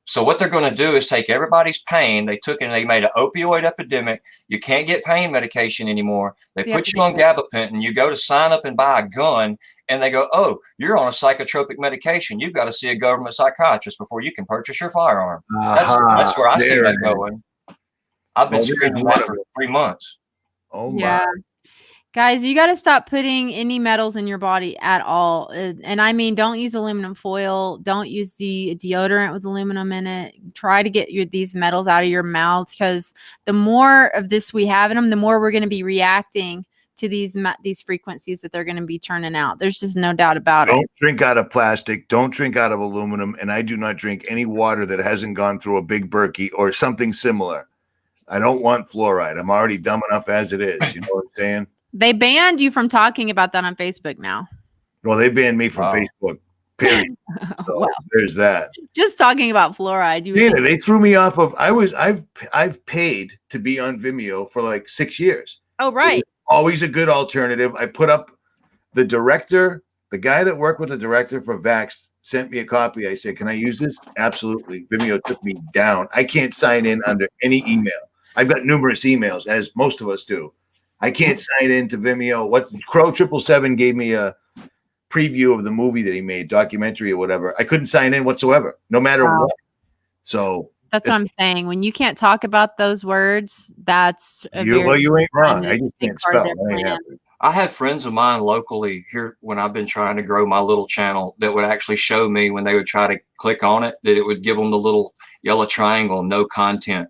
So what they're going to do is take everybody's pain. They made an opioid epidemic. You can't get pain medication anymore. They put you on gabapentin. You go to sign up and buy a gun, and they go, oh, you're on a psychotropic medication. You've got to see a government psychiatrist before you can purchase your firearm. That's where I see that going. I've been screaming that for 3 months. Oh, my. Guys, you got to stop putting any metals in your body at all. And I mean, don't use aluminum foil. Don't use the deodorant with aluminum in it. Try to get these metals out of your mouth, because the more of this we have in them, the more we're going to be reacting to these frequencies that they're going to be churning out. There's just no doubt about it. Don't drink out of plastic. Don't drink out of aluminum. And I do not drink any water that hasn't gone through a big Berkey or something similar. I don't want fluoride. I'm already dumb enough as it is. You know what I'm saying? They banned you from talking about that on Facebook now. Well, they banned me from Facebook, period. So there's that. Just talking about fluoride. They threw me off of, I've paid to be on Vimeo for like 6 years. Oh, right. Always a good alternative. I put up the guy that worked with the director for Vaxxed sent me a copy. I said, can I use this? Absolutely. Vimeo took me down. I can't sign in under any email. I've got numerous emails, as most of us do. I can't sign into Vimeo. What Crow 777 gave me a preview of the movie that he made, documentary or whatever. I couldn't sign in whatsoever, no matter what. So that's what I'm saying. When you can't talk about those words, that's you ain't wrong. I just can't spell. I have friends of mine locally here when I've been trying to grow my little channel that would actually show me when they would try to click on it, that it would give them the little yellow triangle, no content.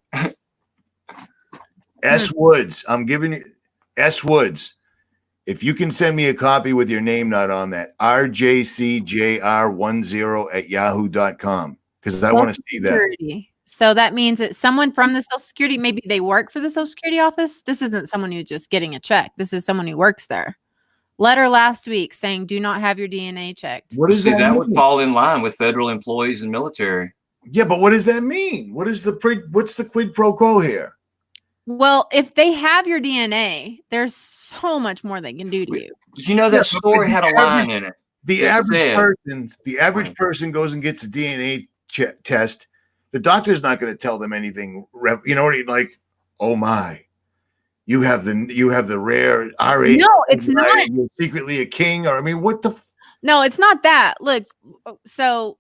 S. Woods, I'm giving you S. Woods. If you can send me a copy with your name not on that, rjcjr10@yahoo.com, because I want to see that. So that means that someone from the Social Security, maybe they work for the Social Security office. This isn't someone who's just getting a check. This is someone who works there. Letter last week saying, do not have your DNA checked. What does that mean? Would fall in line with federal employees and military. Yeah, but what does that mean? What's the quid pro quo here? Well, if they have your DNA, there's so much more they can do to you. You know, that story had a line in it. The average person goes and gets a DNA test. The doctor's not going to tell them anything. You know, like, oh my, you have the rare RH. No, it's not. You're secretly a king, or I mean, what the? No, it's not that. Look, so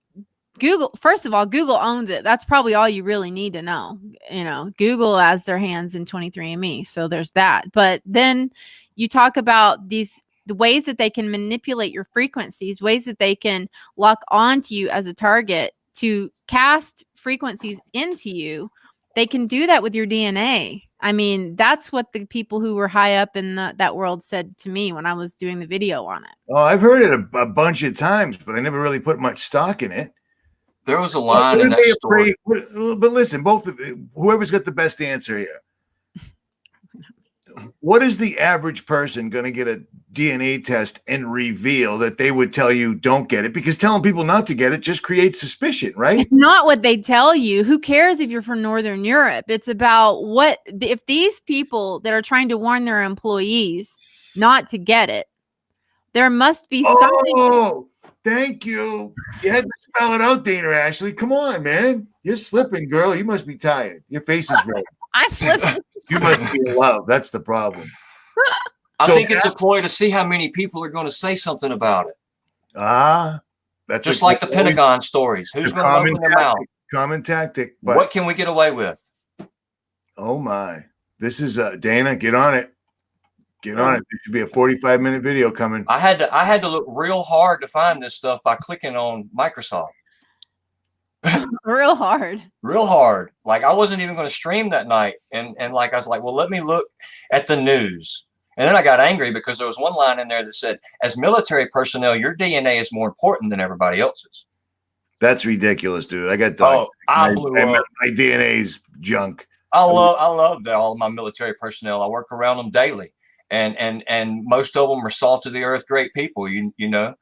Google, first of all, Google owns it. That's probably all you really need to know. You know, Google has their hands in 23andMe, so there's that. But then you talk about the ways that they can manipulate your frequencies, ways that they can lock onto you as a target to cast frequencies into you. They can do that with your DNA. I mean, that's what the people who were high up in that world said to me when I was doing the video on it. Oh, I've heard it a bunch of times, but I never really put much stock in it. There was a line in that story. But listen, whoever's got the best answer here. What is the average person going to get a DNA test and reveal that they would tell you don't get it? Because telling people not to get it just creates suspicion, right? It's not what they tell you. Who cares if you're from Northern Europe? It's about if these people that are trying to warn their employees not to get it, there must be something. Oh, thank you. You had to spell it out, Dana Ashley. Come on, man. You're slipping, girl. You must be tired. Your face is red. I'm slipping. You must be in love. That's the problem. I think it's a ploy to see how many people are going to say something about it. That's just like the Pentagon stories. Who's going to open their mouth? Common tactic. But what can we get away with? Oh my! This is Dana. Get on it. Get on it. There should be a 45-minute video coming. I had to look real hard to find this stuff by clicking on Microsoft. Real hard. Like I wasn't even going to stream that night, and like I was like, well, let me look at the news. And then I got angry because there was one line in there that said, as military personnel, your DNA is more important than everybody else's. That's ridiculous, dude. I got done. I blew up. My DNA's junk. I love that all of my military personnel. I work around them daily, and most of them are salt of the earth, great people. You know,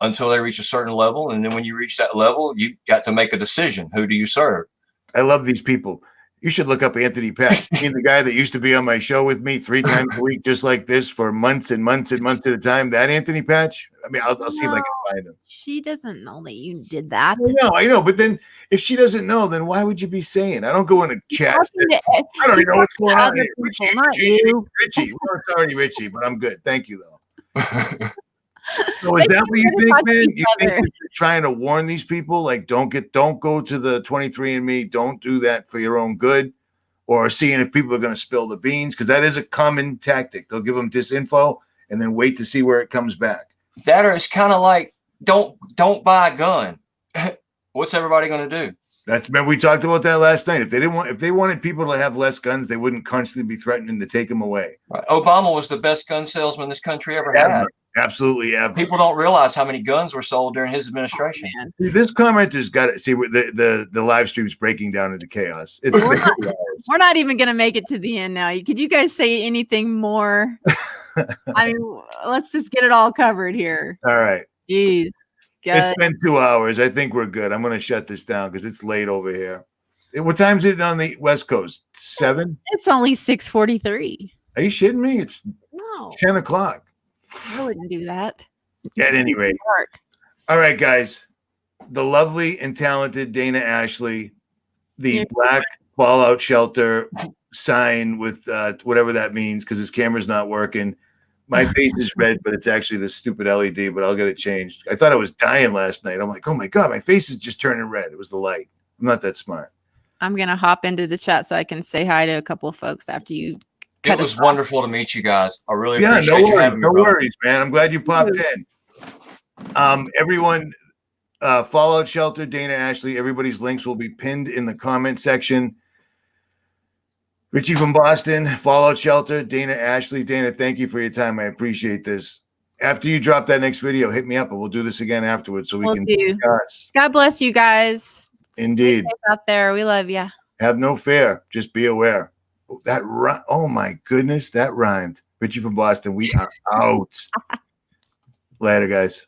until they reach a certain level, and then when you reach that level, you got to make a decision. Who do you serve? I love these people. You should look up Anthony Patch. He's the guy that used to be on my show with me 3 times a week, just like this, for months and months and months at a time. That Anthony Patch. I mean, I'll see if I can find him. She doesn't know that you did that. I know. But then if she doesn't know, then why would you be saying? I don't go in a chat. I don't even know what's going on here. Richie. Well, sorry, Richie, but I'm good. Thank you, though. So is that what you think, man? You think that you're trying to warn these people, like don't go to the 23andMe, don't do that for your own good, or seeing if people are going to spill the beans, because that is a common tactic. They'll give them disinfo and then wait to see where it comes back. That, or it's kind of like don't buy a gun. What's everybody going to do? Remember we talked about that last night. If they wanted people to have less guns, they wouldn't constantly be threatening to take them away. Right. Obama was the best gun salesman this country ever had. Absolutely. People don't realize how many guns were sold during his administration. See, this commenter's got it. See, the live stream's breaking down into chaos. We're not even going to make it to the end now. Could you guys say anything more? I mean, let's just get it all covered here. All right. Jeez. It's been 2 hours. I think we're good. I'm going to shut this down because it's late over here. What time is it on the West Coast? 7? It's only 6:43. Are you shitting me? It's 10 o'clock. I wouldn't do that. At any rate. All right, guys. The lovely and talented Dana Ashley, the black fallout shelter sign with whatever that means, because his camera's not working. My face is red, but it's actually the stupid LED, but I'll get it changed. I thought I was dying last night. I'm like, oh my God, my face is just turning red. It was the light. I'm not that smart. I'm going to hop into the chat so I can say hi to a couple of folks after you. It was wonderful to meet you guys. I really appreciate you having me. No worries, man. I'm glad you popped in. Everyone, Fallout Shelter, Dana Ashley, everybody's links will be pinned in the comment section. Richie from Boston, Fallout Shelter, Dana Ashley. Dana, thank you for your time. I appreciate this. After you drop that next video, hit me up and we'll do this again afterwards so we can discuss. God bless you guys. Indeed. Stay safe out there. We love you. Have no fear. Just be aware. Oh my goodness, that rhymed. Richie from Boston, we are out. Later, guys.